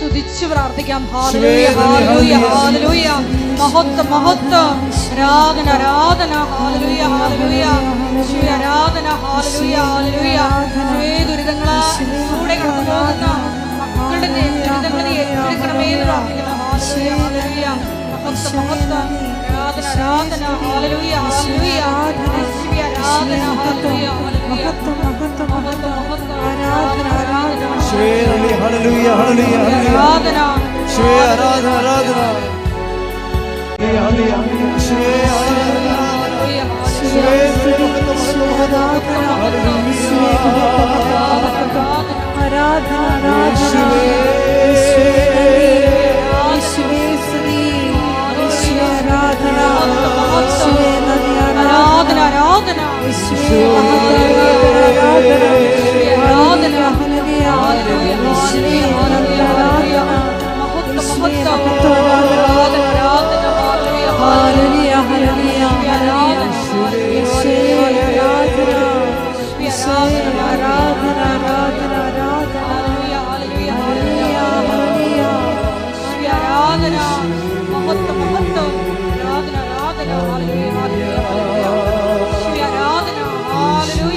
സ്തുതിച്ച് പ്രാർത്ഥിക്കാം. Hallelujah hallelujah hallelujah. മഹത്വം മഹത്വം. ആരാധന ആരാധന. ഹല്ലേലൂയ ഹല്ലേലൂയ. യേശുവേ ആരാധന. ഹല്ലേലൂയ ഹല്ലേലൂയ. യേശുവേ ദുരിതങ്ങളൂടെ കടന്നു പോകുന്ന മക്കളുടെ ദുരിതങ്ങളെ ഏറ്റെടുക്കണമേ എന്ന് പ്രാർത്ഥിക്കുന്നു. Hallelujah hallelujah. മഹത്വം മഹത്വം. ആരാധന ആരാധന. ഹല്ലേലൂയ ഹല്ലേലൂയ. യേശുവേ ആരാധന. ഹല്ലേലൂയ ഹല്ലേലൂയ. മഹത്വം മഹത്വം മഹത്വം. ആരാധന ആരാധന. യേശുവേ ഹല്ലേലൂയ ഹല്ലേലൂയ ഹല്ലേലൂയ. ആരാധന യേശുവേ ആരാധന ആരാധന. ഹല്ലേലൂയ യേശുവേ ആരാധന ആരാധന. യേശുവേ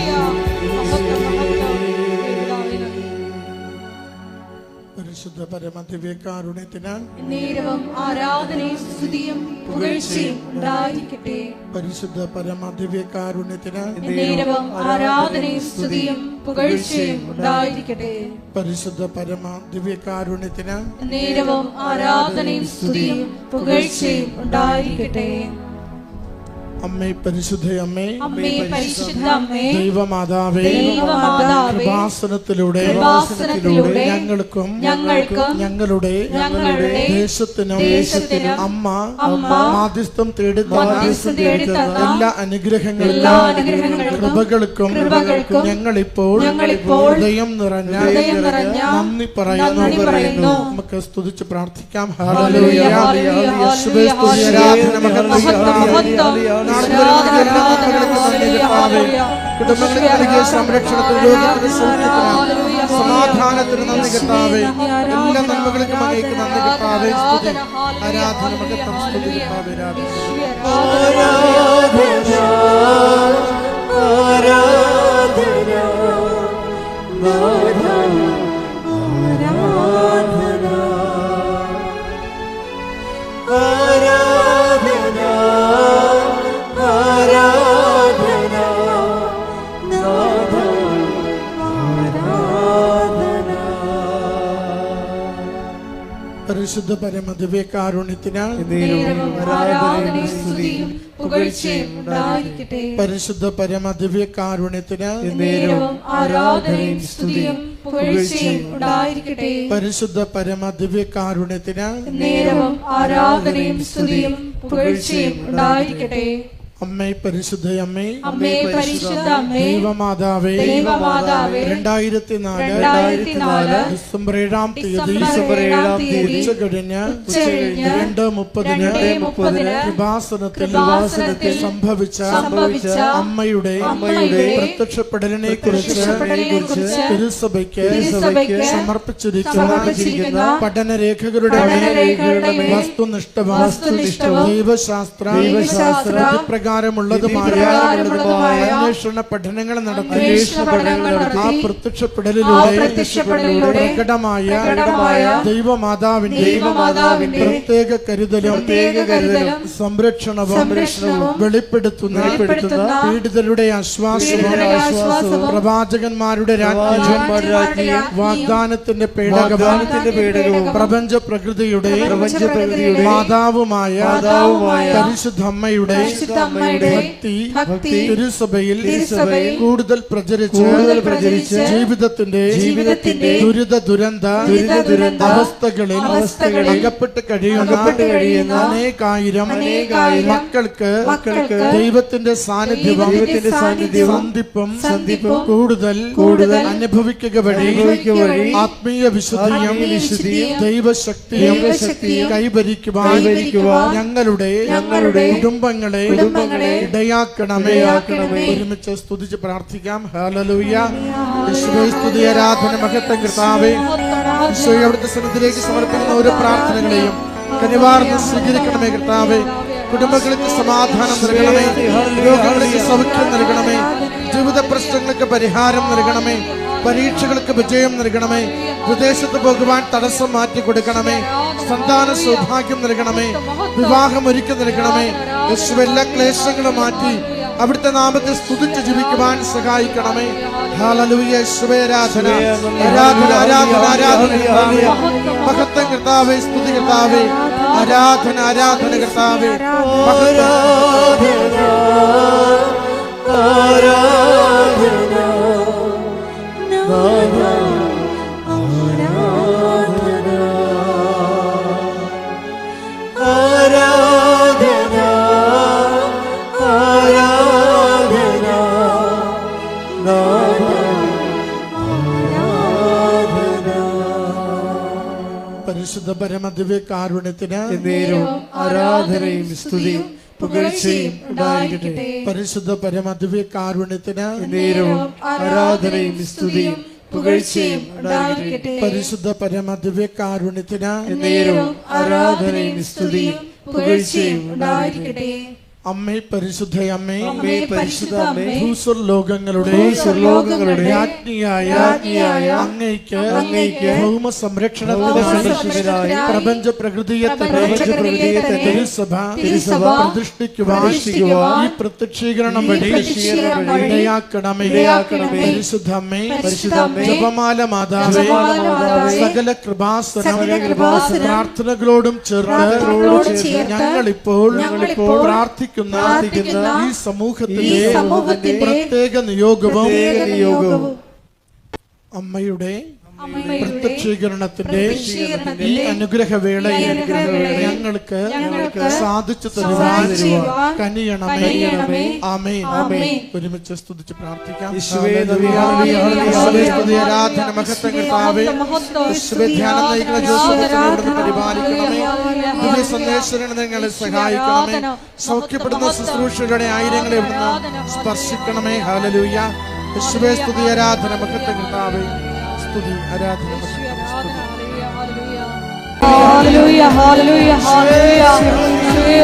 പരിശുദ്ധ പരമദിവ്യകാരുണ്യത്തിന് നേരവും ആരാധനയും സ്തുതിയും പുകഴ്ചയും ഉണ്ടായിരിക്കട്ടെ. പരിശുദ്ധ പരമദിവ്യകാരുണ്യത്തിന് നേരവും ആരാധനയും സ്തുതിയും പുകഴ്ചയും ഉണ്ടായിരിക്കട്ടെ. പരിശുദ്ധ പരമദിവ്യകാരുണ്യത്തിന് നേരവും ആരാധനയും സ്തുതിയും പുകഴ്ചയും ഉണ്ടായിരിക്കട്ടെ. അമ്മേ പരിശുദ്ധ അമ്മേ, അമ്മേ പരിശുദ്ധ അമ്മേ, ദൈവമാതാവേ, കൃപാസനത്തിലൂടെ ഞങ്ങൾക്കും ഞങ്ങളുടെ ദേശത്തിനും അമ്മ മാധ്യസ്ഥം തേടുന്ന എല്ലാ അനുഗ്രഹങ്ങൾക്കും കൃപകൾക്കും ഞങ്ങളിപ്പോൾ ഹൃദയം നിറഞ്ഞ നന്ദി പറയുന്നു. നമുക്ക് സ്തുതിച്ച് പ്രാർത്ഥിക്കാം. ഹല്ലേലൂയ യേശുവേ സ്തുതി ആരാധന മഹത്വം. കുടുംബങ്ങൾക്ക് നൽകിയ സംരക്ഷണത്തിന്, ലോകത്തിന്റെ സൗഖ്യത്തിന്, സമാധാനത്തിന് നന്ദി കർത്താവേ. എല്ലാ നന്മകൾക്കും അങ്ങേക്ക് നന്ദി കർത്താവേ. സ്തുതി ആരാധന മഹത്വം. സ്തുതി കർത്താവേ. പരിശുദ്ധ പരമദിവ്യകാരുണ്യത്തിന് പരിശുദ്ധ പരമദിവ്യകാരുണ്യത്തിന് പരിശുദ്ധ പരമദിവ്യകാരുണ്യത്തിന് അമ്മേ പരിശുദ്ധ അമ്മേ, അമ്മേ പരിശുദ്ധ അമ്മേ, ദൈവമാതാവേ, 2004 ഡിസംബർ 7-ാം തീയതി ഉച്ചകഴിഞ്ഞ് 2:30 കൃപാസനത്തിൽ സംഭവിച്ച അമ്മയുടെ പ്രത്യക്ഷപ്പെടലിനെ കുറിച്ച് തിരുസഭയ്ക്ക് സമർപ്പിച്ചിരിക്കുന്ന പഠനരേഖകളുടെ വസ്തുനിഷ്ഠവും ദൈവശാസ്ത്ര പ്രകാരമുള്ളതുമായ അന്വേഷണ പഠനങ്ങൾ നടത്തി ആ പ്രത്യക്ഷപ്പെടലിലൂടെ പ്രകടമായ ദൈവമാതാവിന്റെ പ്രത്യേക കരുതലും സംരക്ഷണവും വെളിപ്പെടുത്തുന്ന പീഡിതരുടെ ആശ്വാസവും പ്രവാചകന്മാരുടെ രാജ്ഞിയും വാഗ്ദാനത്തിന്റെ പേടകവും പ്രപഞ്ച പ്രകൃതിയുടെ മാതാവുമായ പരിശുദ്ധ അമ്മയുടെ ഭക്തി തിരുസഭയിൽ കൂടുതൽ പ്രചരിച്ച് ജീവിതത്തിന്റെ ദുരന്ത അവസ്ഥകളിൽ അകപ്പെട്ട് കഴിയുന്ന അനേകായിരം മക്കൾക്ക് ദൈവത്തിന്റെ സാന്നിധ്യവും സന്ധിപ്പും കൂടുതൽ അനുഭവിക്കുക വഴി ആത്മീയ വിശുദ്ധിയും ദൈവശക്തിയും കൈവരിക്കുവാൻ ഞങ്ങളുടെ കുടുംബങ്ങളെ ഇടയാക്കണമേ. ഒരുമിച്ച് സ്തുതിച്ച് പ്രാർത്ഥിക്കാം. ഹല്ലേലൂയ. യേശുവേ സ്തുതി, ആരാധന, മഹത്വം കർത്താവേ. ഈശോയെ അവിടുത്തെ സന്നിധിയിലേക്ക് സമർപ്പിക്കുന്ന ഓരോ പ്രാർത്ഥനകളെയും കനിവാർന്ന് സ്വീകരിക്കണമേ കർത്താവേ. കുടുംബങ്ങൾക്ക് സമാധാനം നൽകണമേ, രോഗങ്ങൾക്ക് സൗഖ്യം നൽകണമേ, ജീവിത പ്രശ്നങ്ങൾക്ക് പരിഹാരം നൽകണമേ, പരീക്ഷകൾക്ക് വിജയം നൽകണമേ, വിദേശത്ത് പോകുവാൻ തടസ്സം മാറ്റി കൊടുക്കണമേ, സന്താന സൗഭാഗ്യം നൽകണമേ, വിവാഹം ഒരുക്കി നൽകണമേ. യേശുവേ എല്ലാ ക്ലേശങ്ങളും മാറ്റി അവിടുത്തെ നാമത്തെ സ്തുതിച്ച് ജീവിക്കുവാൻ സഹായിക്കണമേ. ഹല്ലേലൂയ. യേശുവേ ആരാധന, ആരാധന, ആരാധന, ആരാധന കർത്താവേ. മഹത്വം കർത്താവേ, സ്തുതി കർത്താവേ, ആരാധന, ആരാധന കർത്താവേ, പരിശുദ്ധ പരമദിവ്യ കാരുണ്യത്തിന് ആരാധനയും സ്തുതിയും പുകഴ്ചയും ഉണ്ടായിരിക്കട്ടെ. പരിശുദ്ധ പരമദിവ്യ കാരുണ്യത്തിന് ആരാധനയും സ്തുതിയും പുകഴ്ചയും ഉണ്ടായിരിക്കട്ടെ. പരിശുദ്ധ പരമദിവ്യ കാരുണ്യത്തിന് ആരാധനയും സ്തുതിയും പുകഴ്ചയും ഉണ്ടായിരിക്കട്ടെ. അമ്മേ പരിശുദ്ധ അമ്മേ, പരിശുദ്ധ അമ്മേ, ഭൂസ്വർലോകങ്ങളുടെ രാജ്ഞിയായ അങ്ങയ്ക്ക് ഭൗമ സംരക്ഷണത്തിനായി പ്രപഞ്ച പ്രകൃതിയെ തിരുസഭ പ്രതിഷ്ഠിക്കുവാൻ ഈ പ്രത്യക്ഷീകരണം വഴി ഇടയാക്കണമേ. പരിശുദ്ധ അമ്മേ, ജപമാല മാതാവേ, സകല കൃപാസനം പ്രാർത്ഥനകളോടും ചേർന്ന് ഞങ്ങളിപ്പോൾ പ്രാർത്ഥിക്കുന്ന ഈ സമൂഹത്തിന്റെ പ്രത്യേക നിയോഗവും അമ്മയുടെ പ്രത്യക്ഷീകരണത്തിന്റെ ഈ അനുഗ്രഹവേളയിൽ ഞങ്ങൾക്ക് സാധിച്ചു തരുവാൻ കനിയണമേ. ആമേൻ. ഒരുമിച്ച് സ്തുതിച്ച് പ്രാർത്ഥിക്കാം. ആരാധന, മഹത്വം കർത്താവേ. ധ്യാനം നയിക്കുന്ന ജോസഫ് പരിപാലിക്കണമേ. ദിവ്യ സന്ദേശത്തിന് നിങ്ങളെ സഹായിക്കണമേ. സൗഖ്യപ്പെടുന്ന ശുശ്രൂഷകളുടെ ആയിരങ്ങളെ ഇവിടുന്ന് സ്പർശിക്കണമേ. ഹല്ലേലൂയ. യേശുവേ സ്തുതി, ആരാധന, മഹത്വം കർത്താവേ. സ്തുതി, ആരാധന,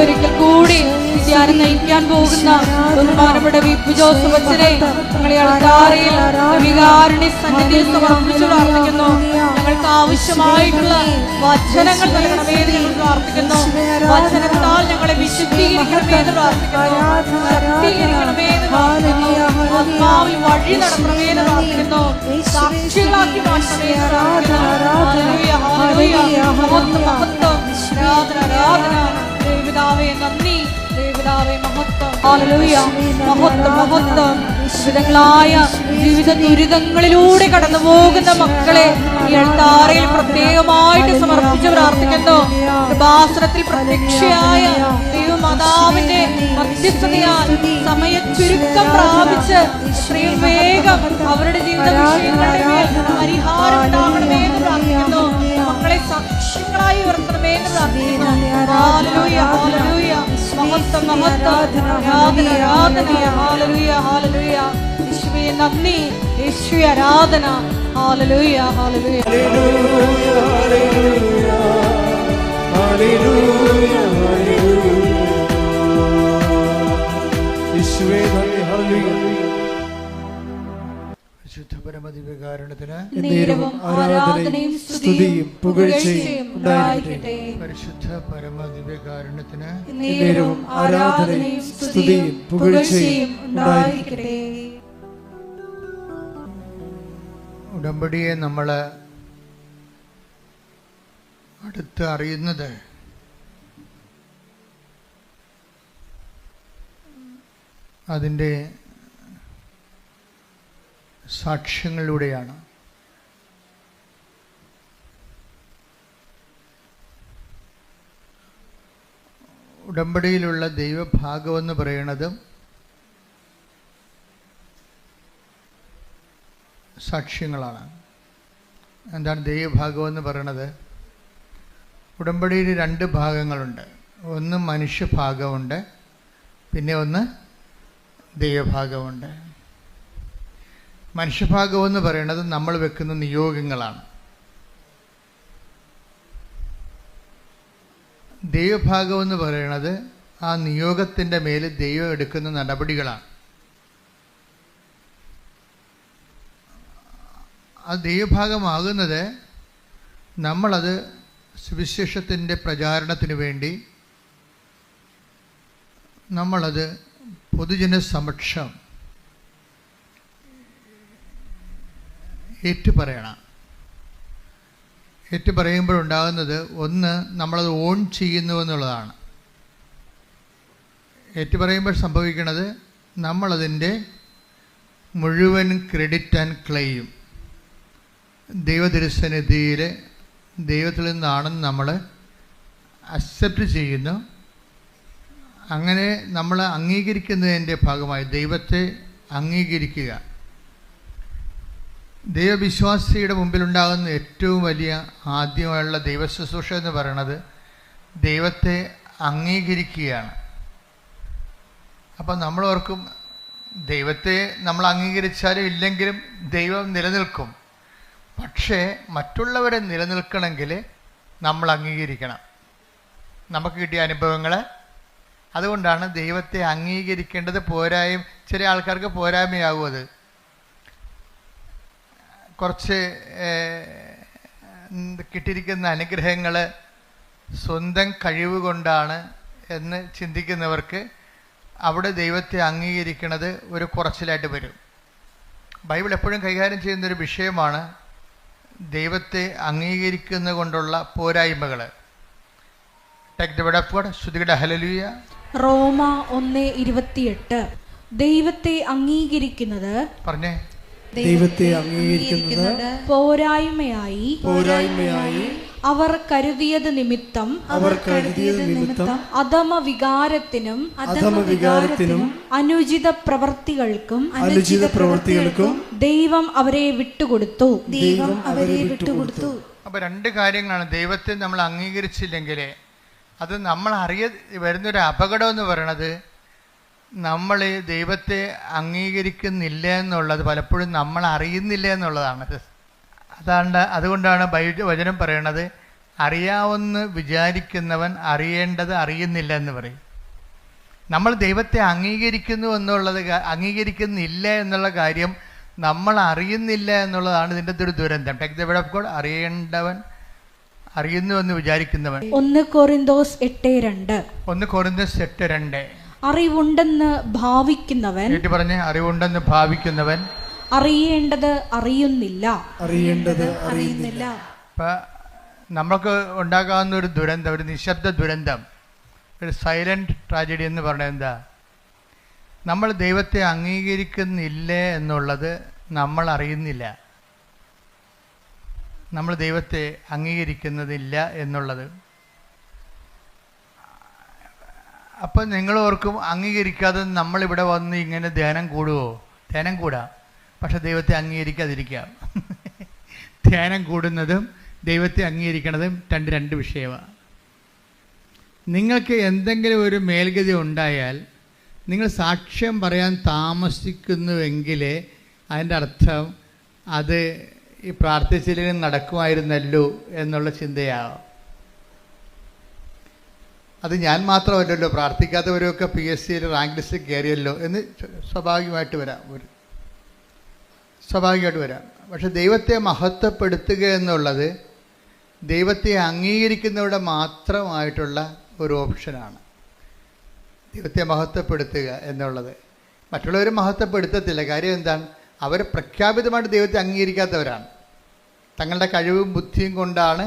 ഒരിക്കൽ കൂടി ധ്യാനം നയിക്കാൻ പോകുന്ന ബഹുമാനപ്പെട്ട വിപു ജോസഫ് അച്ഛനെ ഞങ്ങളെ അൾത്താരയിൽ വികാരുണ്യ സന്നിധിയിൽ സമർപ്പിച്ചു പ്രാർത്ഥിക്കുന്നു. ഞങ്ങൾക്ക് ആവശ്യമായിട്ടുള്ള വചനങ്ങൾ നൽകണമേ എന്ന് ഞങ്ങൾ പ്രാർത്ഥിക്കുന്നു. വചനത്താൽ ഞങ്ങളെ വിശുദ്ധീകരിക്കണമേ എന്ന് പ്രാർത്ഥിക്കുന്നു. ശക്തീകരിക്കണമേ എന്ന് പ്രാർത്ഥിക്കുന്നു. ആത്മാവിൽ വഴി നടക്കണമേ എന്ന് പ്രാർത്ഥിക്കുന്നു. സാക്ഷികളാക്കി മാറ്റണമേ എന്ന് പ്രാർത്ഥിക്കുന്നു. ദേവതാവേ നന്ദി, ദേവതാവേ മഹത്വം. ഹല്ലേലൂയ. മഹത്വം, മഹത്വം. വിവിധങ്ങളായ വിവിധ ദുരിതങ്ങളിലൂടെ കടന്നു പോകുന്ന മക്കളെ ഈ അൾത്താരയിൽ പ്രത്യേകമായിട്ട് സമർപ്പിച്ച് പ്രാർത്ഥിക്കുന്നു. കൃപാസനത്തിൽ പ്രത്യക്ഷയായ ദൈവമാതാവിന്റെ മധ്യസ്ഥതയാൽ സമയ ചുരുക്കം പ്രാപിച്ച് എത്രയും വേഗം അവരുടെ ജീവിത വിഷയങ്ങളുടെ മേൽ പരിഹാരം ഉണ്ടാകണമേ എന്ന് പ്രാർത്ഥിക്കുന്നു. മക്കളെ സാക്ഷ്യങ്ങളായി ഉയർത്തണമേ എന്ന് പ്രാർത്ഥിക്കുന്നു. Hallelujah, hallelujah. മഹത്വം, മഹത്വം. ആരാധന, ആരാധന. ഹല്ലേലൂയ, ഹല്ലേലൂയ. യേശുവേ നന്ദി, യേശുവേ ആരാധന. ഹല്ലേലൂയ, ഹല്ലേലൂയ. പരിശുദ്ധ പരമദിവ്യകാരുണ്യത്തിന് ആരാധനയും സ്തുതിയും പുകഴ്ചയും ഉണ്ടായിരിക്കട്ടെ. പരിശുദ്ധ പരമദിവ്യകാരുണ്യത്തിന് ആരാധനയും സ്തുതിയും പുകഴ്ചയും ഉണ്ടായിരിക്കട്ടെ. ഉടമ്പടിയെ നമ്മൾ അടുത്ത് അറിയുന്നത് അതിൻ്റെ സാക്ഷ്യങ്ങളിലൂടെയാണ്. ഉടമ്പടിയിലുള്ള ദൈവഭാഗമെന്ന് പറയുന്നത് സാക്ഷ്യങ്ങളാണ്. എന്താണ് ദൈവഭാഗമെന്ന് പറയണത്? ഉടമ്പടിയിൽ രണ്ട് ഭാഗങ്ങളുണ്ട്. ഒന്ന് മനുഷ്യഭാഗമുണ്ട്, പിന്നെ ഒന്ന് ദൈവഭാഗമുണ്ട്. മനുഷ്യഭാഗം എന്ന് പറയുന്നത് നമ്മൾ വെക്കുന്ന നിയോഗങ്ങളാണ്. ദൈവഭാഗം എന്ന് പറയുന്നത് ആ നിയോഗത്തിൻ്റെ മേൽ ദൈവം എടുക്കുന്ന നടപടികളാണ്. ആ ദൈവഭാഗമാകുന്നത് നമ്മളത് സുവിശേഷത്തിൻ്റെ പ്രചാരണത്തിന് വേണ്ടി നമ്മളത് പൊതുജന സമക്ഷം ഏറ്റുപറയണം. ഏറ്റുപറയുമ്പോഴുണ്ടാകുന്നത് ഒന്ന്, നമ്മളത് ഓൺ ചെയ്യുന്നു എന്നുള്ളതാണ്. ഏറ്റുപറയുമ്പോൾ സംഭവിക്കുന്നത് നമ്മളതിൻ്റെ മുഴുവൻ ക്രെഡിറ്റ് ആൻഡ് ക്ലെയിം ദൈവതിരുസന്നിധിയിൽ ദൈവത്തിൽ നിന്നാണെന്ന് നമ്മൾ അക്സെപ്റ്റ് ചെയ്യുന്നു. അങ്ങനെ നമ്മൾ അംഗീകരിക്കുന്നതിൻ്റെ ഭാഗമായി ദൈവത്തെ അംഗീകരിക്കുക. ദൈവവിശ്വാസിയുടെ മുമ്പിലുണ്ടാകുന്ന ഏറ്റവും വലിയ ആദ്യമായുള്ള ദൈവശുശ്രൂഷ എന്ന് പറയുന്നത് ദൈവത്തെ അംഗീകരിക്കുകയാണ്. അപ്പം നമ്മൾ ഓർക്കും, ദൈവത്തെ നമ്മൾ അംഗീകരിച്ചാലും ഇല്ലെങ്കിലും ദൈവം നിലനിൽക്കും. പക്ഷേ മറ്റുള്ളവരെ നിലനിൽക്കണമെങ്കിൽ നമ്മൾ അംഗീകരിക്കണം, നമുക്ക് കിട്ടിയ അനുഭവങ്ങൾ. അതുകൊണ്ടാണ് ദൈവത്തെ അംഗീകരിക്കേണ്ടത്. ചില ആൾക്കാർക്ക് പോരായ്മയാകും. അത് കുറച്ച് കിട്ടിയിരിക്കുന്ന അനുഗ്രഹങ്ങൾ സ്വന്തം കഴിവ് കൊണ്ടാണ് എന്ന് ചിന്തിക്കുന്നവർക്ക് അവിടെ ദൈവത്തെ അംഗീകരിക്കുന്നത് ഒരു കുറച്ചിലായിട്ട് വരും. ബൈബിൾ എപ്പോഴും കൈകാര്യം ചെയ്യുന്നൊരു വിഷയമാണ് ദൈവത്തെ അംഗീകരിക്കുന്നത് കൊണ്ടുള്ള പോരായ്മകൾ. Take the word of God. ശ്രുതിയുടെ ഹല്ലേലൂയ. റോമ 1:28 ദൈവത്തെ അംഗീകരിക്കുന്നത് പറഞ്ഞേ, ദൈവത്തെ അംഗീകരിക്കുന്നത് പോരായ്മയായി അവർ കരുതിയത് നിമിത്തം അധമ വികാരത്തിനും അനുചിത പ്രവർത്തികൾക്കും ദൈവം അവരെ വിട്ടുകൊടുത്തു. അപ്പൊ രണ്ട് കാര്യങ്ങളാണ്. ദൈവത്തെ നമ്മൾ അംഗീകരിച്ചില്ലെങ്കിൽ അത് നമ്മൾ വരുന്നൊരു അപകടം എന്ന് പറയണത്, നമ്മൾ ദൈവത്തെ അംഗീകരിക്കുന്നില്ല എന്നുള്ളത് പലപ്പോഴും നമ്മൾ അറിയുന്നില്ല എന്നുള്ളതാണ്. അതുകൊണ്ടാണ് വചനം പറയണത്, അറിയാവുന്ന വിചാരിക്കുന്നവൻ അറിയേണ്ടത് അറിയുന്നില്ല എന്ന് പറയും. നമ്മൾ ദൈവത്തെ അംഗീകരിക്കുന്നില്ല എന്നുള്ള കാര്യം നമ്മൾ അറിയുന്നില്ല എന്നുള്ളതാണ് ഇതിൻ്റെ ഒരു ദുരന്തം. Take the word of God. അറിയേണ്ടവൻ അറിയുന്നു എന്ന് വിചാരിക്കുന്നവൻ. 1 കൊരിന്തോസ് 8:2 1 കൊരിന്തോസ് 8:2 അറിവുണ്ടെന്ന് ഭാവിക്കുന്നവൻ, പറഞ്ഞേ, അറിവുണ്ടെന്ന് ഭാവിക്കുന്നവൻ അറിയേണ്ടത് അറിയുന്നില്ല. അപ്പം നമുക്ക് ഉണ്ടാകാവുന്ന ഒരു ദുരന്തം, ഒരു നിശബ്ദ ദുരന്തം, ഒരു സൈലന്റ് ട്രാജഡി എന്ന് പറഞ്ഞാൽ എന്താ? നമ്മൾ ദൈവത്തെ അംഗീകരിക്കുന്നില്ല എന്നുള്ളത് നമ്മൾ അറിയുന്നില്ല. നമ്മൾ ദൈവത്തെ അംഗീകരിക്കുന്നതില്ല എന്നുള്ളത്. അപ്പം നിങ്ങൾ ഓർക്കും, അംഗീകരിക്കാതെ നമ്മളിവിടെ വന്ന് ഇങ്ങനെ ധ്യാനം കൂടുമോ? ധ്യാനം കൂടാം, പക്ഷെ ദൈവത്തെ അംഗീകരിക്കാതിരിക്കാം. ധ്യാനം കൂടുന്നതും ദൈവത്തെ അംഗീകരിക്കുന്നതും രണ്ട് വിഷയമാണ്. നിങ്ങൾക്ക് എന്തെങ്കിലും ഒരു മേൽഗതി ഉണ്ടായാൽ നിങ്ങൾ സാക്ഷ്യം പറയാൻ താമസിക്കുന്നുവെങ്കിൽ അതിൻ്റെ അർത്ഥം അത് ഈ പ്രാർത്ഥിച്ചില്ലെങ്കിൽ നടക്കുമായിരുന്നല്ലോ എന്നുള്ള ചിന്തയാവും. അത് ഞാൻ മാത്രമല്ലല്ലോ, പ്രാർത്ഥിക്കാത്തവരൊക്കെ PSCയിൽ റാങ്ക് ലിസ്റ്റിൽ കയറിയല്ലോ എന്ന് സ്വാഭാവികമായിട്ട് വരാം. പക്ഷെ ദൈവത്തെ മഹത്വപ്പെടുത്തുക എന്നുള്ളത് ദൈവത്തെ അംഗീകരിക്കുന്നവരുടെ മാത്രമായിട്ടുള്ള ഒരു ഓപ്ഷനാണ്. ദൈവത്തെ മഹത്വപ്പെടുത്തുക എന്നുള്ളത് മറ്റുള്ളവർ മഹത്വപ്പെടുത്തത്തില്ല. കാര്യം എന്താണ്? അവർ പ്രഖ്യാപിതമായിട്ട് ദൈവത്തെ അംഗീകരിക്കാത്തവരാണ്. തങ്ങളുടെ കഴിവും ബുദ്ധിയും കൊണ്ടാണ്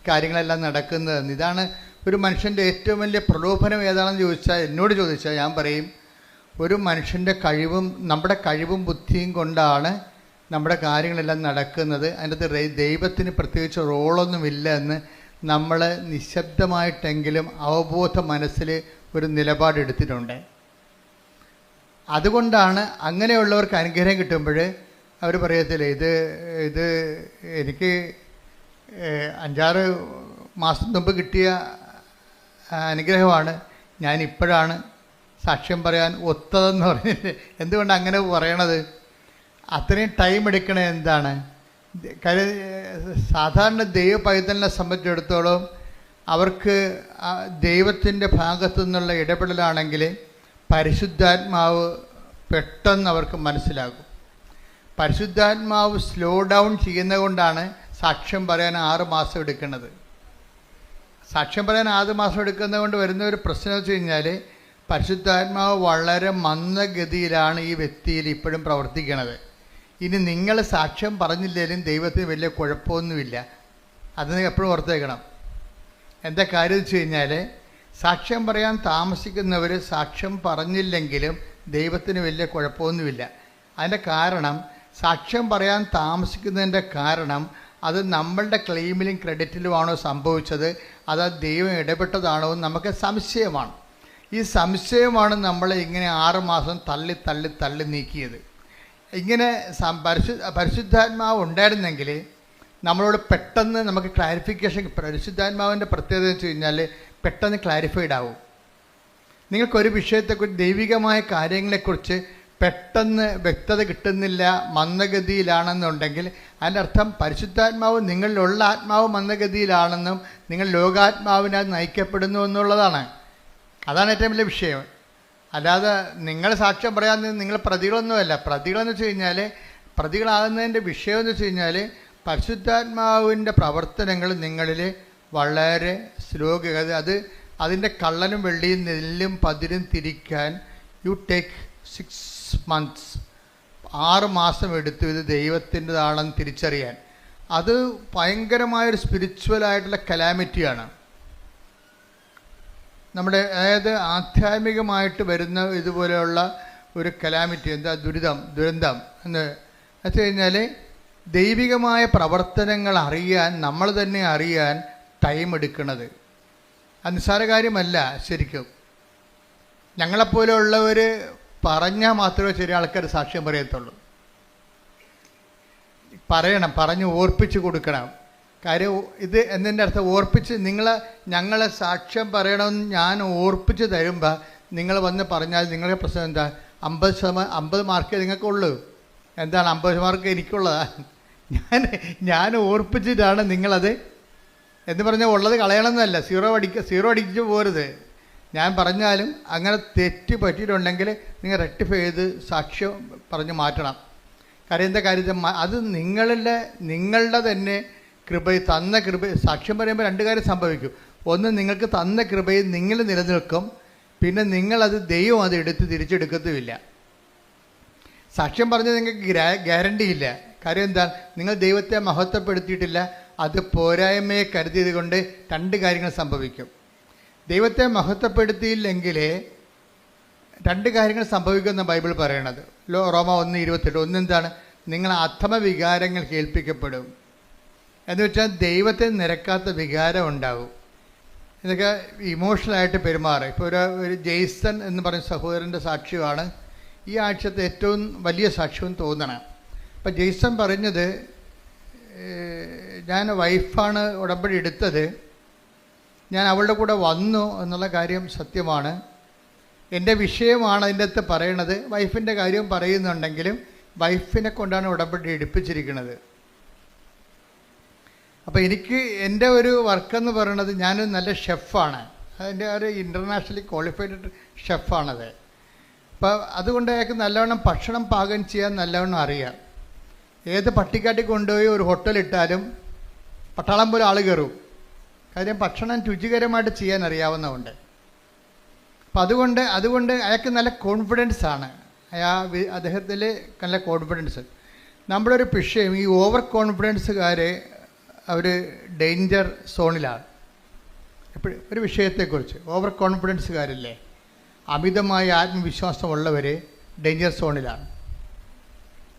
കാര്യങ്ങളെല്ലാം നടക്കുന്നതെന്ന്. ഇതാണ് ഒരു മനുഷ്യൻ്റെ ഏറ്റവും വലിയ പ്രലോഭനം ഏതാണെന്ന് എന്നോട് ചോദിച്ചാൽ ഞാൻ പറയും, ഒരു മനുഷ്യൻ്റെ നമ്മുടെ കഴിവും ബുദ്ധിയും കൊണ്ടാണ് നമ്മുടെ കാര്യങ്ങളെല്ലാം നടക്കുന്നത്. അതിനകത്ത് ദൈവത്തിന് പ്രത്യേകിച്ച് റോളൊന്നുമില്ല എന്ന് നമ്മൾ നിശബ്ദമായിട്ടെങ്കിലും അവബോധ മനസ്സിൽ ഒരു നിലപാടെടുത്തിട്ടുണ്ട്. അതുകൊണ്ടാണ് അങ്ങനെയുള്ളവർക്ക് അനുഗ്രഹം കിട്ടുമ്പോൾ അവർ പറയത്തില്ല, ഇത് എനിക്ക് 5-6 മാസം മുമ്പ് കിട്ടിയ അനുഗ്രഹമാണ്, ഞാനിപ്പോഴാണ് സാക്ഷ്യം പറയാൻ ഒത്തതെന്ന് പറഞ്ഞിട്ട്. എന്തുകൊണ്ടാണ് അങ്ങനെ പറയണത്? അത്രയും ടൈം എടുക്കണത് എന്താണ്? സാധാരണ ദൈവ പൈതലിനെ സംബന്ധിച്ചിടത്തോളം അവർക്ക് ദൈവത്തിൻ്റെ ഭാഗത്തു നിന്നുള്ള ഇടപെടലാണെങ്കിൽ പരിശുദ്ധാത്മാവ് പെട്ടെന്ന് അവർക്ക് മനസ്സിലാകും. പരിശുദ്ധാത്മാവ് സ്ലോ ഡൗൺ ചെയ്യുന്നത് കൊണ്ടാണ് സാക്ഷ്യം പറയാൻ 6 മാസം എടുക്കുന്നത്. സാക്ഷ്യം പറയാൻ 6 മാസം എടുക്കുന്നത് കൊണ്ട് വരുന്ന ഒരു പ്രശ്നം വെച്ച് കഴിഞ്ഞാൽ പരിശുദ്ധാത്മാവ് വളരെ മന്ദഗതിയിലാണ് ഈ വ്യക്തിയിൽ ഇപ്പോഴും പ്രവർത്തിക്കുന്നത്. ഇനി നിങ്ങൾ സാക്ഷ്യം പറഞ്ഞില്ലെങ്കിലും ദൈവത്തിന് വലിയ കുഴപ്പമൊന്നുമില്ല. അത് എപ്പോഴും ഓർത്തേക്കണം. എന്താ കാര്യം വെച്ച് കഴിഞ്ഞാൽ സാക്ഷ്യം പറയാൻ താമസിക്കുന്നവർ സാക്ഷ്യം പറഞ്ഞില്ലെങ്കിലും ദൈവത്തിന് വലിയ കുഴപ്പമൊന്നുമില്ല. അതിൻ്റെ കാരണം, സാക്ഷ്യം പറയാൻ താമസിക്കുന്നതിൻ്റെ കാരണം അത് നമ്മളുടെ ക്ലെയിമിലും ക്രെഡിറ്റിലുമാണോ സംഭവിച്ചത്, അത് ദൈവം ഇടപെട്ടതാണോ എന്ന് നമുക്ക് സംശയമാണ്. ഈ സംശയമാണ് നമ്മളെ ഇങ്ങനെ 6 മാസം തള്ളി തള്ളി തള്ളി നീക്കിയത്. ഇങ്ങനെ പരിശുദ്ധാത്മാവ് ഉണ്ടായിരുന്നെങ്കിൽ നമ്മളോട് പെട്ടെന്ന് നമുക്ക് ക്ലാരിഫിക്കേഷൻ. പരിശുദ്ധാത്മാവിൻ്റെ പ്രത്യേകത എന്ന് വെച്ച് കഴിഞ്ഞാൽ പെട്ടെന്ന് ക്ലാരിഫൈഡ് ആവും. നിങ്ങൾക്കൊരു വിഷയത്തെക്കുറിച്ച്, ദൈവികമായ കാര്യങ്ങളെക്കുറിച്ച് പെട്ടെന്ന് വ്യക്തത കിട്ടുന്നില്ല, മന്ദഗതിയിലാണെന്നുണ്ടെങ്കിൽ അതിൻ്റെ അർത്ഥം പരിശുദ്ധാത്മാവ് നിങ്ങളിലുള്ള ആത്മാവ് മന്ദഗതിയിലാണെന്നും നിങ്ങൾ ലോകാത്മാവിനാൽ നയിക്കപ്പെടുന്നു എന്നുള്ളതാണ്. അതാണ് ഏറ്റവും വലിയ വിഷയം. അല്ലാതെ നിങ്ങൾ സാക്ഷ്യം പറയാൻ നിങ്ങൾ പ്രതികളൊന്നുമല്ല. പ്രതികളെന്ന് വെച്ച് കഴിഞ്ഞാൽ, പ്രതികളാകുന്നതിൻ്റെ വിഷയമെന്ന് വെച്ച് കഴിഞ്ഞാൽ പരിശുദ്ധാത്മാവിൻ്റെ പ്രവർത്തനങ്ങൾ നിങ്ങളിൽ വളരെ സ്ലോഗതി. അതിൻ്റെ കള്ളനും വെള്ളിയും നെല്ലും പതിരും തിരിക്കാൻ യു ടേക്ക് 6 months, 6 മാസം എടുത്തു ഇത് ദൈവത്തിൻ്റെതാണെന്ന് തിരിച്ചറിയാൻ. അത് ഭയങ്കരമായൊരു സ്പിരിച്വലായിട്ടുള്ള കലാമിറ്റിയാണ്. നമ്മുടെ അതായത് ആധ്യാത്മികമായിട്ട് വരുന്ന ഇതുപോലെയുള്ള ഒരു കലാമിറ്റി, എന്താ ദുരന്തം എന്ന് വെച്ച് കഴിഞ്ഞാൽ ദൈവികമായ പ്രവർത്തനങ്ങൾ അറിയാൻ, നമ്മൾ തന്നെ അറിയാൻ ടൈം എടുക്കുന്നത് അത് നിസ്സാര കാര്യമല്ല. ശരിക്കും ഞങ്ങളെപ്പോലെയുള്ളവർ പറഞ്ഞാൽ മാത്രമേ ചെറിയ ആൾക്കാർ സാക്ഷ്യം പറയത്തുള്ളൂ. പറഞ്ഞ് ഓർപ്പിച്ച് കൊടുക്കണം. കാര്യം ഇത് എന്നതിൻ്റെ അർത്ഥം ഓർപ്പിച്ച് ഞങ്ങളെ സാക്ഷ്യം പറയണമെന്ന് ഞാൻ ഓർപ്പിച്ച് തരുമ്പോൾ നിങ്ങൾ വന്ന് പറഞ്ഞാൽ നിങ്ങളുടെ പ്രശ്നം എന്താ? 50 മാർക്ക് നിങ്ങൾക്കുള്ളൂ. എന്താണ് 50 മാർക്ക് എനിക്കുള്ളതാ? ഞാൻ ഓർപ്പിച്ചിട്ടാണ് നിങ്ങളത് എന്ന് പറഞ്ഞാൽ ഉള്ളത് കളയണമെന്നല്ല. 0 അടിച്ച് പോരുത്. ഞാൻ പറഞ്ഞാലും അങ്ങനെ തെറ്റ് പറ്റിയിട്ടുണ്ടെങ്കിൽ നിങ്ങൾ റെക്ടിഫൈ ചെയ്ത് സാക്ഷ്യം പറഞ്ഞ് മാറ്റണം. കാര്യം എന്താ കാര്യം? അത് നിങ്ങളുടെ തന്നെ തന്ന കൃപ. സാക്ഷ്യം പറയുമ്പോൾ 2 കാര്യം സംഭവിക്കും. ഒന്ന്, നിങ്ങൾക്ക് തന്ന കൃപയിൽ നിങ്ങൾ നിലനിൽക്കും. പിന്നെ നിങ്ങളത് ദൈവം അത് എടുത്ത് തിരിച്ചെടുക്കത്തുമില്ല. സാക്ഷ്യം പറഞ്ഞാൽ നിങ്ങൾക്ക് ഗ്യാരണ്ടി ഇല്ല. കാര്യം എന്താ? നിങ്ങൾ ദൈവത്തെ മഹത്വപ്പെടുത്തിയിട്ടില്ല. അത് പോരായ്മയെ കരുതിയത് കൊണ്ട് 2 കാര്യങ്ങൾ സംഭവിക്കും. ദൈവത്തെ മഹത്വപ്പെടുത്തിയില്ലെങ്കിൽ 2 കാര്യങ്ങൾ സംഭവിക്കുമെന്ന് ബൈബിൾ പറയണത്. റോമ 1:28. ഒന്നെന്താണ്? നിങ്ങൾ അധമവികാരങ്ങൾ കേൾപ്പിക്കപ്പെടും. എന്ന് വെച്ചാൽ ദൈവത്തെ നിരക്കാത്ത വികാരം ഉണ്ടാവും. ഇതൊക്കെ ഇമോഷണലായിട്ട് പെരുമാറും. ഇപ്പോൾ ഒരു ജെയ്സൺ എന്ന് പറയുന്ന സഹോദരൻ്റെ സാക്ഷ്യമാണ് ഈ ആഴ്ചത്തെ ഏറ്റവും വലിയ സാക്ഷ്യം തോന്നണം. അപ്പം ജെയ്സൺ പറഞ്ഞത്, ഞാൻ വൈഫാണ് ഉടമ്പടി എടുത്തത്, ഞാൻ അവളുടെ കൂടെ വന്നു എന്നുള്ള കാര്യം സത്യമാണ്. എൻ്റെ വിഷയമാണ് അതിൻ്റെ അകത്ത് പറയണത്. വൈഫിൻ്റെ കാര്യം പറയുന്നുണ്ടെങ്കിലും വൈഫിനെ കൊണ്ടാണ് ഉടമ്പടി എടുപ്പിച്ചിരിക്കുന്നത്. അപ്പോൾ എനിക്ക് എൻ്റെ ഒരു വർക്കെന്ന് പറയണത്, ഞാനൊരു നല്ല ഷെഫാണ്. അതിൻ്റെ ഒരു ഇൻ്റർനാഷണലി ക്വാളിഫൈഡ് ഷെഫാണത്. അപ്പോൾ അതുകൊണ്ട് അയാൾക്ക് നല്ലവണ്ണം ഭക്ഷണം പാകം ചെയ്യാൻ നല്ലവണ്ണം അറിയാം. ഏത് പട്ടിക്കാട്ടി കൊണ്ടുപോയി ഒരു ഹോട്ടലിട്ടാലും പട്ടാളം പോലെ ആൾ കയറും. കാര്യം ഭക്ഷണം രുചികരമായിട്ട് ചെയ്യാൻ അറിയാവുന്നതുകൊണ്ട്. അപ്പം അതുകൊണ്ട് അയാൾക്ക് നല്ല കോൺഫിഡൻസാണ്. അദ്ദേഹത്തിൽ നല്ല കോൺഫിഡൻസ്. നമ്മുടെ ഒരു വിഷയം, ഈ ഓവർ കോൺഫിഡൻസുകാരെ അവർ ഡേഞ്ചർ സോണിലാണ്. എപ്പോഴും ഒരു വിഷയത്തെക്കുറിച്ച് ഓവർ കോൺഫിഡൻസുകാരില്ലേ, അമിതമായ ആത്മവിശ്വാസമുള്ളവർ ഡേഞ്ചർ സോണിലാണ്.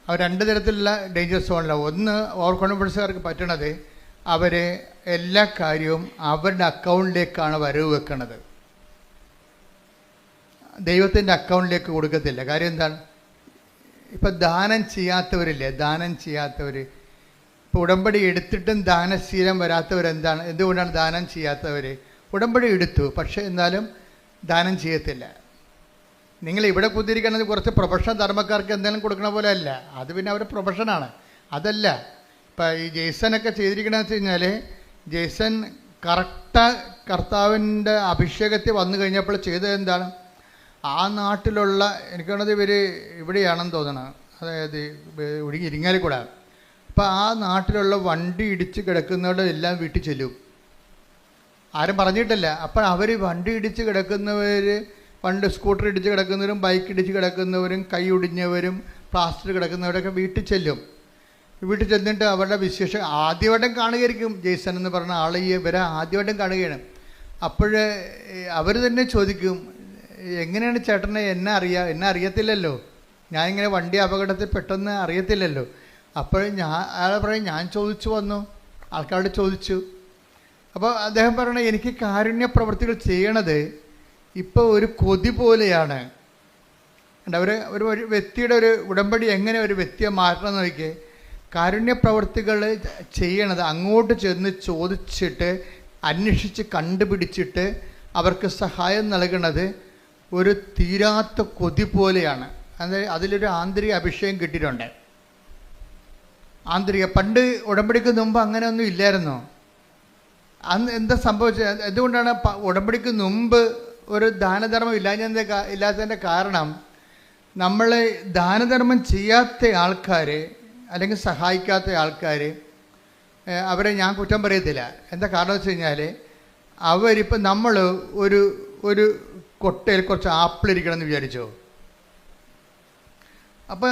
അവർ 2 തരത്തിലുള്ള ഡേഞ്ചർ സോണിലാണ്. ഒന്ന്, ഓവർ കോൺഫിഡൻസുകാർക്ക് പറ്റണത് അവർ എല്ലാ കാര്യവും അവരുടെ അക്കൗണ്ടിലേക്കാണ് വരവ് വെക്കുന്നത്. ദൈവത്തിൻ്റെ അക്കൗണ്ടിലേക്ക് കൊടുക്കത്തില്ല. കാര്യം എന്താണ്? ഇപ്പം ദാനം ചെയ്യാത്തവരില്ലേ, ദാനം ചെയ്യാത്തവർ, ഇപ്പോൾ ഉടമ്പടി എടുത്തിട്ടും ദാനശീലം വരാത്തവരെന്താണ്? എന്തുകൊണ്ടാണ് ദാനം ചെയ്യാത്തവർ? ഉടമ്പടി എടുത്തു, പക്ഷേ എന്നാലും ദാനം ചെയ്യത്തില്ല. നിങ്ങൾ ഇവിടെ കുത്തിയിരിക്കുന്നത് കുറച്ച് പ്രൊഫഷണൽ ധർമ്മക്കാർക്ക് എന്തെങ്കിലും കൊടുക്കണ പോലെ അല്ല. അത് പിന്നെ അവരുടെ പ്രൊഫഷനാണ്. അതല്ല ഇപ്പം ഈ ജെയ്സനൊക്കെ ചെയ്തിരിക്കണമെന്ന് വെച്ച് കഴിഞ്ഞാൽ, ജെയ്സൺ കറക്റ്റ് കർത്താവിൻ്റെ അഭിഷേകത്തിൽ വന്നു കഴിഞ്ഞപ്പോൾ ചെയ്തത് എന്താണ്? ആ നാട്ടിലുള്ള, എനിക്ക് വേണ്ടത് ഇവർ ഇവിടെയാണെന്ന് തോന്നണം, അതായത് ഇരിങ്ങാലിക്കൂടെ. അപ്പം ആ നാട്ടിലുള്ള വണ്ടി ഇടിച്ച് കിടക്കുന്നവരുടെ എല്ലാം വീട്ടിൽ ചെല്ലും. ആരും പറഞ്ഞിട്ടില്ല. അപ്പം അവർ വണ്ടി ഇടിച്ച് കിടക്കുന്നവർ, പണ്ട് സ്കൂട്ടർ ഇടിച്ച് കിടക്കുന്നവരും ബൈക്ക് ഇടിച്ച് കിടക്കുന്നവരും കൈ ഒടിഞ്ഞവരും പ്ലാസ്റ്റർ കിടക്കുന്നവരൊക്കെ വീട്ടിൽ ചെല്ലും. വീട്ടിൽ ചെന്നിട്ട് അവരുടെ വിശേഷം ആദ്യമായിട്ടും കാണുകയായിരിക്കും. ജെയ്സൺ എന്ന് പറഞ്ഞ ആൾ ഇവരെ ആദ്യമായിട്ടും കാണുകയാണ്. അപ്പോൾ അവർ തന്നെ ചോദിക്കും, എങ്ങനെയാണ് ചേട്ടനെ എന്നെ അറിയത്തില്ലല്ലോ, ഞാനിങ്ങനെ വണ്ടി അപകടത്തിൽ പെട്ടെന്ന് അറിയത്തില്ലല്ലോ. അപ്പോൾ അയാളെ പറയും, ഞാൻ ചോദിച്ചു വന്നു, ആൾക്കാരോട് ചോദിച്ചു. അപ്പോൾ അദ്ദേഹം പറയണ, എനിക്ക് കാരുണ്യ പ്രവൃത്തികൾ ചെയ്യണത് ഇപ്പോൾ ഒരു കൊതി പോലെയാണ്. ഒരു വ്യക്തിയുടെ ഒരു ഉടമ്പടി എങ്ങനെ ഒരു വ്യക്തിയെ മാറ്റണം എന്ന് നോക്കിയേ. കാരുണ്യ പ്രവൃത്തികൾ ചെയ്യണത് അങ്ങോട്ട് ചെന്ന് ചോദിച്ചിട്ട് അന്വേഷിച്ച് കണ്ടുപിടിച്ചിട്ട് അവർക്ക് സഹായം നൽകണത് ഒരു തീരാത്ത കൊതി പോലെയാണ്. അതായത് അതിലൊരു ആന്തരിക അഭിഷേകം കിട്ടിയിട്ടുണ്ട്. പണ്ട് ഉടമ്പടിക്ക് മുമ്പ് അങ്ങനെയൊന്നും ഇല്ലായിരുന്നോ? അന്ന് എന്താ സംഭവിച്ചത്? എന്തുകൊണ്ടാണ് ഉടമ്പടിക്ക് മുമ്പ് ഒരു ദാനധർമ്മം ഇല്ലാത്തതിൻ്റെ കാരണം, നമ്മൾ ദാനധർമ്മം ചെയ്യാത്ത ആൾക്കാർ അല്ലെങ്കിൽ സഹായിക്കാത്ത ആൾക്കാർ, അവരെ ഞാൻ കുറ്റം പറയത്തില്ല. എന്താ കാരണം വെച്ച് കഴിഞ്ഞാൽ, അവരിപ്പം നമ്മൾ ഒരു കൊട്ടയിൽ കുറച്ച് ആപ്പിൾ ഇരിക്കണം എന്ന് വിചാരിച്ചോ. അപ്പം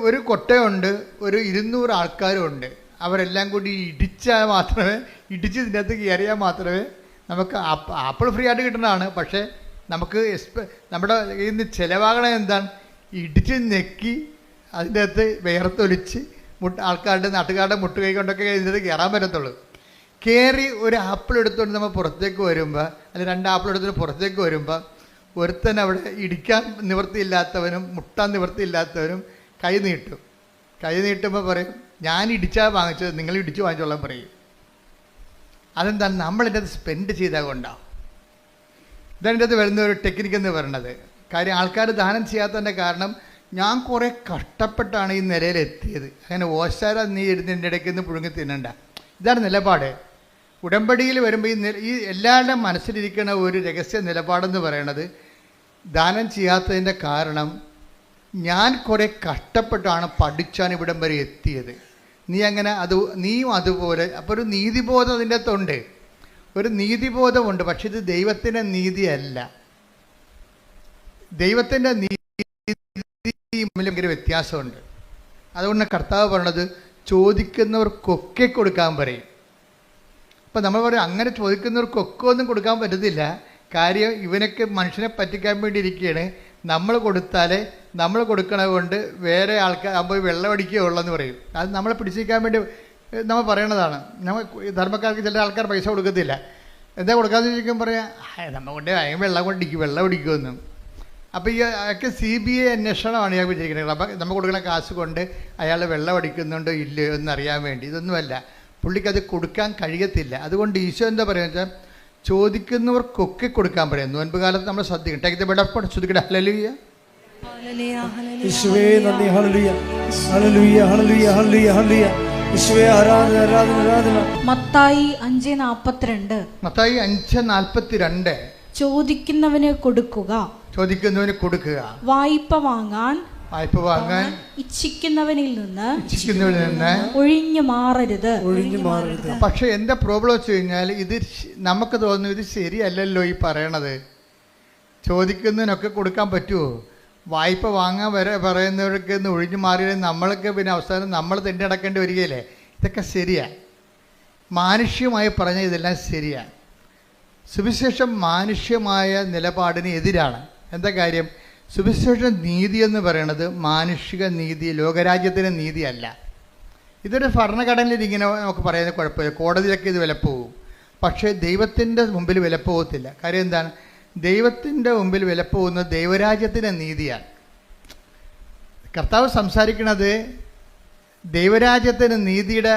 ഒരു കൊട്ടയുണ്ട്, ഒരു 200 ആൾക്കാരും ഉണ്ട്. അവരെല്ലാം കൂടി ഇടിച്ചാൽ മാത്രമേ, ഇടിച്ച് ഇതിൻ്റെ അകത്ത് കയറിയാൽ മാത്രമേ നമുക്ക് ആപ്പിൾ ഫ്രീ ആയിട്ട് കിട്ടുന്നതാണ്. പക്ഷേ നമുക്ക് നമ്മുടെ കയ്യിൽ നിന്ന് ചിലവാകണത് എന്താണ്? ഇടിച്ച് നെക്കി അതിൻ്റെ അകത്ത് വേർത്തൊലിച്ച് നാട്ടുകാരുടെ മുട്ടുകൈ കൊണ്ടൊക്കെ ഇതിനകത്ത് കയറാൻ പറ്റത്തുള്ളൂ. കയറി ഒരു ആപ്പിൾ എടുത്തുകൊണ്ട് നമ്മൾ പുറത്തേക്ക് വരുമ്പോൾ, അല്ലെങ്കിൽ 2 ആപ്പിൾ എടുത്തുകൊണ്ട് പുറത്തേക്ക് വരുമ്പോൾ, ഒരുത്തൻ അവിടെ ഇടിക്കാൻ നിവൃത്തിയില്ലാത്തവനും മുട്ടാൻ നിവൃത്തിയില്ലാത്തവനും കൈ നീട്ടും. കൈ നീട്ടുമ്പോൾ പറയും, ഞാൻ ഇടിച്ചാൽ വാങ്ങിച്ചത്, നിങ്ങൾ ഇടിച്ച് വാങ്ങിച്ചോളാൻ പറയും. അതെന്താണ്? നമ്മളിൻ്റെ അത് സ്പെൻഡ് ചെയ്താൽ കൊണ്ടാണ്. ഇതതിൻ്റെ അത് വരുന്ന ഒരു ടെക്നിക്കെന്ന് പറയണത്. കാര്യം ആൾക്കാർ ദാനം ചെയ്യാത്തതിൻ്റെ കാരണം, ഞാൻ കുറേ കഷ്ടപ്പെട്ടാണ് ഈ നിലയിലെത്തിയത്, അങ്ങനെ ഓശാര നീ ഇരുന്നതിൻ്റെ ഇടയ്ക്ക് നിന്ന് പുഴുങ്ങി തിന്നണ്ട. ഇതാണ് നിലപാട്. ഉടമ്പടിയിൽ വരുമ്പോൾ ഈ എല്ലാവരുടെയും മനസ്സിലിരിക്കുന്ന ഒരു രഹസ്യ നിലപാടെന്ന് പറയണത്, ദാനം ചെയ്യാത്തതിൻ്റെ കാരണം ഞാൻ കുറേ കഷ്ടപ്പെട്ടാണ് പഠിച്ചാണ് ഇവിടം വരെ എത്തിയത്. നീയും അതുപോലെ. അപ്പോൾ ഒരു നീതിബോധം അതിൻ്റെ അകത്തുണ്ട്, ഒരു നീതിബോധമുണ്ട്. പക്ഷെ ഇത് ദൈവത്തിൻ്റെ നീതിയല്ല. ദൈവത്തിൻ്റെ നീതി ഭയങ്കര വ്യത്യാസമുണ്ട്. അതുകൊണ്ട് കർത്താവ് പറഞ്ഞത്, ചോദിക്കുന്നവർക്കൊക്കെ കൊടുക്കാൻ പറയും. അപ്പം നമ്മൾ പറയും, അങ്ങനെ ചോദിക്കുന്നവർക്കൊക്കെ ഒന്നും കൊടുക്കാൻ പറ്റത്തില്ല. കാര്യം ഇവനൊക്കെ മനുഷ്യനെ പറ്റിക്കാൻ വേണ്ടി ഇരിക്കുകയാണ്. നമ്മൾ കൊടുത്താലേ, നമ്മൾ കൊടുക്കണത് കൊണ്ട് വേറെ ആൾക്കാർ പോയി വെള്ളമടിക്കുകയുള്ളെന്ന് പറയും. അത് നമ്മളെ പിടിച്ചിരിക്കാൻ വേണ്ടി നമ്മൾ പറയണതാണ്. നമ്മൾ ധർമ്മക്കാർക്ക് ചില ആൾക്കാർ പൈസ കൊടുക്കത്തില്ല. എന്താ കൊടുക്കാമെന്ന് ചോദിക്കുമ്പോൾ പറയാം, നമ്മൾ കൊണ്ട് വെള്ളം അടിക്കുമെന്നും. അപ്പോൾ ഈ അയാൾക്ക് CBI അന്വേഷണമാണ് ഇയാൾ വിചാരിക്കുന്നത്. അപ്പം നമ്മൾ കൊടുക്കുന്ന കാശ് കൊണ്ട് അയാൾ വെള്ളം അടിക്കുന്നുണ്ടോ ഇല്ലയോ എന്നറിയാൻ വേണ്ടി. ഇതൊന്നുമല്ല, പുള്ളിക്കത് കൊടുക്കാൻ കഴിയത്തില്ല. അതുകൊണ്ട് ഈശോ എന്താ പറയുക വെച്ചാൽ, ചോദിക്കുന്നവർക്കൊക്കെ കൊടുക്കാൻ പറയും. നോൻപ് കാലത്ത് നമ്മൾ ശ്രദ്ധിക്കണം. Take the bed of God. ശ്രദ്ധിക്കട്ടെ. ഹല്ലേലൂയ, യേശുവേ നന്ദി. Hallelujah, hallelujah, hallelujah, hallelujah, hallelujah. യേശുവേ ആരാധന, ആരാധന, ആരാധന. മത്തായി 5:42. മത്തായി 5:42. ചോദിക്കുന്നവന് കൊടുക്കുക, ചോദിക്കുന്നവന് കൊടുക്കുക, വായ്പ വാങ്ങാൻ ഇച്ഛിക്കുന്നവനിൽ നിന്ന് ഒഴിഞ്ഞു മാറരുത്. പക്ഷെ എന്താ പ്രോബ്ലം വെച്ച് കഴിഞ്ഞാൽ, ഇത് നമുക്ക് തോന്നുന്നു ഇത് ശരിയല്ലല്ലോ ഈ പറയണത്. ചോദിക്കുന്നതിനൊക്കെ കൊടുക്കാൻ പറ്റുമോ? വായ്പ വാങ്ങാൻ വരെ പറയുന്നവർക്ക് ഒന്ന് ഒഴിഞ്ഞു മാറിയാൽ നമ്മൾക്ക് പിന്നെ അവസാനം നമ്മൾ തന്നെ അടക്കേണ്ടി വരികയില്ലേ? ഇതൊക്കെ ശരിയാണ്. മാനുഷ്യമായി പറഞ്ഞാൽ ഇതെല്ലാം ശരിയാണ്. സുവിശേഷം മാനുഷ്യമായ നിലപാടിന് എതിരാണ്. എന്താ കാര്യം? സുവിശേഷ നീതി എന്ന് പറയുന്നത് മാനുഷിക നീതി, ലോകരാജ്യത്തിൻ്റെ നീതിയല്ല. ഇതൊരു ഭരണഘടനയിൽ ഇങ്ങനെ നമുക്ക് പറയുന്നത് കുഴപ്പമില്ല, കോടതിയിലൊക്കെ ഇത് വിലപ്പോവും. പക്ഷേ ദൈവത്തിൻ്റെ മുമ്പിൽ വിലപ്പോകത്തില്ല. കാര്യം എന്താണ്? ദൈവത്തിൻ്റെ മുമ്പിൽ വിലപ്പോകുന്നത് ദൈവരാജ്യത്തിൻ്റെ നീതിയാണ്. കർത്താവ് സംസാരിക്കുന്നത് ദൈവരാജ്യത്തിൻ്റെ നീതിയുടെ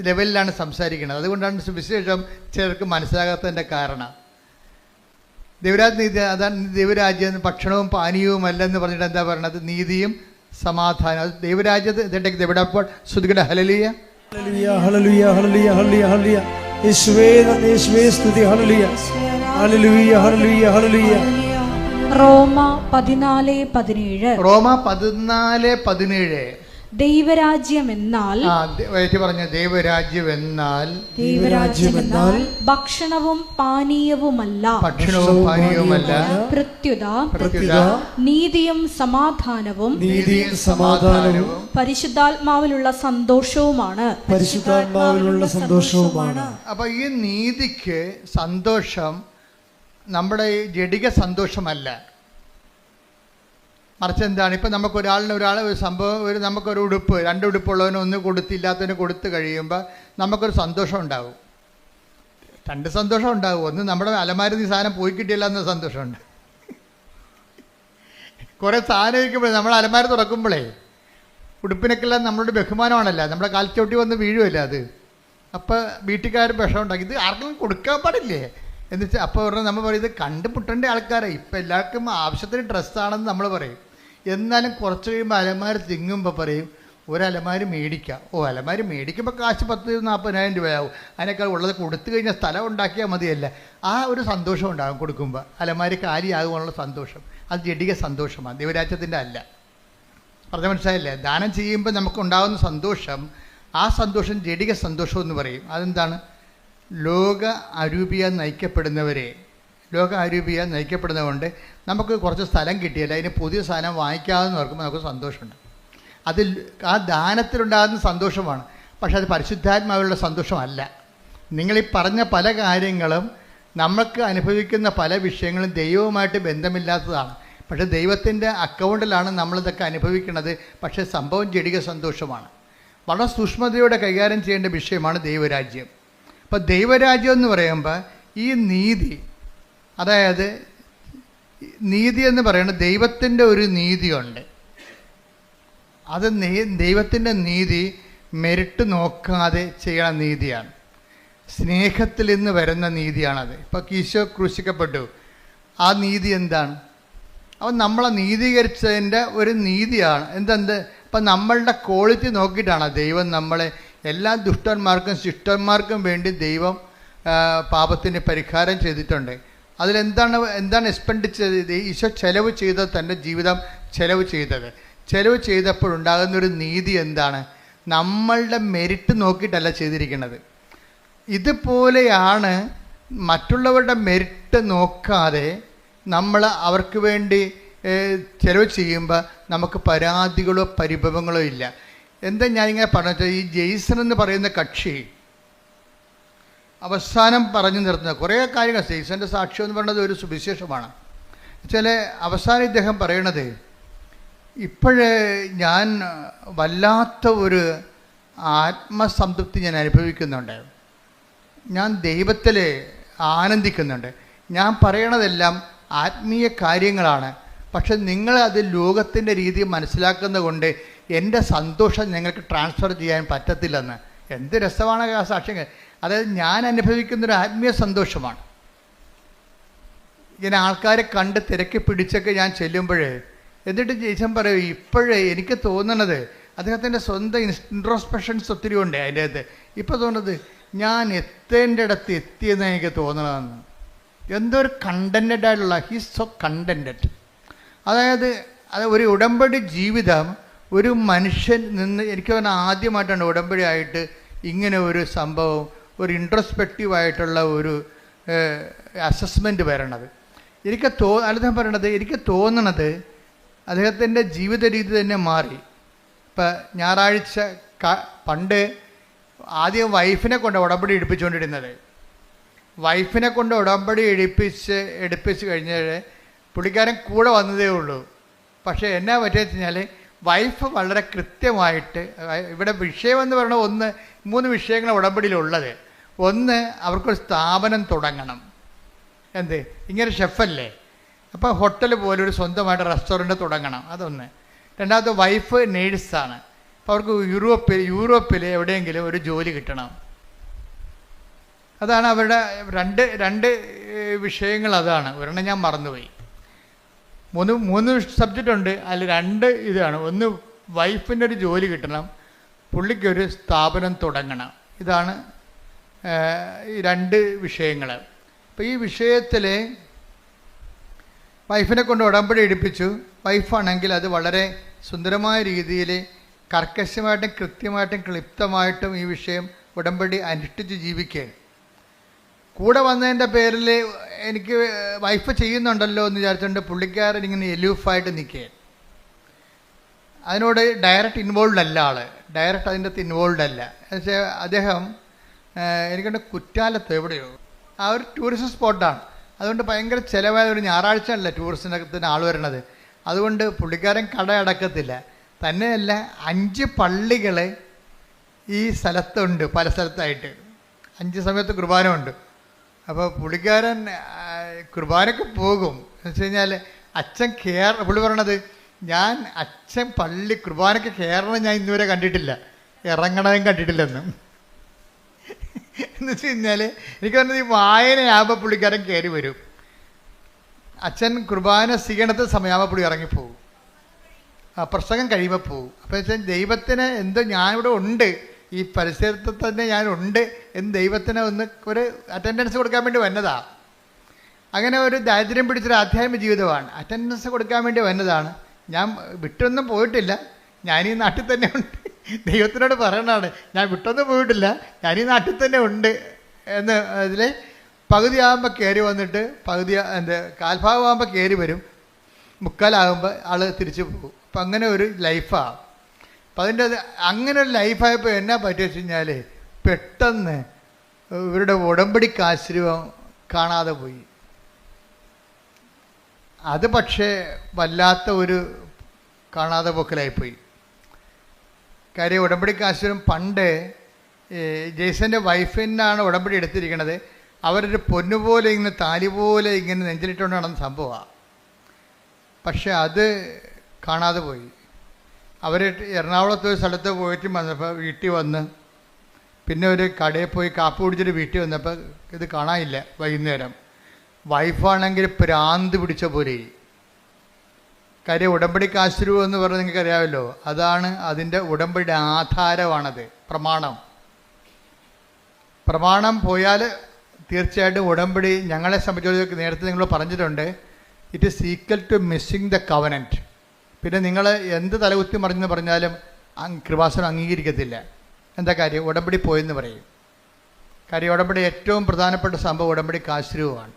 ലെവലിലാണ് സംസാരിക്കുന്നത്. അതുകൊണ്ടാണ് സുവിശേഷം ചിലർക്ക് മനസ്സിലാകാത്തതിൻ്റെ കാരണം. നീതി അതാണ് ദൈവരാജ്യം. ഭക്ഷണവും പാനീയവും അല്ലെന്ന് പറഞ്ഞിട്ട് എന്താ പറയണത്? നീതിയും സമാധാനം. അത് ദൈവരാജ്യത്ത് ഇതിൻ്റെ എവിടെപ്പോൾ ശ്രുതികട ഹല്ലേലൂയ hallelujah hallelujah hallelujah hallelujah hallelujah. യേശുവേ നന്ദി, യേശുവേ സ്തുതി. ഹല്ലേലൂയ ഹല്ലേലൂയ ഹല്ലേലൂയ ഹല്ലേലൂയ. റോമ 14:17. റോമ 14:17. ദൈവരാജ്യം എന്നാൽ പറഞ്ഞ ദൈവരാജ്യം എന്നാൽ ഭക്ഷണവും പാനീയവുമല്ല, പ്രത്യുത നീതിയും സമാധാനവും പരിശുദ്ധാത്മാവിലുള്ള സന്തോഷവുമാണ്. അപ്പൊ ഈ നീതിക്ക് സന്തോഷം നമ്മുടെ ഈ ജഡിക സന്തോഷമല്ല, മറിച്ച് എന്താണ്? ഇപ്പം ഒരാൾ ഒരു സംഭവം, നമുക്കൊരു ഉടുപ്പ്, 2 ഉടുപ്പുള്ളവന് ഒന്ന് കൊടുത്തില്ലാത്തതിന് കൊടുത്തു കഴിയുമ്പോൾ നമുക്കൊരു സന്തോഷം ഉണ്ടാവും. 2 സന്തോഷം ഉണ്ടാവും. ഒന്ന് നമ്മുടെ അലമാരി സാധനം പോയി കിട്ടിയില്ല എന്ന സന്തോഷമുണ്ട്. കുറേ സാധനം ഇരിക്കുമ്പോഴേ നമ്മൾ അലമാര തുറക്കുമ്പോഴേ ഉടുപ്പിനൊക്കെല്ലാം നമ്മളുടെ ബഹുമാനമാണല്ലോ, നമ്മുടെ കാൽച്ചോട്ടി വന്ന് വീഴുമല്ലോ അത്. അപ്പോൾ വീട്ടുകാർ വിഷം ഉണ്ടാക്കി, ഇത് ആർക്കും കൊടുക്കാൻ പാടില്ലേ എന്ന് വെച്ചാൽ അപ്പോൾ പറഞ്ഞാൽ നമ്മൾ പറയും ഇത് കണ്ടുമുട്ടേണ്ട ആൾക്കാരെ, ഇപ്പം എല്ലാവർക്കും ആവശ്യത്തിന് ഡ്രസ്സാണെന്ന് നമ്മൾ പറയും. എന്നാലും കുറച്ച് കഴിയുമ്പോൾ അലമാരി തിങ്ങുമ്പോൾ പറയും ഒരലമാരി മേടിക്കാം. അലമാരി മേടിക്കുമ്പോൾ കാശ് 30,000-40,000 രൂപയാവും. അതിനേക്കാൾ ഉള്ളത് കൊടുത്തു കഴിഞ്ഞാൽ സ്ഥലം ഉണ്ടാക്കിയാൽ മതിയല്ല. ആ ഒരു സന്തോഷം ഉണ്ടാകും കൊടുക്കുമ്പോൾ, അലമാരി കാലിയാകുവാനുള്ള സന്തോഷം. അത് ജഡിക സന്തോഷമാണ്, ദൈവരാജ്യത്തിൻ്റെ അല്ല. പറഞ്ഞ മനസ്സിലായില്ലേ? ദാനം ചെയ്യുമ്പോൾ നമുക്കുണ്ടാകുന്ന സന്തോഷം, ആ സന്തോഷം ജഡിക സന്തോഷം എന്ന് പറയും. അതെന്താണ്? ലോക അരൂപിയാൽ നയിക്കപ്പെടുന്നതുകൊണ്ട് നമുക്ക് കുറച്ച് സ്ഥലം കിട്ടിയല്ല, അതിന് പുതിയ സാധനം വാങ്ങിക്കാമെന്ന് ഓർക്കുമ്പോൾ നമുക്ക് സന്തോഷമുണ്ട്. അതിൽ ആ ദാനത്തിലുണ്ടാകുന്ന സന്തോഷമാണ്. പക്ഷെ അത് പരിശുദ്ധാത്മാവിലുള്ള സന്തോഷമല്ല. നിങ്ങളീ പറഞ്ഞ പല കാര്യങ്ങളും നമുക്ക് അനുഭവിക്കുന്ന പല വിഷയങ്ങളും ദൈവവുമായിട്ട് ബന്ധമില്ലാത്തതാണ്. പക്ഷേ ദൈവത്തിൻ്റെ അക്കൗണ്ടിലാണ് നമ്മളിതൊക്കെ അനുഭവിക്കുന്നത്. പക്ഷേ സംഭവം ജഡിക സന്തോഷമാണ്. വളരെ സൂക്ഷ്മതയോടെ കൈകാര്യം ചെയ്യേണ്ട വിഷയമാണ് ദൈവരാജ്യം. അപ്പോൾ ദൈവരാജ്യം എന്ന് പറയുമ്പോൾ ഈ നീതി, അതായത് നീതി എന്ന് പറയുന്നത് ദൈവത്തിൻ്റെ ഒരു നീതിയുണ്ട്. അത് ദൈവത്തിൻ്റെ നീതി മെരിട്ട് നോക്കാതെ ചെയ്യണ നീതിയാണ്. സ്നേഹത്തിൽ നിന്ന് വരുന്ന നീതിയാണത്. ഇപ്പോൾ ഈശോ ക്രൂശിക്കപ്പെട്ടു, ആ നീതി എന്താണ്? അപ്പം നമ്മളെ നീതീകരിച്ചതിൻ്റെ ഒരു നീതിയാണ്. ഇപ്പം നമ്മളുടെ ക്വാളിറ്റി നോക്കിയിട്ടാണ് ദൈവം നമ്മളെ, എല്ലാ ദുഷ്ടന്മാർക്കും ശിഷ്ടന്മാർക്കും വേണ്ടി ദൈവം പാപത്തിന് പരിഹാരം ചെയ്തിട്ടുണ്ട്. എന്താണ് എക്സ്പെൻഡിച്ചർ ഈശോ ചെലവ് ചെയ്തത്? തൻ്റെ ജീവിതം ചെലവ് ചെയ്തപ്പോഴുണ്ടാകുന്നൊരു നീതി എന്താണ്? നമ്മളുടെ മെരിറ്റ് നോക്കിയിട്ടല്ല ചെയ്തിരിക്കുന്നത്. ഇതുപോലെയാണ് മറ്റുള്ളവരുടെ മെരിറ്റ് നോക്കാതെ നമ്മൾ അവർക്ക് വേണ്ടി ചെലവ് ചെയ്യുമ്പോൾ നമുക്ക് പരാതികളോ പരിഭവങ്ങളോ ഇല്ല. എന്താ ഞാനിങ്ങനെ പറഞ്ഞാൽ, ഈ ജെയ്സൺ എന്ന് പറയുന്ന കക്ഷി അവസാനം പറഞ്ഞു നിർത്തുന്നത് കുറേ കാര്യങ്ങൾ. ജെയ്സൻ്റെ സാക്ഷ്യം എന്ന് പറയുന്നത് ഒരു സുവിശേഷമാണ്. അവസാനം ഇദ്ദേഹം പറയണത്, ഇപ്പോഴേ ഞാൻ വല്ലാത്ത ഒരു ആത്മസംതൃപ്തി ഞാൻ അനുഭവിക്കുന്നുണ്ട്, ഞാൻ ദൈവത്തിൽ ആനന്ദിക്കുന്നുണ്ട്. ഞാൻ പറയണതെല്ലാം ആത്മീയ കാര്യങ്ങളാണ്. പക്ഷെ നിങ്ങൾ അത് ലോകത്തിൻ്റെ രീതി മനസ്സിലാക്കുന്നത് കൊണ്ട് എൻ്റെ സന്തോഷം നിങ്ങൾക്ക് ട്രാൻസ്ഫർ ചെയ്യാൻ പറ്റത്തില്ലെന്ന്. എന്ത് രസമാണ് ആ സാക്ഷ്യങ്ങൾ. അതായത് ഞാൻ അനുഭവിക്കുന്നൊരു ആത്മീയ സന്തോഷമാണ്. ഇങ്ങനെ ആൾക്കാരെ കണ്ട് തിരക്കി പിടിച്ചൊക്കെ ഞാൻ ചെല്ലുമ്പോൾ എന്നിട്ട് ജയ്സൺ പറയും, ഇപ്പോഴേ എനിക്ക് തോന്നണത്, അദ്ദേഹത്തിൻ്റെ സ്വന്തം ഇൻട്രോസ്പെക്ഷൻസ് ഒത്തിരി ഉണ്ട് അതിൻ്റെ അകത്ത്. ഇപ്പോൾ തോന്നുന്നത് ഞാൻ എത്തേണ്ടിടത്ത് എത്തിയെന്ന് എനിക്ക് തോന്നണമെന്ന്. എന്തോ ഒരു കണ്ടൻറ്റഡ് ആയിട്ടുള്ള, ഹീസ് സോ കണ്ടൻറ്റഡ്. അതായത് ഒരു ഉടമ്പടി ജീവിതം ഒരു മനുഷ്യൻ നിന്ന്, എനിക്ക് പറഞ്ഞാൽ ആദ്യമായിട്ടാണ് ഉടമ്പടി ആയിട്ട് ഇങ്ങനെ ഒരു സംഭവം, ഒരു ഇൻട്രോസ്പെക്റ്റീവായിട്ടുള്ള ഒരു അസസ്മെൻറ്റ് വരണത്. അദ്ദേഹം പറയണത്, എനിക്ക് തോന്നണത് അദ്ദേഹത്തിൻ്റെ ജീവിത രീതി തന്നെ മാറി. ഇപ്പം ഞായറാഴ്ച പണ്ട് ആദ്യം വൈഫിനെ കൊണ്ട് ഉടമ്പടി എടുപ്പിച്ചുകൊണ്ടിരുന്നത്. വൈഫിനെ കൊണ്ട് ഉടമ്പടി എടുപ്പിച്ച് കഴിഞ്ഞാൽ പുള്ളിക്കാരൻ കൂടെ വന്നതേ ഉള്ളൂ. പക്ഷേ എന്നാ പറ്റിയെന്ന് വെച്ചാൽ വൈഫ് വളരെ കൃത്യമായിട്ട്, ഇവിടെ വിഷയമെന്ന് പറയുന്നത് 3 വിഷയങ്ങൾ ഉടമ്പടിയിലുള്ളത്. ഒന്ന്, അവർക്കൊരു സ്ഥാപനം തുടങ്ങണം. ഇങ്ങനെ ഷെഫല്ലേ, അപ്പോൾ ഹോട്ടൽ പോലെ ഒരു സ്വന്തമായിട്ട് റെസ്റ്റോറൻറ്റ് തുടങ്ങണം, അതൊന്ന്. രണ്ടാമത്തെ, വൈഫ് നേഴ്സാണ്, അപ്പോൾ അവർക്ക് യൂറോപ്പിൽ എവിടെയെങ്കിലും ഒരു ജോലി കിട്ടണം. അതാണ് അവരുടെ രണ്ട് വിഷയങ്ങൾ അതാണ്. ഒരെണ്ണം ഞാൻ മറന്നുപോയി. മൂന്ന് സബ്ജക്റ്റ് ഉണ്ട്. അതിൽ 2 ഇതാണ്. ഒന്ന്, വൈഫിൻ്റെ ഒരു ജോലി കിട്ടണം, പുള്ളിക്കൊരു സ്ഥാപനം തുടങ്ങണം. ഇതാണ് ഈ 2 വിഷയങ്ങൾ. അപ്പോൾ ഈ വിഷയത്തിൽ വൈഫിനെ കൊണ്ട് ഉടമ്പടി എടുപ്പിച്ചു. വൈഫാണെങ്കിൽ അത് വളരെ സുന്ദരമായ രീതിയിൽ കർക്കശമായിട്ടും കൃത്യമായിട്ടും ക്ലിപ്തമായിട്ടും ഈ വിഷയം ഉടമ്പടി അനുഷ്ഠിച്ച് ജീവിക്കുകയാണ്. കൂടെ വന്നതിൻ്റെ പേരിൽ എനിക്ക് വൈഫ് ചെയ്യുന്നുണ്ടല്ലോ എന്ന് വിചാരിച്ചുകൊണ്ട് പുള്ളിക്കാരൻ ഇങ്ങനെ എലൂഫായിട്ട് നിൽക്കുകയാണ്. അതിനോട് ഡയറക്റ്റ് ഇൻവോൾവ് അല്ല ആൾ, ഡയറക്റ്റ് അതിൻ്റെ അകത്ത് ഇൻവോൾവ് അല്ല. പക്ഷേ അദ്ദേഹം എനിക്കുണ്ട് കുറ്റാലത്ത് എവിടെയോ ആ ഒരു ടൂറിസ്റ്റ് സ്പോട്ടാണ്. അതുകൊണ്ട് ഭയങ്കര ചിലവായ ഒരു ഞായറാഴ്ച അല്ല ടൂറിസ്റ്റിനകത്തിന് ആൾ വരണത്. അതുകൊണ്ട് പുള്ളിക്കാരൻ കട അടക്കത്തില്ല. തന്നെയല്ല 5 പള്ളികൾ ഈ സ്ഥലത്തുണ്ട്, പല സ്ഥലത്തായിട്ട് 5 സമയത്ത് കുർബാന ഉണ്ട്. അപ്പോൾ പുള്ളിക്കാരൻ കുർബാനയ്ക്ക് പോകും. എന്ന് വെച്ച് കഴിഞ്ഞാൽ അച്ഛൻ പുള്ളി പറയണത്, ഞാൻ അച്ഛൻ പള്ളി കുർബാനയ്ക്ക് കയറണം ഞാൻ ഇന്നുവരെ കണ്ടിട്ടില്ല, ഇറങ്ങണതും കണ്ടിട്ടില്ലെന്നും. എന്ന് വെച്ച് കഴിഞ്ഞാൽ എനിക്ക് പറഞ്ഞത് ഈ വായനയാകുമ്പോൾ പുള്ളിക്കാരൻ കയറി വരും. അച്ഛൻ കുർബാന സ്വീകരണത്തെ സമയമാകുമ്പോൾ പുള്ളി ഇറങ്ങിപ്പോവും, പ്രസംഗം കഴിയുമ്പോൾ പോകും. അപ്പോൾ വെച്ചാൽ ദൈവത്തിന് എന്തോ ഞാനിവിടെ ഉണ്ട്, ഈ പരിസരത്ത് തന്നെ ഞാനുണ്ട് എന്ന് ദൈവത്തിന് ഒരു അറ്റൻഡൻസ് കൊടുക്കാൻ വേണ്ടി വന്നതാണ്. അങ്ങനെ ഒരു ദാരിദ്ര്യം പിടിച്ചൊരു ആധ്യാത്മിക ജീവിതമാണ്. അറ്റൻഡൻസ് കൊടുക്കാൻ വേണ്ടി വന്നതാണ്. ഞാൻ വിട്ടൊന്നും പോയിട്ടില്ല, ഞാനീ നാട്ടിൽ തന്നെ ഉണ്ട്. ദൈവത്തിനോട് പറയണതാണ്, ഞാൻ വിട്ടൊന്നും പോയിട്ടില്ല, ഞാനീ നാട്ടിൽ തന്നെ ഉണ്ട് എന്ന്. അതിൽ പകുതിയാകുമ്പോൾ കയറി വന്നിട്ട് കാൽഭാഗമാകുമ്പോൾ കയറി വരും, മുക്കാലാകുമ്പോൾ ആൾ തിരിച്ചു പോകും. അപ്പം അങ്ങനെ ഒരു ലൈഫാണ്. അപ്പം അങ്ങനെ ഒരു ലൈഫായപ്പോൾ എന്നാ പറ്റുക വെച്ച് കഴിഞ്ഞാൽ പെട്ടെന്ന് ഇവരുടെ ഉടമ്പടിക്ക് ആശ്രയം കാണാതെ പോയി. അത് പക്ഷേ വല്ലാത്ത ഒരു കാണാതെ പോക്കലായിപ്പോയി. കാര്യം ഉടമ്പടിക്ക് ആശ്രയം പണ്ട് ജെയ്സൻ്റെ വൈഫിനാണ് ഉടമ്പടി എടുത്തിരിക്കുന്നത്. അവരൊരു പൊന്നുപോലെ ഇങ്ങനെ താലി പോലെ ഇങ്ങനെ നെഞ്ചിലിട്ടുകൊണ്ട് നടന്ന സംഭവമാണ്. പക്ഷെ അത് കാണാതെ പോയി. അവർ എറണാകുളത്ത് ഒരു സ്ഥലത്ത് പോയിട്ട് വന്നപ്പോൾ വീട്ടിൽ വന്ന് പിന്നെ ഒരു കടയിൽ പോയി കാപ്പി കുടിച്ചിട്ട് വീട്ടിൽ വന്നപ്പോൾ ഇത് കാണാനില്ല. വൈകുന്നേരം വൈഫാണെങ്കിൽ പ്രാന്ത് പിടിച്ച പോലെ. കാര്യം ഉടമ്പടിക്ക് ആശ്രയം എന്ന് പറഞ്ഞാൽ നിങ്ങൾക്ക് അറിയാമല്ലോ, അതാണ് അതിൻ്റെ ഉടമ്പടിയുടെ ആധാരമാണത്. പ്രമാണം പോയാൽ തീർച്ചയായിട്ടും ഉടമ്പടി ഞങ്ങളെ സംബന്ധിച്ച് നേരത്തെ നിങ്ങൾ പറഞ്ഞിട്ടുണ്ട്, it is equal to missing the covenant. പിന്നെ നിങ്ങൾ എന്ത് തലകുത്തി മറിഞ്ഞെന്ന് പറഞ്ഞാലും കൃപാസനം അംഗീകരിക്കത്തില്ല. എന്താ കാര്യം? ഉടമ്പടി പോയെന്ന് പറയും. കാര്യം ഉടമ്പടി ഏറ്റവും പ്രധാനപ്പെട്ട സംഭവം ഉടമ്പടിക്ക് ആശ്രയമാണ്.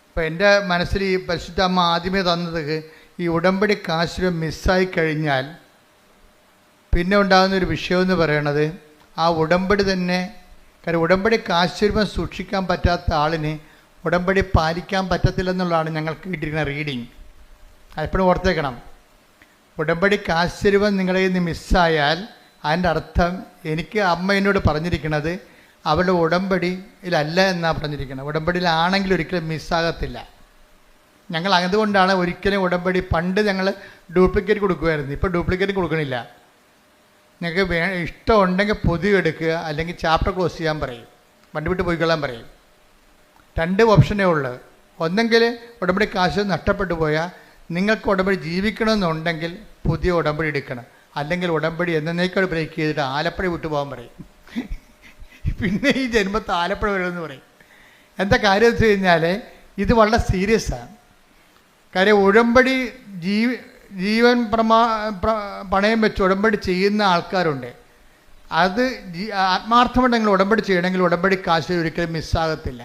അപ്പോൾ എൻ്റെ മനസ്സിൽ ഈ പരിശുദ്ധ അമ്മ ആദ്യമേ തന്നത്, ഈ ഉടമ്പടിക്ക് ആശ്രയം മിസ്സായി കഴിഞ്ഞാൽ പിന്നെ ഉണ്ടാകുന്നൊരു വിഷയമെന്ന് പറയണത് ആ ഉടമ്പടി തന്നെ. കാര്യം ഉടമ്പടിക്ക് ആശ്രയം സൂക്ഷിക്കാൻ പറ്റാത്ത ആളിന് ഉടമ്പടി പാലിക്കാൻ പറ്റത്തില്ലെന്നുള്ളതാണ് ഞങ്ങൾക്ക് കിട്ടിയിരിക്കുന്ന റീഡിങ്. അതെപ്പോഴും ഓർത്തേക്കണം. ഉടമ്പടിക്ക് ആശ്രയം നിങ്ങളെ ഇന്ന് മിസ്സായാൽ അതിൻ്റെ അർത്ഥം, എനിക്ക് അമ്മ എന്നോട് പറഞ്ഞിരിക്കുന്നത് അവളുടെ ഉടമ്പടിയിലല്ല എന്നാണ് പറഞ്ഞിരിക്കുന്നത്. ഉടമ്പടിയിലാണെങ്കിൽ ഒരിക്കലും മിസ്സാകത്തില്ല. ഞങ്ങൾ അതുകൊണ്ടാണ് ഒരിക്കലും ഉടമ്പടി പണ്ട് ഞങ്ങൾ ഡ്യൂപ്ലിക്കേറ്റ് കൊടുക്കുമായിരുന്നു. ഇപ്പോൾ ഡ്യൂപ്ലിക്കേറ്റ് കൊടുക്കണില്ല. നിങ്ങൾക്ക് ഇഷ്ടമുണ്ടെങ്കിൽ പൊതുവെ എടുക്കുക, അല്ലെങ്കിൽ ചാപ്റ്റർ ക്ലോസ് ചെയ്യാൻ പറയും, വണ്ടി വിട്ട് പോയിക്കൊള്ളാൻ പറയും. 2 ഓപ്ഷനേ ഉള്ളൂ. ഒന്നെങ്കിൽ ഉടമ്പടി കാശ് നഷ്ടപ്പെട്ടു പോയാൽ നിങ്ങൾക്ക് ഉടമ്പടി ജീവിക്കണമെന്നുണ്ടെങ്കിൽ പുതിയ ഉടമ്പടി എടുക്കണം, അല്ലെങ്കിൽ ഉടമ്പടി എന്നേക്കാൾ ബ്രേക്ക് ചെയ്തിട്ട് ആലപ്പുഴ വിട്ടു പോകാൻ പറയും. പിന്നെ ഈ ജന്മത്ത് ആലപ്പുഴ വരുമെന്ന് പറയും. എന്താ കാര്യം വെച്ച് കഴിഞ്ഞാൽ ഇത് വളരെ സീരിയസ് ആണ്. കാര്യം ഉടമ്പടി ജീവൻ പണയം വെച്ച് ഉടമ്പടി ചെയ്യുന്ന ആൾക്കാരുണ്ട്. അത് ആത്മാർത്ഥമായിട്ട് നിങ്ങൾ ഉടമ്പടി ചെയ്യണമെങ്കിൽ ഉടമ്പടി കാശ് ഒരിക്കലും മിസ്സാകത്തില്ല.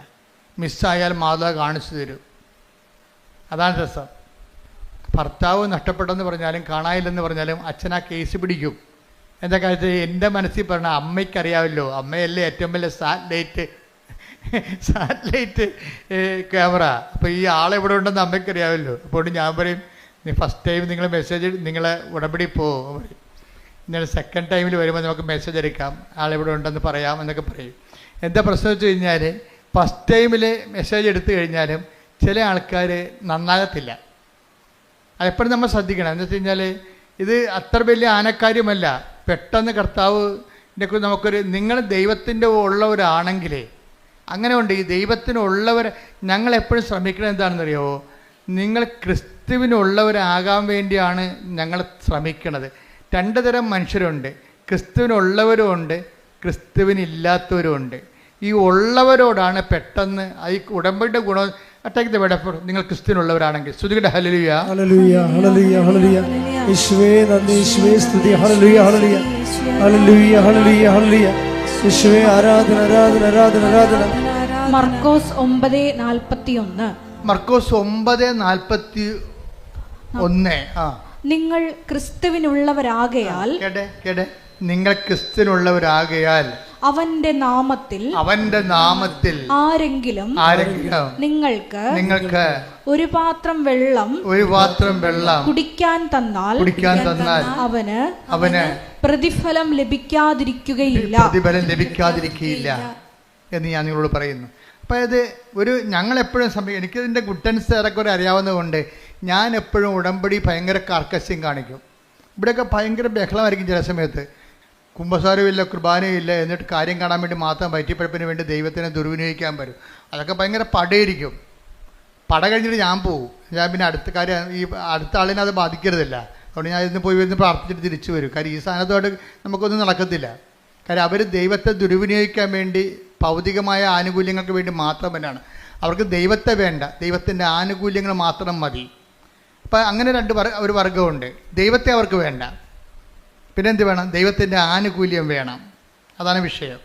മിസ്സായാൽ മാതാവ് കാണിച്ചു തരും. അതാണ് രസം. ഭർത്താവ് നഷ്ടപ്പെട്ടെന്ന് പറഞ്ഞാലും കാണാനില്ലെന്ന് പറഞ്ഞാലും അച്ഛൻ ആ കേസ് പിടിക്കും. എന്താ കാര്യം? എൻ്റെ മനസ്സിൽ പറഞ്ഞാൽ അമ്മയ്ക്കറിയാമല്ലോ, അമ്മയല്ലേ ഏറ്റവും വലിയ സാറ്റലൈറ്റ് ക്യാമറ. അപ്പോൾ ഈ ആളെവിടെ ഉണ്ടെന്ന് അമ്മയ്ക്കറിയാമല്ലോ. അപ്പോൾ ഞാൻ പറയും, ഫസ്റ്റ് ടൈം നിങ്ങൾ മെസ്സേജ് നിങ്ങളെ ഉടമ്പടി പോകും പറയും. ഇങ്ങനെ സെക്കൻഡ് ടൈമിൽ വരുമ്പോൾ നമുക്ക് മെസ്സേജ് എടുക്കാം, ആളെവിടെ ഉണ്ടെന്ന് പറയാം എന്നൊക്കെ പറയും. എന്താ പ്രശ്നം വെച്ച് കഴിഞ്ഞാൽ ഫസ്റ്റ് ടൈമിൽ മെസ്സേജ് എടുത്തു കഴിഞ്ഞാലും ചില ആൾക്കാർ നന്നാകത്തില്ല. അതെപ്പോഴും നമ്മൾ ശ്രദ്ധിക്കണം. എന്ന് വെച്ച് കഴിഞ്ഞാൽ ഇത് അത്ര വലിയ ആനക്കാര്യമല്ല. പെട്ടെന്ന് കർത്താവിൻ്റെ നമുക്കൊരു, നിങ്ങൾ ദൈവത്തിൻ്റെ ഉള്ളവരാണെങ്കിൽ അങ്ങനെ ഉണ്ട്. ഈ ദൈവത്തിനുള്ളവർ ഞങ്ങളെപ്പോഴും ശ്രമിക്കുന്നത് എന്താണെന്നറിയാമോ? നിങ്ങൾ ക്രിസ്തുവിനുള്ളവരാകാൻ വേണ്ടിയാണ് ഞങ്ങൾ ശ്രമിക്കുന്നത്. രണ്ട് തരം മനുഷ്യരുണ്ട്, ക്രിസ്തുവിനുള്ളവരും ഉണ്ട്, ക്രിസ്തുവിനില്ലാത്തവരും ഉണ്ട്. ഈ ഉള്ളവരോടാണ് പെട്ടെന്ന് ഈ ഉടമ്പടിയുടെ ഗുണം. അറ്റാക്ക് ദ നിങ്ങൾ ക്രിസ്തുവിനുള്ളവരാണെങ്കിൽ സ്തുതിക്കട്ടെ ഹല്ലേലൂയ ഹല്ലേലൂയ ഹല്ലേലൂയ ഹല്ലേലൂയ. യേശുവേ നന്ദി, യേശുവേ സ്തുതി. ഹല്ലേലൂയ ഹല്ലേലൂയ ഹല്ലേലൂയ ഹല്ലേലൂയ ഹല്ലേലൂയ. യേശുവേ ആരാധന ആരാധന ആരാധന ആരാധന. മർക്കോസ് 9:41. മർക്കോസ് 9:41. നിങ്ങൾ ക്രിസ്തുവിനുള്ളവരാകയാൽ കേട്ടെ നിങ്ങൾ ക്രിസ്തുവിനുള്ളവരാകയാൽ അവന്റെ നാമത്തിൽ ആരെങ്കിലും നിങ്ങൾക്ക് ഒരു പാത്രം വെള്ളം കുടിക്കാൻ തന്നാൽ അവന് പ്രതിഫലം ലഭിക്കാതിരിക്കുകയില്ല എന്ന് ഞാൻ നിങ്ങളോട് പറയുന്നു. അപ്പം ഇത് ഞങ്ങളെപ്പോഴും എനിക്കിതിൻ്റെ ഗുഡൻസ് ഏറെക്കുറെ അറിയാവുന്നതുകൊണ്ട് ഞാൻ എപ്പോഴും ഉടമ്പടി ഭയങ്കര കാർക്കശ്യം കാണിക്കും. ഇവിടെയൊക്കെ ഭയങ്കര ബഹളമായിരിക്കും ചില സമയത്ത്. കുമ്പസാരമില്ല, കുർബാനയില്ല, എന്നിട്ട് കാര്യം കാണാൻ വേണ്ടി മാത്രം വയറ്റിപ്പഴപ്പിന് വേണ്ടി ദൈവത്തിനെ ദുർവിനിയോഗിക്കാൻ വരും. അതൊക്കെ ഭയങ്കര പടയിരിക്കും. പട കഴിഞ്ഞിട്ട് ഞാൻ പോകും. ഞാൻ പിന്നെ അടുത്ത കാര്യം ഈ അടുത്ത ആളിനെ അത് ബാധിക്കരുതില്ല. അതുകൊണ്ട് ഞാൻ ഇന്ന് പോയി വരുന്ന പ്രാർത്ഥിച്ചിട്ട് തിരിച്ചു വരും. കാര്യം ഈ സാധനത്തോട് നമുക്കൊന്നും നടക്കത്തില്ല. കാര്യം അവർ ദൈവത്തെ ദുർവിനിയോഗിക്കാൻ വേണ്ടി ഭൗതികമായ ആനുകൂല്യങ്ങൾക്ക് വേണ്ടി മാത്രം തന്നെയാണ്. അവർക്ക് ദൈവത്തെ വേണ്ട, ദൈവത്തിൻ്റെ ആനുകൂല്യങ്ങൾ മാത്രം മതി. അപ്പം അങ്ങനെ ഒരു വർഗമുണ്ട്. ദൈവത്തെ അവർക്ക് വേണ്ട, പിന്നെ എന്ത് വേണം? ദൈവത്തിൻ്റെ ആനുകൂല്യം വേണം. അതാണ് വിഷയം.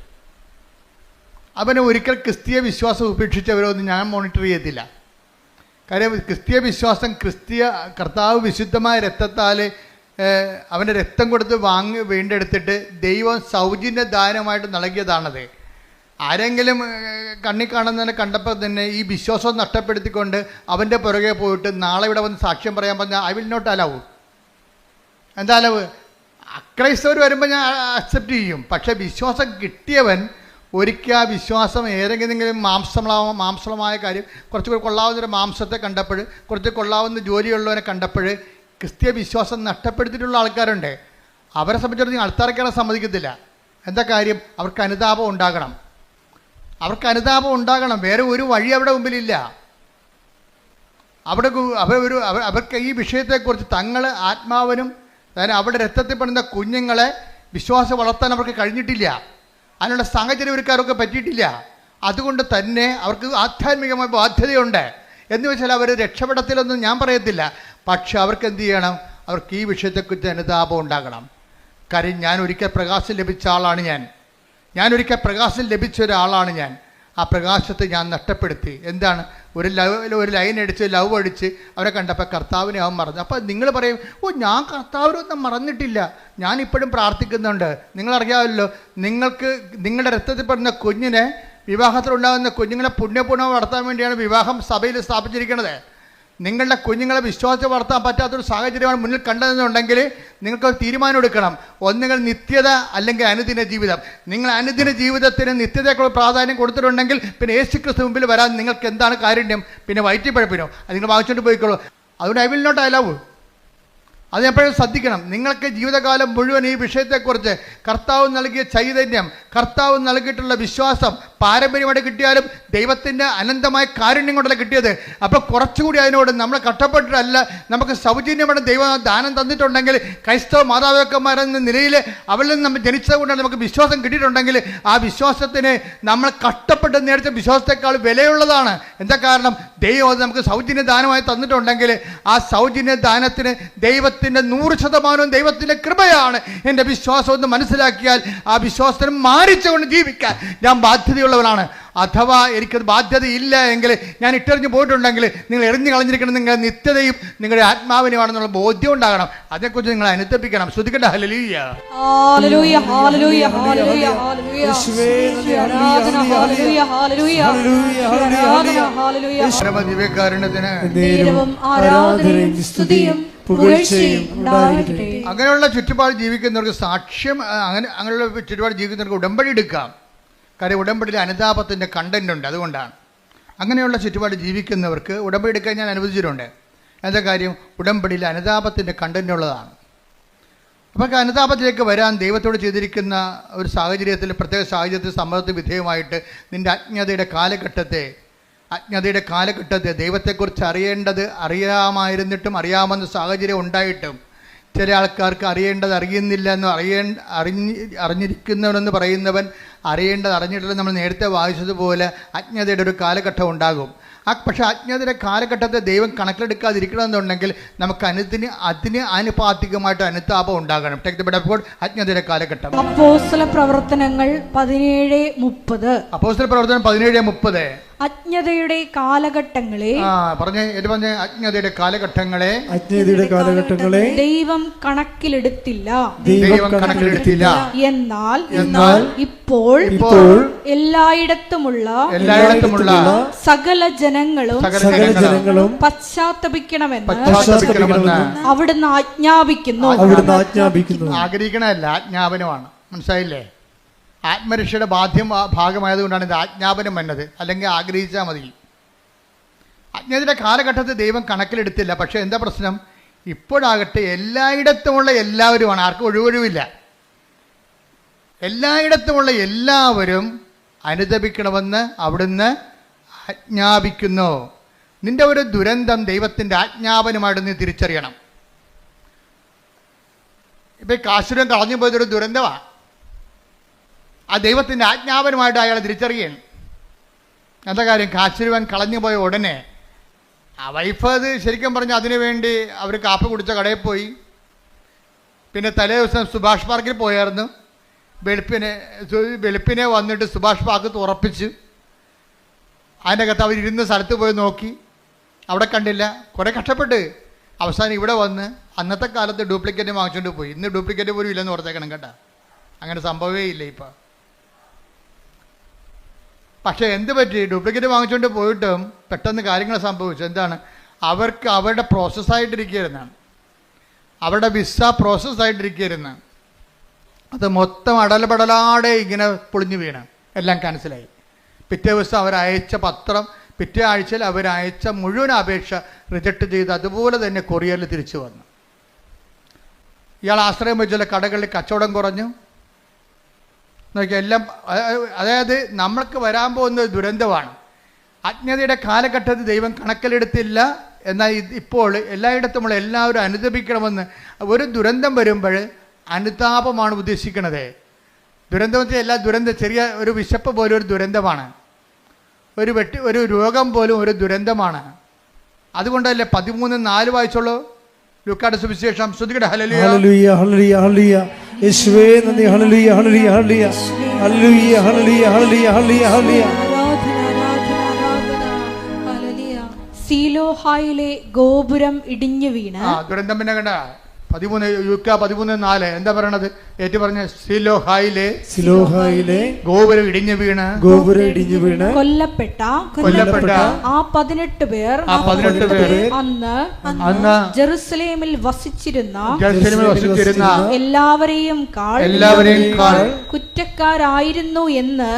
അവനെ ഒരിക്കൽ ക്രിസ്തീയ വിശ്വാസം ഉപേക്ഷിച്ചവരൊന്നും ഞാൻ മോണിറ്റർ ചെയ്യത്തില്ല. കാര്യം ക്രിസ്തീയ വിശ്വാസം കർത്താവ് വിശുദ്ധമായ രക്തത്താൽ അവൻ്റെ രക്തം കൊടുത്ത് വീണ്ടെടുത്തിട്ട് ദൈവം സൗജന്യ ദാനമായിട്ട് നൽകിയതാണത്. ആരെങ്കിലും കണ്ണി കാണുന്നതിനെ കണ്ടപ്പോൾ തന്നെ ഈ വിശ്വാസം നഷ്ടപ്പെടുത്തിക്കൊണ്ട് അവൻ്റെ പുറകെ പോയിട്ട് നാളെ ഇവിടെ വന്ന് സാക്ഷ്യം പറയാൻ പറഞ്ഞാൽ ഐ വിൽ നോട്ട് അലവ്. എന്താ അലവ്? അക്രൈസ്തവർ വരുമ്പോൾ ഞാൻ അക്സെപ്റ്റ് ചെയ്യും. പക്ഷേ വിശ്വാസം കിട്ടിയവൻ ഒരിക്കൽ ആ വിശ്വാസം ഏതെങ്കിലും മാംസളമായ കാര്യം കുറച്ചുകൂടി കൊള്ളാവുന്നൊരു മാംസത്തെ കണ്ടപ്പോൾ, കുറച്ച് കൊള്ളാവുന്ന ജോലിയുള്ളവനെ കണ്ടപ്പോൾ ക്രിസ്തീയ വിശ്വാസം നഷ്ടപ്പെടുത്തിയിട്ടുള്ള ആൾക്കാരുണ്ട്. അവരെ സംബന്ധിച്ചിടത്തോളം ആൾക്കാരെ സമ്മതിക്കത്തില്ല. എന്താ കാര്യം? അവർക്ക് അനുതാപം ഉണ്ടാകണം. വേറെ ഒരു വഴി അവിടെ മുമ്പിലില്ല. അവർക്ക് ഈ വിഷയത്തെക്കുറിച്ച് തങ്ങൾ ആത്മാവിനും അവിടെ രക്തത്തിൽ പെടുന്ന കുഞ്ഞുങ്ങളെ വിശ്വാസം വളർത്താൻ അവർക്ക് കഴിഞ്ഞിട്ടില്ല. അതിനുള്ള സാഹചര്യം ഒരുക്കാരൊക്കെ പറ്റിയിട്ടില്ല. അതുകൊണ്ട് തന്നെ അവർക്ക് ആധ്യാത്മികമായ ബാധ്യതയുണ്ട്. എന്ന് വെച്ചാൽ അവർ രക്ഷപ്പെടത്തിലൊന്നും ഞാൻ പറയത്തില്ല. പക്ഷെ അവർക്ക് എന്ത് ചെയ്യണം? അവർക്ക് ഈ വിഷയത്തെക്കുറിച്ച് അനുതാപം ഉണ്ടാകണം. കാര്യം ഞാൻ ഒരിക്കൽ പ്രകാശം ലഭിച്ച ആളാണ്. ഞാൻ ഒരിക്കൽ പ്രകാശം ലഭിച്ച ഒരാളാണ്. ആ പ്രകാശത്തെ ഞാൻ നഷ്ടപ്പെടുത്തി. എന്താണ്? ഒരു ലൈൻ അടിച്ച് ലവ് അടിച്ച് അവരെ കണ്ടപ്പോൾ കർത്താവിനെ അവൻ മറന്നു. അപ്പോൾ നിങ്ങൾ പറയും, ഞാൻ കർത്താവിനൊന്നും മറന്നിട്ടില്ല, ഞാനിപ്പോഴും പ്രാർത്ഥിക്കുന്നുണ്ട്. നിങ്ങളറിയാമല്ലോ, നിങ്ങളുടെ രക്തത്തിൽ പെടുന്ന കുഞ്ഞിനെ, വിവാഹത്തിലുണ്ടാകുന്ന കുഞ്ഞുങ്ങളെ പുണ്യപൂർണ്ണം വളർത്താൻ വേണ്ടിയാണ് വിവാഹം സഭയിൽ സ്ഥാപിച്ചിരിക്കുന്നത്. നിങ്ങളുടെ കുഞ്ഞുങ്ങളെ വിശ്വാസം വളർത്താൻ പറ്റാത്തൊരു സാഹചര്യമാണ് മുന്നിൽ കണ്ടതെന്നുണ്ടെങ്കിൽ നിങ്ങൾക്കൊരു തീരുമാനം എടുക്കണം. ഒന്നുകിൽ നിത്യത അല്ലെങ്കിൽ അനുദിന ജീവിതം. നിങ്ങൾ അനുദിന ജീവിതത്തിന് നിത്യതയ്ക്കുള്ള പ്രാധാന്യം കൊടുത്തിട്ടുണ്ടെങ്കിൽ പിന്നെ യേശുക്രിസ്തു മുമ്പിൽ വരാൻ നിങ്ങൾക്ക് എന്താണ് കാരുണ്യം? പിന്നെ വയറ്റിപ്പഴപ്പിനോ? അത് നിങ്ങൾ വാങ്ങിച്ചുകൊണ്ട് പോയിക്കോളൂ. അതുകൊണ്ട് ഐ വിൽ നോട്ട് അലവ്. അത് എപ്പോഴും ശ്രദ്ധിക്കണം. നിങ്ങൾക്ക് ജീവിതകാലം മുഴുവൻ ഈ വിഷയത്തെക്കുറിച്ച് കർത്താവ് നൽകിയ ചൈതന്യം, കർത്താവ് നൽകിയിട്ടുള്ള വിശ്വാസം പാരമ്പര്യമായിട്ട് കിട്ടിയാലും ദൈവത്തിൻ്റെ അനന്തമായ കാരുണ്യം കൊണ്ടല്ല കിട്ടിയത്. അപ്പോൾ കുറച്ചുകൂടി അതിനോട് നമ്മൾ കഷ്ടപ്പെട്ടിട്ടല്ല, നമുക്ക് സൗജന്യമായിട്ട് ദൈവം ദാനം തന്നിട്ടുണ്ടെങ്കിൽ, ക്രൈസ്തവ മാതാപിതാക്കന്മാരെന്ന നിലയിൽ അവരിൽ നിന്ന് നമ്മൾ ജനിച്ചത് കൊണ്ടാണ് നമുക്ക് വിശ്വാസം കിട്ടിയിട്ടുണ്ടെങ്കിൽ ആ വിശ്വാസത്തിന് നമ്മൾ കഷ്ടപ്പെട്ട് നേടിച്ച വിശ്വാസത്തെക്കാൾ വിലയുള്ളതാണ്. എന്താ കാരണം? ദൈവം അത് നമുക്ക് സൗജന്യ ദാനമായി തന്നിട്ടുണ്ടെങ്കിൽ ആ സൗജന്യ ദാനത്തിന് ദൈവത്തിൻ്റെ 100% ദൈവത്തിൻ്റെ കൃപയാണ്. എൻ്റെ വിശ്വാസം ഒന്ന് മനസ്സിലാക്കിയാൽ ആ വിശ്വാസത്തിന് മാനിച്ചുകൊണ്ട് ജീവിക്കാൻ ഞാൻ ബാധ്യതയുള്ളവനാണ്. അഥവാ എനിക്കത് ബാധ്യതയില്ല എങ്കിൽ, ഞാൻ ഇട്ടെറിഞ്ഞ് പോയിട്ടുണ്ടെങ്കിൽ, നിങ്ങൾ എറിഞ്ഞു കളഞ്ഞിരിക്കണം നിങ്ങളുടെ നിത്യതയും നിങ്ങളുടെ ആത്മാവിനുമാണെന്നുള്ള ബോധ്യം ഉണ്ടാകണം. അതേക്കുറിച്ച് നിങ്ങൾ അനുതപിക്കണം. ശ്രുതിക്കട്ടെ ഹല്ലേലൂയ hallelujah hallelujah hallelujah hallelujah hallelujah ഹല്ലേലൂയ പരമദിവ്യകാരുണ്യത്തിന് ആരാധനയും സ്തുതിയും പുകഴ്ചയും ഉണ്ടാകട്ടെ. അങ്ങനെയുള്ള ചുറ്റുപാട് ജീവിക്കുന്നവർക്ക് സാക്ഷ്യം, അങ്ങനെയുള്ള ചുറ്റുപാട് ജീവിക്കുന്നവർക്ക് ഉടമ്പടി എടുക്കാം. കാര്യം ഉടമ്പടിയിൽ അനുതാപത്തിൻ്റെ കണ്ടന്റ് ഉണ്ട്. അതുകൊണ്ടാണ് അങ്ങനെയുള്ള ചുറ്റുപാട് ജീവിക്കുന്നവർക്ക് ഉടമ്പടി എടുക്കാൻ ഞാൻ അനുവദിച്ചിട്ടുണ്ട്. എന്താ കാര്യം? ഉടമ്പടിയിൽ അനുതാപത്തിൻ്റെ കണ്ടന്റ് ഉള്ളതാണ്. അപ്പോൾ അനുതാപത്തിലേക്ക് വരാൻ ദൈവത്തോട് ചെയ്തിരിക്കുന്ന ഒരു സാഹചര്യത്തിൽ, പ്രത്യേക സാഹചര്യത്തിൽ സമ്മതത്തിന് വിധേയമായിട്ട് നിൻ്റെ അജ്ഞതയുടെ കാലഘട്ടത്തെ ദൈവത്തെക്കുറിച്ച് അറിയാമായിരുന്നിട്ടും അറിയാമെന്ന സാഹചര്യം ഉണ്ടായിട്ടും ചില ആൾക്കാർക്ക് അറിയേണ്ടത് അറിയുന്നില്ല എന്ന് അറിഞ്ഞിരിക്കുന്നവനെന്ന് പറയുന്നവൻ അറിയേണ്ടത് അറിഞ്ഞിട്ടില്ല. നമ്മൾ നേരത്തെ വായിച്ചതുപോലെ അജ്ഞതയുടെ ഒരു കാലഘട്ടം ഉണ്ടാകും. പക്ഷേ അജ്ഞതയുടെ കാലഘട്ടത്തെ ദൈവം കണക്കിലെടുക്കാതിരിക്കണമെന്നുണ്ടെങ്കിൽ നമുക്ക് അതിന് ആനുപാതികമായിട്ട് അനുതാപം ഉണ്ടാകണം. അജ്ഞതയുടെ കാലഘട്ടം. അപ്പോസ്തല പ്രവർത്തനങ്ങൾ 17:30. അപ്പോസ്തല പ്രവർത്തനം 17:30. അജ്ഞതയുടെ കാലഘട്ടങ്ങളെ അജ്ഞതയുടെ കാലഘട്ടങ്ങളെ ദൈവം കണക്കിലെടുത്തില്ല. എന്നാൽ ഇപ്പോൾ എല്ലായിടത്തുമുള്ള സകല ജനങ്ങളും പശ്ചാത്തപിക്കണമെന്ന് അവിടുന്ന് ആജ്ഞാപിക്കുന്നു. ആഗ്രഹിക്കണമല്ല, ആജ്ഞാപനമാണ്. മനസ്സിലായില്ലേ? ആത്മരക്ഷയുടെ ഭാഗമായതുകൊണ്ടാണ് ഇത് ആജ്ഞാപനം വന്നത്. അല്ലെങ്കിൽ ആഗ്രഹിച്ചാൽ മതി. അജ്ഞതയുടെ കാലഘട്ടത്തിൽ ദൈവം കണക്കിലെടുത്തില്ല. പക്ഷേ എന്താ പ്രശ്നം? ഇപ്പോഴാകട്ടെ എല്ലായിടത്തുമുള്ള എല്ലാവരുമാണ്, ആർക്കും ഒഴിവൊഴിവില്ല. എല്ലായിടത്തുമുള്ള എല്ലാവരും അനുതപിക്കണമെന്ന് അവിടുന്ന് ആജ്ഞാപിക്കുന്നു. നിന്റെ ഒരു ദുരന്തം ദൈവത്തിൻ്റെ ആജ്ഞാപനമായിട്ട് നീ തിരിച്ചറിയണം. ഇപ്പം കാശുരം കളഞ്ഞു പോയതൊരു ദുരന്തമാണ്. ആ ദൈവത്തിൻ്റെ ആജ്ഞാപനമായിട്ട് അയാൾ തിരിച്ചറിയണം. എന്താ കാര്യം? കാശുരുവൻ കളഞ്ഞു പോയ ഉടനെ ആ വൈഫ് അത് ശരിക്കും പറഞ്ഞാൽ അതിനു വേണ്ടി അവർ കാപ്പി കുടിച്ച കടയിൽ പോയി. പിന്നെ തലേ ദിവസം സുഭാഷ് പാർക്കിൽ പോയായിരുന്നു. വെളുപ്പിനെ വന്നിട്ട് സുഭാഷ് പാർക്ക് തുറപ്പിച്ച് അതിൻ്റെ അകത്ത് അവരിരുന്ന സ്ഥലത്ത് പോയി നോക്കി, അവിടെ കണ്ടില്ല. കുറേ കഷ്ടപ്പെട്ട് അവസാനം ഇവിടെ വന്ന് അന്നത്തെ കാലത്ത് ഡ്യൂപ്ലിക്കേറ്റ് വാങ്ങിച്ചുകൊണ്ട് പോയി. ഇന്ന് ഡ്യൂപ്ലിക്കേറ്റ് പോലും ഇല്ലെന്ന് ഓർത്തേക്കണം കേട്ടോ. അങ്ങനെ സംഭവമേ ഇല്ല ഇപ്പം. പക്ഷേ എന്ത് പറ്റി? ഡ്യൂപ്ലിക്കേറ്റ് വാങ്ങിച്ചുകൊണ്ട് പോയിട്ടും പെട്ടെന്ന് കാര്യങ്ങൾ സംഭവിച്ചു. എന്താണ്? അവർക്ക് അവരുടെ പ്രോസസ്സായിട്ടിരിക്കുകയായിരുന്നാണ്, അവരുടെ വിസ പ്രോസസ്സായിട്ടിരിക്കുകയായിരുന്നു. അത് മൊത്തം അടലപടലാടെ ഇങ്ങനെ പൊളിഞ്ഞു വീണ് എല്ലാം ക്യാൻസലായി. പിറ്റേ ദിവസം അവരയച്ച പത്രം, പിറ്റേ ആഴ്ചയിൽ അവരയച്ച മുഴുവൻ അപേക്ഷ റിജക്റ്റ് ചെയ്ത് അതുപോലെ തന്നെ കൊറിയറിൽ തിരിച്ചു വന്നു. ഇയാൾ ആശ്രയം വെച്ചുള്ള കടകളിൽ കച്ചവടം കുറഞ്ഞു. നോക്കിയാൽ എല്ലാം, അതായത് നമ്മൾക്ക് വരാൻ പോകുന്ന ഒരു ദുരന്തമാണ്. അജ്ഞതയുടെ കാലഘട്ടത്തിൽ ദൈവം കണക്കിലെടുത്തില്ല. എന്നാൽ ഇപ്പോൾ എല്ലായിടത്തുമുള്ള എല്ലാവരും അനുതപിക്കണമെന്ന്. ഒരു ദുരന്തം വരുമ്പോൾ അനുതാപമാണ് ഉദ്ദേശിക്കുന്നത്. ദുരന്തത്തിൽ എല്ലാ ചെറിയ ഒരു വിശപ്പ് പോലും ഒരു ദുരന്തമാണ്. ഒരു രോഗം പോലും ഒരു ദുരന്തമാണ്. അതുകൊണ്ടല്ലേ 13:4 വായിച്ചോളൂ ലൂക്കായുടെ സുവിശേഷം. ശ്രുതികട ഹല്ലേലൂയ ഹല്ലേലൂയ ഹല്ലേലൂയ ഹല്ലേലൂയ യേശുവേ നന്ദി hallelujah hallelujah hallelujah hallelujah hallelujah hallelujah hallelujah ഹല്ലേലൂയ. സീലോഹായിലെ ഗോപുരം ഇടിഞ്ഞു വീണ്. ദുരന്തം പിന്നെ കണ്ട 13:4 എന്താ പറയണത്? ഏറ്റു പറഞ്ഞ സിലോഹായിലെ ഗോപുരം ഇടിഞ്ഞു വീണ് കൊല്ലപ്പെട്ട ആ 18 പേർ അന്ന് ജെറുസലേമിൽ വസിച്ചിരുന്ന എല്ലാവരെയും കുറ്റക്കാരായിരുന്നു എന്ന്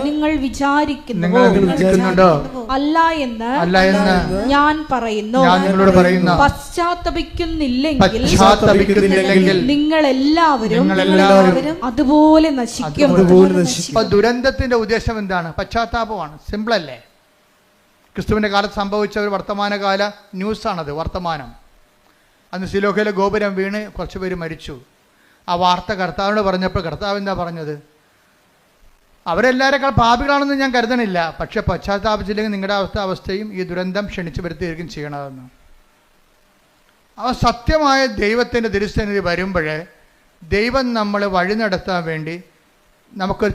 നിങ്ങൾ വിചാരിക്കുന്നുണ്ടോ? അല്ല എന്ന് ഞാൻ പറയുന്നു. പശ്ചാത്തപിക്കുന്നില്ലെങ്കിൽ നിങ്ങൾ എല്ലാവരും അതുപോലെ നശിക്കും. ദുരന്തത്തിന്റെ ഉദ്ദേശം എന്താണ്? പശ്ചാത്താപമാണ്. സിമ്പിൾ അല്ലേ? ക്രിസ്തുവിന്റെ കാലത്ത് സംഭവിച്ച ഒരു വർത്തമാനകാല ന്യൂസാണത്. വർത്തമാനം. അന്ന് സിലോഹയിലെ ഗോപുരം വീണ് കുറച്ച് പേര് മരിച്ചു. ആ വാർത്ത കർത്താവിനോട് പറഞ്ഞപ്പോൾ കർത്താവ് എന്താ പറഞ്ഞത്? അവരെല്ലാവരെക്കാൾ പാപികളാണെന്ന് ഞാൻ കരുതണില്ല, പക്ഷെ പശ്ചാത്താപിച്ചില്ലെങ്കിൽ നിങ്ങളുടെ അവസ്ഥയും ഈ ദുരന്തം ക്ഷണിച്ചു വരുത്തിയിരിക്കും ചെയ്യണമെന്ന്. ആ സത്യമായ ദൈവത്തിൻ്റെ തിരുസന്നിധി വരുമ്പോൾ ദൈവം നമ്മളെ വഴി നടത്താൻ വേണ്ടി നമുക്ക്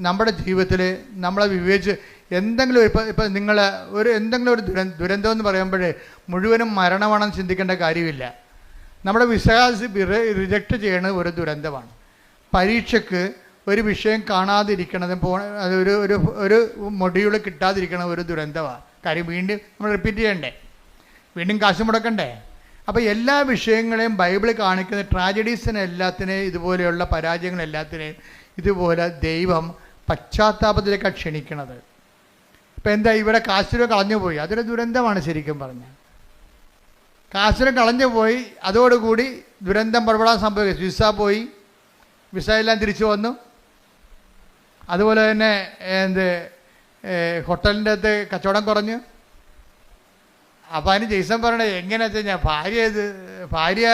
നമ്മുടെ ജീവിതത്തിൽ നമ്മളെ വിവേചിച്ച് എന്തെങ്കിലും ഇപ്പം നിങ്ങൾ എന്തെങ്കിലും ഒരു ദുരന്തം എന്ന് പറയുമ്പോൾ മുഴുവനും മരണമാണെന്ന് ചിന്തിക്കേണ്ട കാര്യമില്ല. നമ്മുടെ വിശ്വാസി റിജക്റ്റ് ചെയ്യണത് ഒരു ദുരന്തമാണ്. പരീക്ഷയ്ക്ക് ഒരു വിഷയം കാണാതിരിക്കണതും ഒരു മൊഡ്യൂൾ കിട്ടാതിരിക്കണത് ഒരു ദുരന്തമാണ്. കാര്യം വീണ്ടും നമ്മൾ റിപ്പീറ്റ് ചെയ്യണ്ടേ, വീണ്ടും കാശ് മുടക്കണ്ടേ. അപ്പോൾ എല്ലാ വിഷയങ്ങളെയും ബൈബിൾ കാണിക്കുന്ന ട്രാജഡീസിനെ എല്ലാത്തിനെയും ഇതുപോലെയുള്ള പരാജയങ്ങളെല്ലാത്തിനെയും ഇതുപോലെ ദൈവം പശ്ചാത്താപത്തിലേക്കാണ് ക്ഷണിക്കണത്. ഇപ്പം എന്താ ഇവിടെ കാശ് കളഞ്ഞുപോയി, അതൊരു ദുരന്തമാണ് ശരിക്കും പറഞ്ഞാൽ. കാശിന് കളഞ്ഞു പോയി. അതോടുകൂടി ദുരന്തം പുറപ്പെടാൻ സംഭവിച്ചു. വിസ പോയി, വിസ എല്ലാം തിരിച്ചു വന്നു. അതുപോലെ തന്നെ ഹോട്ടലിൻ്റെ അകത്ത് കച്ചവടം കുറഞ്ഞു. അപ്പം അതിന് ജെയ്സൺ പറയണത് എങ്ങനെയാ വെച്ച് കഴിഞ്ഞാൽ ഭാര്യ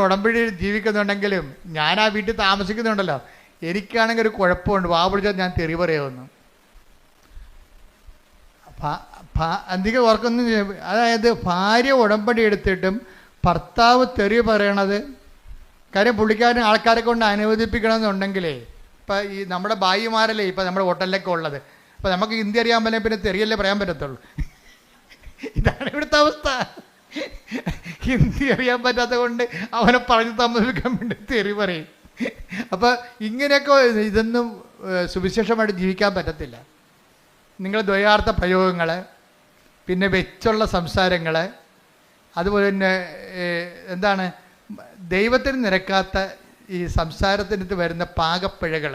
ഉടമ്പടി ജീവിക്കുന്നുണ്ടെങ്കിലും ഞാൻ ആ വീട്ടിൽ താമസിക്കുന്നുണ്ടല്ലോ, എനിക്കാണെങ്കിൽ ഒരു കുഴപ്പമുണ്ട്, വാ പിടിച്ചാൽ ഞാൻ തെറി പറയുമെന്ന്. അധികം ഓർക്കൊന്നും. അതായത് ഭാര്യ ഉടമ്പടി എടുത്തിട്ടും ഭർത്താവ് തെറി പറയണത്, കാര്യം പുള്ളിക്കാരൻ ആൾക്കാരെ കൊണ്ട് അനുവദിപ്പിക്കണമെന്നുണ്ടെങ്കിലേ, ഇപ്പം ഈ നമ്മുടെ ഭായിമാരല്ലേ ഇപ്പം നമ്മുടെ ഹോട്ടലിലൊക്കെ ഉള്ളത്, അപ്പം നമുക്ക് ഹിന്ദി അറിയാൻ പറ്റില്ല, പിന്നെ തെറിയല്ലേ പറയാൻ പറ്റത്തുള്ളൂ. ഇതാണ് ഇവിടുത്തെ അവസ്ഥ. ഹിന്ദി അറിയാൻ പറ്റാത്ത കൊണ്ട് അവനെ പറഞ്ഞു താമസിക്കാൻ വേണ്ടി തെറി പറയും. അപ്പം ഇങ്ങനെയൊക്കെ ഇതൊന്നും സുവിശേഷമായിട്ട് ജീവിക്കാൻ പറ്റത്തില്ല. നിങ്ങൾ ദ്വയാർത്ഥ പ്രയോഗങ്ങൾ, പിന്നെ വെച്ചുള്ള സംസാരങ്ങൾ, അതുപോലെ തന്നെ എന്താണ് ദൈവത്തിന് നിരക്കാത്ത ഈ സംസാരത്തിനകത്ത് വരുന്ന പാകപ്പിഴകൾ,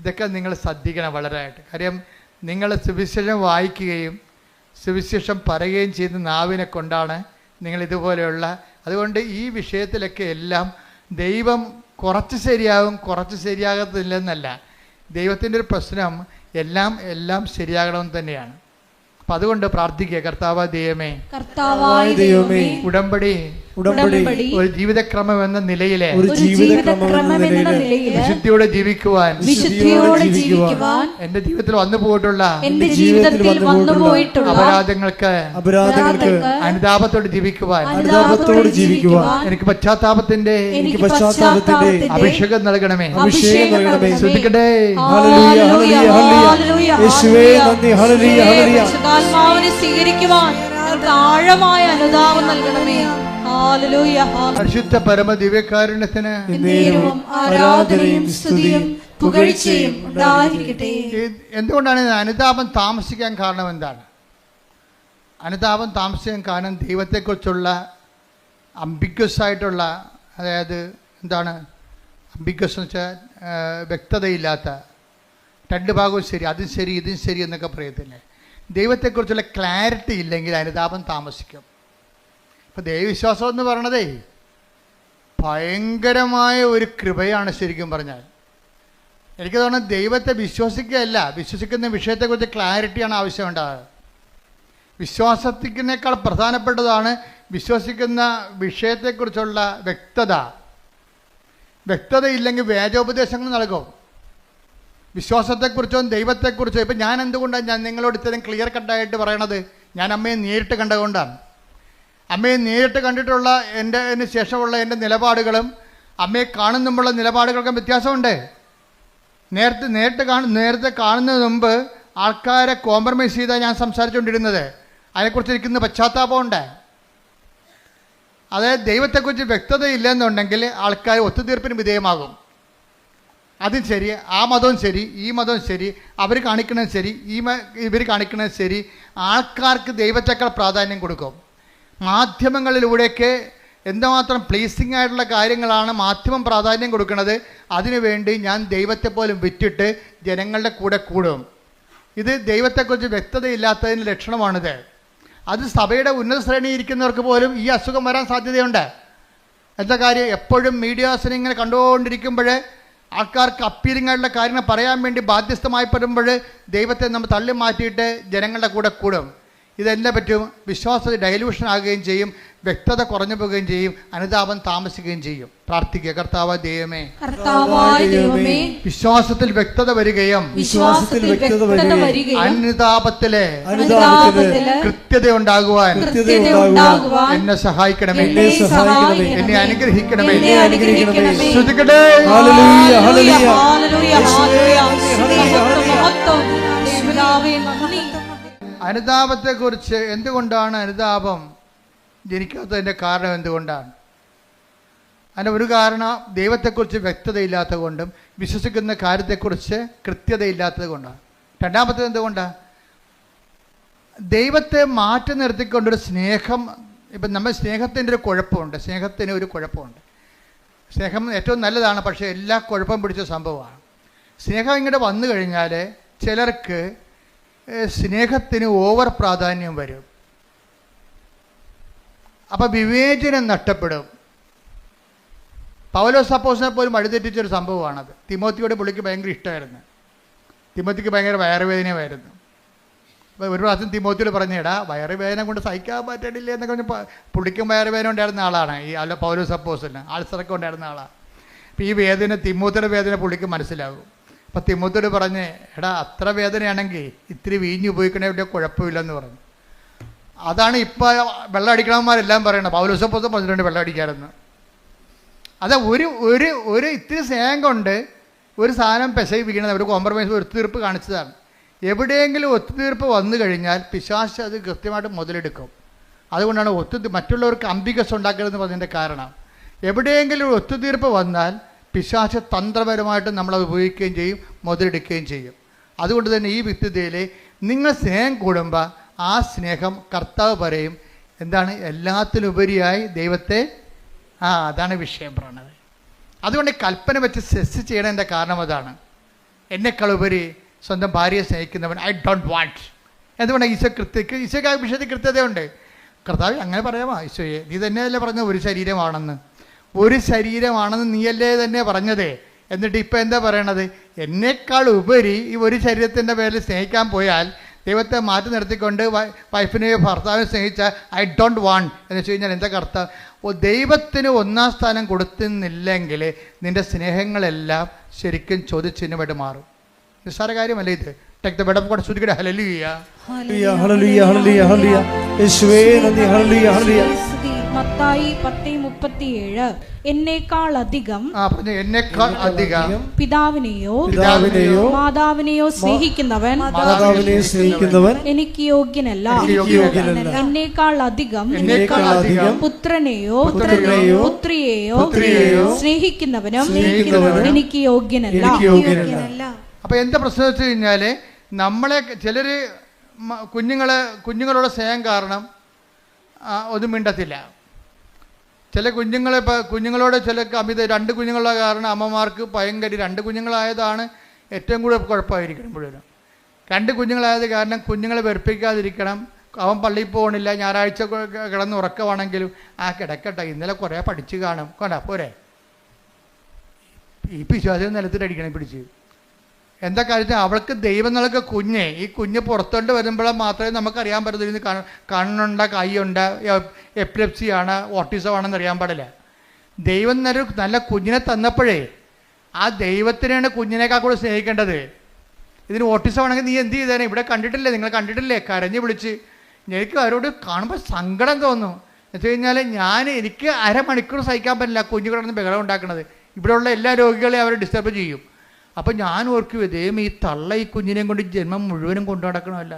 ഇതൊക്കെ നിങ്ങൾ ശ്രദ്ധിക്കണം വളരെയായിട്ട്. കാര്യം നിങ്ങൾ സുവിശേഷം വായിക്കുകയും സുവിശേഷം പറയുകയും ചെയ്യുന്ന നാവിനെ കൊണ്ടാണ് നിങ്ങൾ ഇതുപോലെയുള്ള. അതുകൊണ്ട് ഈ വിഷയത്തിലൊക്കെ എല്ലാം ദൈവം കുറച്ച് ശരിയാകും, കുറച്ച് ശരിയാകത്തില്ലെന്നല്ല. ദൈവത്തിൻ്റെ ഒരു പ്രശ്നം എല്ലാം ശരിയാകണമെന്ന് തന്നെയാണ്. അപ്പം അതുകൊണ്ട് പ്രാർത്ഥിക്കുക, കർത്താവായ ദൈവമേ, ഉടമ്പടി ഒരു ജീവിതക്രമം എന്ന നിലയിലെ വിശുദ്ധിയോടെ ജീവിക്കുവാൻ എന്റെ ജീവിതത്തിൽ വന്നു പോയിട്ടുള്ള അപരാധങ്ങൾക്ക് അനുതാപത്തോടെ ജീവിക്കുവാൻ എനിക്ക് പശ്ചാത്താപത്തിന്റെ അഭിഷേകം നൽകണമേ. ശ്രദ്ധിക്കട്ടെ. സ്വീകരിക്കുവാൻ ആഴമായ അനുതാപം നൽകണമേ. പരിശുദ്ധ പരമ ദിവ്യകാരുണ്യത്തിന് ആരാധനയും സ്തുതിയും പുകഴ്ചയും ഉണ്ടായിരിക്കട്ടെ. എന്തുകൊണ്ടാണ് അനുതാപം താമസിക്കാൻ കാരണം? എന്താണ് അനുതാപം താമസിക്കാൻ കാരണം? ദൈവത്തെക്കുറിച്ചുള്ള അംബിഗ്വസ് ആയിട്ടുള്ള, അതായത് എന്താണ് അംബിഗ്വസ് എന്ന് വെച്ചാൽ വ്യക്തതയില്ലാത്ത, രണ്ട് ഭാഗവും ശരി, അതും ശരി ഇതും ശരി എന്നൊക്കെ പറയത്തില്ലേ. ദൈവത്തെക്കുറിച്ചുള്ള ക്ലാരിറ്റി ഇല്ലെങ്കിൽ അനുതാപം താമസിക്കും. ഇപ്പം ദൈവവിശ്വാസം എന്ന് പറയണതേ ഭയങ്കരമായ ഒരു കൃപയാണ്. ശരിക്കും പറഞ്ഞാൽ എനിക്ക് തോന്നുന്നത് ദൈവത്തെ വിശ്വസിക്കുകയല്ല, വിശ്വസിക്കുന്ന വിഷയത്തെക്കുറിച്ച് ക്ലാരിറ്റിയാണ് ആവശ്യമുണ്ടാകുക. വിശ്വാസത്തിനേക്കാൾ പ്രധാനപ്പെട്ടതാണ് വിശ്വസിക്കുന്ന വിഷയത്തെക്കുറിച്ചുള്ള വ്യക്തത. വ്യക്തതയില്ലെങ്കിൽ വേദോപദേശങ്ങൾ നൽകും. വിശ്വാസത്തെക്കുറിച്ചോ ദൈവത്തെക്കുറിച്ചോ ഇപ്പം ഞാൻ എന്തുകൊണ്ടാണ് നിങ്ങളോട് ഇത്രയും ക്ലിയർ കട്ടായിട്ട് പറയണത്? ഞാൻ അമ്മയെ നേരിട്ട് കണ്ടുകൊണ്ടാണ്. അമ്മയെ നേരിട്ട് കണ്ടിട്ടുള്ള എൻ്റെ ശേഷമുള്ള എൻ്റെ നിലപാടുകളും അമ്മയെ കാണുന്നുമുള്ള നിലപാടുകൾക്കും വ്യത്യാസമുണ്ട്. നേരത്തെ കാണുന്നതിന് മുമ്പ് ആൾക്കാരെ കോംപ്രമൈസ് ചെയ്താണ് ഞാൻ സംസാരിച്ചുകൊണ്ടിരുന്നത്. അതിനെക്കുറിച്ച് ഇരിക്കുന്ന പശ്ചാത്താപമുണ്ട്. അതായത് ദൈവത്തെക്കുറിച്ച് വ്യക്തതയില്ലെന്നുണ്ടെങ്കിൽ ആൾക്കാർ ഒത്തുതീർപ്പിന് വിധേയമാകും. അതും ശരി, ആ മതവും ശരി, ഈ മതവും ശരി, അവർ കാണിക്കണത് ശരി, ഇവർ കാണിക്കണത് ശരി. ആൾക്കാർക്ക് ദൈവത്തെക്കാൾ പ്രാധാന്യം കൊടുക്കും. മാധ്യമങ്ങളിലൂടെയൊക്കെ എന്തുമാത്രം പ്ലീസിങ് ആയിട്ടുള്ള കാര്യങ്ങളാണ് മാധ്യമം പ്രാധാന്യം കൊടുക്കുന്നത്. അതിനുവേണ്ടി ഞാൻ ദൈവത്തെ പോലും വിറ്റിട്ട് ജനങ്ങളുടെ കൂടെ കൂടും. ഇത് ദൈവത്തെക്കുറിച്ച് വ്യക്തതയില്ലാത്തതിൻ്റെ ലക്ഷണമാണിത്. അത് സഭയുടെ ഉന്നത ശ്രേണിയിൽ ഇരിക്കുന്നവർക്ക് പോലും ഈ അസുഖം വരാൻ സാധ്യതയുണ്ട്. എന്താ കാര്യം? എപ്പോഴും മീഡിയാസിനെ ഇങ്ങനെ കണ്ടുകൊണ്ടിരിക്കുമ്പോൾ ആൾക്കാർക്ക് അപ്പീലിംഗ് ആയിട്ടുള്ള കാര്യങ്ങൾ പറയാൻ വേണ്ടി ബാധ്യസ്ഥമായി വരുമ്പോൾ ദൈവത്തെ നമ്മൾ തള്ളി മാറ്റിയിട്ട് ജനങ്ങളുടെ കൂടെ കൂടും. ഇതെല്ലാം പറ്റും. വിശ്വാസത്തിൽ ഡൈലൂഷൻ ആകുകയും ചെയ്യും, വ്യക്തത കുറഞ്ഞു പോവുകയും ചെയ്യും, അനുതാപം താമസിക്കുകയും ചെയ്യും. പ്രാർത്ഥിക്കുക, കർത്താവായ ദൈവമേ, വിശ്വാസത്തിൽ വ്യക്തത വരികയും അനുതാപത്തിലെ കൃത്യത ഉണ്ടാകുവാൻ എന്നെ സഹായിക്കണമേ, എന്നെ അനുഗ്രഹിക്കണമേ. ശ്രദ്ധിക്കട്ടെ. അനുതാപത്തെക്കുറിച്ച് എന്തുകൊണ്ടാണ് അനുതാപം ജനിക്കാത്തതിൻ്റെ കാരണം എന്തുകൊണ്ടാണ്? അതിൻ്റെ ഒരു കാരണം ദൈവത്തെക്കുറിച്ച് വ്യക്തതയില്ലാത്തത് കൊണ്ടും വിശ്വസിക്കുന്ന കാര്യത്തെക്കുറിച്ച് കൃത്യതയില്ലാത്തത് കൊണ്ടാണ്. രണ്ടാമത്തേത് എന്തുകൊണ്ടാണ്? ദൈവത്തെ മാറ്റി നിർത്തിക്കൊണ്ടൊരു സ്നേഹം. ഇപ്പം നമ്മൾ സ്നേഹത്തിൻ്റെ ഒരു കുഴപ്പമുണ്ട്. സ്നേഹത്തിന് ഒരു കുഴപ്പമുണ്ട്. സ്നേഹം ഏറ്റവും നല്ലതാണ്, പക്ഷേ എല്ലാ കുഴപ്പം പിടിച്ച സംഭവമാണ്. സ്നേഹം ഇങ്ങോട്ട് വന്നു കഴിഞ്ഞാൽ ചിലർക്ക് സ്നേഹത്തിന് ഓവർ പ്രാധാന്യം വരും. അപ്പം വിവേചനം നഷ്ടപ്പെടും. പൗലോസ് അപ്പോസ്തലനെ പോലും വഴിതെറ്റിച്ചൊരു സംഭവമാണത്. തിമോത്തിയോട് പുള്ളിക്ക് ഭയങ്കര ഇഷ്ടമായിരുന്നു. തിമോത്തിക്ക് ഭയങ്കര വയറുവേദനയായിരുന്നു. അപ്പോൾ ഒരു പ്രാവശ്യം തിമോത്തിയോട് പറഞ്ഞേടാ, വയറുവേദന കൊണ്ട് സഹിക്കാൻ പറ്റണില്ല എന്നൊക്കെ പറഞ്ഞ് പുള്ളിക്കും വയറുവേദന ഉണ്ടായിരുന്ന ആളാണ് ഈ പൗലോസ് അപ്പോസ്തലൻ. ആൾസറൊക്കെ ഉണ്ടായിരുന്ന ആളാണ്. അപ്പോൾ ഈ വേദന, തിമോത്തിയുടെ വേദന പുള്ളിക്ക് മനസ്സിലാകും. അപ്പം തിമോത്തിയോട് പറഞ്ഞ്, എടാ അത്ര വേദനയാണെങ്കിൽ ഇത്തിരി വീഞ്ഞ് ഉപയോഗിക്കണേ വലിയ കുഴപ്പമില്ലെന്ന് പറഞ്ഞു. അതാണ് ഇപ്പോൾ വെള്ളം അടിക്കണവന്മാരെല്ലാം പറയണത്. പൗലോസ് അപ്പോസ്തലൻ പറഞ്ഞിട്ടുണ്ട് വെള്ളം അടിക്കാമെന്ന്. അത് ഒരു ഇത്തിരി സ്നേഹം കൊണ്ട് ഒരു സാധനം പെശകിപ്പിക്കണത്, ഒരു കോംപ്രമൈസ്, ഒത്തുതീർപ്പ് കാണിച്ചതാണ്. എവിടെയെങ്കിലും ഒത്തുതീർപ്പ് വന്നു കഴിഞ്ഞാൽ പിശാച് അത് കൃത്യമായിട്ട് മുതലെടുക്കും. അതുകൊണ്ടാണ് മറ്റുള്ളവർക്ക് അംബികസ് ഉണ്ടാക്കരുതെന്ന് പറഞ്ഞതിൻ്റെ കാരണം. എവിടെയെങ്കിലും ഒരു ഒത്തുതീർപ്പ് വന്നാൽ പിശാച് തന്ത്രപരമായിട്ട് നമ്മളത് ഉപയോഗിക്കുകയും ചെയ്യും, മുതലെടുക്കുകയും ചെയ്യും. അതുകൊണ്ട് തന്നെ ഈ വിത്തുതയിൽ നിങ്ങൾ സ്നേഹം കൂടുമ്പോൾ ആ സ്നേഹം കർത്താവ് പറയും എന്താണ്, എല്ലാത്തിനുപരിയായി ദൈവത്തെ, അതാണ് വിഷയം പറയണത്. അതുകൊണ്ട് കൽപ്പന വെച്ച് സെസ് ചെയ്യണതിൻ്റെ കാരണം അതാണ്. എന്നെക്കാൾ ഉപരി സ്വന്തം ഭാര്യയെ സ്നേഹിക്കുന്നവൻ ഐ ഡോണ്ട് വാണ്ട്. എന്തുകൊണ്ടാണ് ഈശോയ്ക്ക് ആ വിഷയത്തിൽ കൃത്യതയുണ്ട്. കർത്താവ് അങ്ങനെ പറയാമോ ഈശോയെ, നീ തന്നെയല്ലേ പറഞ്ഞത് ഒരു ശരീരമാണെന്ന് നീയല്ലേ തന്നെ പറഞ്ഞത്. എന്നിട്ട് ഇപ്പം എന്താ പറയണത്, എന്നേക്കാൾ ഉപരി ഈ ഒരു ശരീരത്തിൻ്റെ പേരിൽ സ്നേഹിക്കാൻ പോയാൽ ദൈവത്തെ മാറ്റി നിർത്തിക്കൊണ്ട് വൈഫിനെയോ ഭർത്താവിനെ സ്നേഹിച്ച ഐ ഡോണ്ട് വാണ്ട് എന്ന് വെച്ച് കഴിഞ്ഞാൽ എന്താ അർത്ഥം? ദൈവത്തിന് ഒന്നാം സ്ഥാനം കൊടുക്കുന്നില്ലെങ്കിൽ നിൻ്റെ സ്നേഹങ്ങളെല്ലാം ശരിക്കും ചോദ്യചിഹ്നമായിട്ട് മാറും. നിസ്സാര കാര്യമല്ല ഇത്. Take the bed of God, ശ്രുതിക്കട്ടെ ഹല്ലേലൂയ. Hallelujah hallelujah hallelujah hallelujah. യേശുവേ നന്ദി. Hallelujah hallelujah. മത്തായി 10:37 എന്നേക്കാൾ അധികം പിതാവിനെയോ മാതാവിനെയോ സ്നേഹിക്കുന്നവൻ എനിക്ക് യോഗ്യനല്ല. എന്നേക്കാൾ അധികം പുത്രനെയോ പുത്രിയെയോ സ്നേഹിക്കുന്നവനും എനിക്ക് യോഗ്യനല്ല. അപ്പോൾ എന്താ പ്രശ്നം വെച്ച് കഴിഞ്ഞാൽ, നമ്മളെ ചിലർ കുഞ്ഞുങ്ങളോട് സ്നേഹം കാരണം ഒന്നും മിണ്ടത്തില്ല. ചില കുഞ്ഞുങ്ങളോട് ചില അമിത, 2 കുഞ്ഞുങ്ങളുടെ കാരണം അമ്മമാർക്ക് ഭയങ്കര, 2 കുഞ്ഞുങ്ങളായതാണ് ഏറ്റവും കൂടുതൽ കുഴപ്പമായിരിക്കണം. മുഴുവനും 2 കുഞ്ഞുങ്ങളായത് കാരണം കുഞ്ഞുങ്ങളെ വെറുപ്പിക്കാതിരിക്കണം. അവൻ പള്ളിയിൽ പോകണില്ല, ഞായറാഴ്ച കിടന്ന് ഉറക്കമാണെങ്കിലും കിടക്കട്ടെ, ഇന്നലെ കുറേ പഠിച്ച് കാണും, കൊണ്ടാ പോരെ. ഈ പിശാചിനെ നിലത്തിലടിക്കണം പിടിച്ച്. എന്താ കാര്യം, അവൾക്ക് ദൈവം നൽകിയ കുഞ്ഞ്, ഈ കുഞ്ഞ് പുറത്തോട്ട് വരുമ്പോൾ മാത്രമേ നമുക്കറിയാൻ പറ്റത്തില്ല കണ്ണുണ്ട, കൈയുണ്ട്, എപ്പിലെപ്സിയാണ്, ഓട്ടിസം ആണെന്ന് അറിയാൻ പാടില്ല. ദൈവം നല്ല കുഞ്ഞിനെ തന്നപ്പോഴേ ആ ദൈവത്തിനാണ് കുഞ്ഞിനേക്കാൾ കൂടെ സ്നേഹിക്കേണ്ടത്. ഇതിന് ഓട്ടിസം ആണെങ്കിൽ നീ എന്ത് ചെയ്തേനെ? ഇവിടെ കണ്ടിട്ടില്ലേ, നിങ്ങൾ കണ്ടിട്ടില്ലേ, കരഞ്ഞ് വിളിച്ച്. എനിക്ക് അവരോട് കാണുമ്പോൾ സങ്കടം തോന്നും. എന്ന് വെച്ച് കഴിഞ്ഞാൽ എനിക്ക് അരമണിക്കൂർ സഹിക്കാൻ പറ്റില്ല കുഞ്ഞു കിടന്ന് ബഹളം ഉണ്ടാക്കുന്നത്. ഇവിടെയുള്ള എല്ലാ രോഗികളെയും അവർ ഡിസ്റ്റർബ് ചെയ്യും. അപ്പം ഞാൻ ഓർക്കും, ദൈവം ഈ തള്ള ഈ കുഞ്ഞിനെയും കൊണ്ട് ജന്മം മുഴുവനും കൊണ്ടു നടക്കണമല്ല.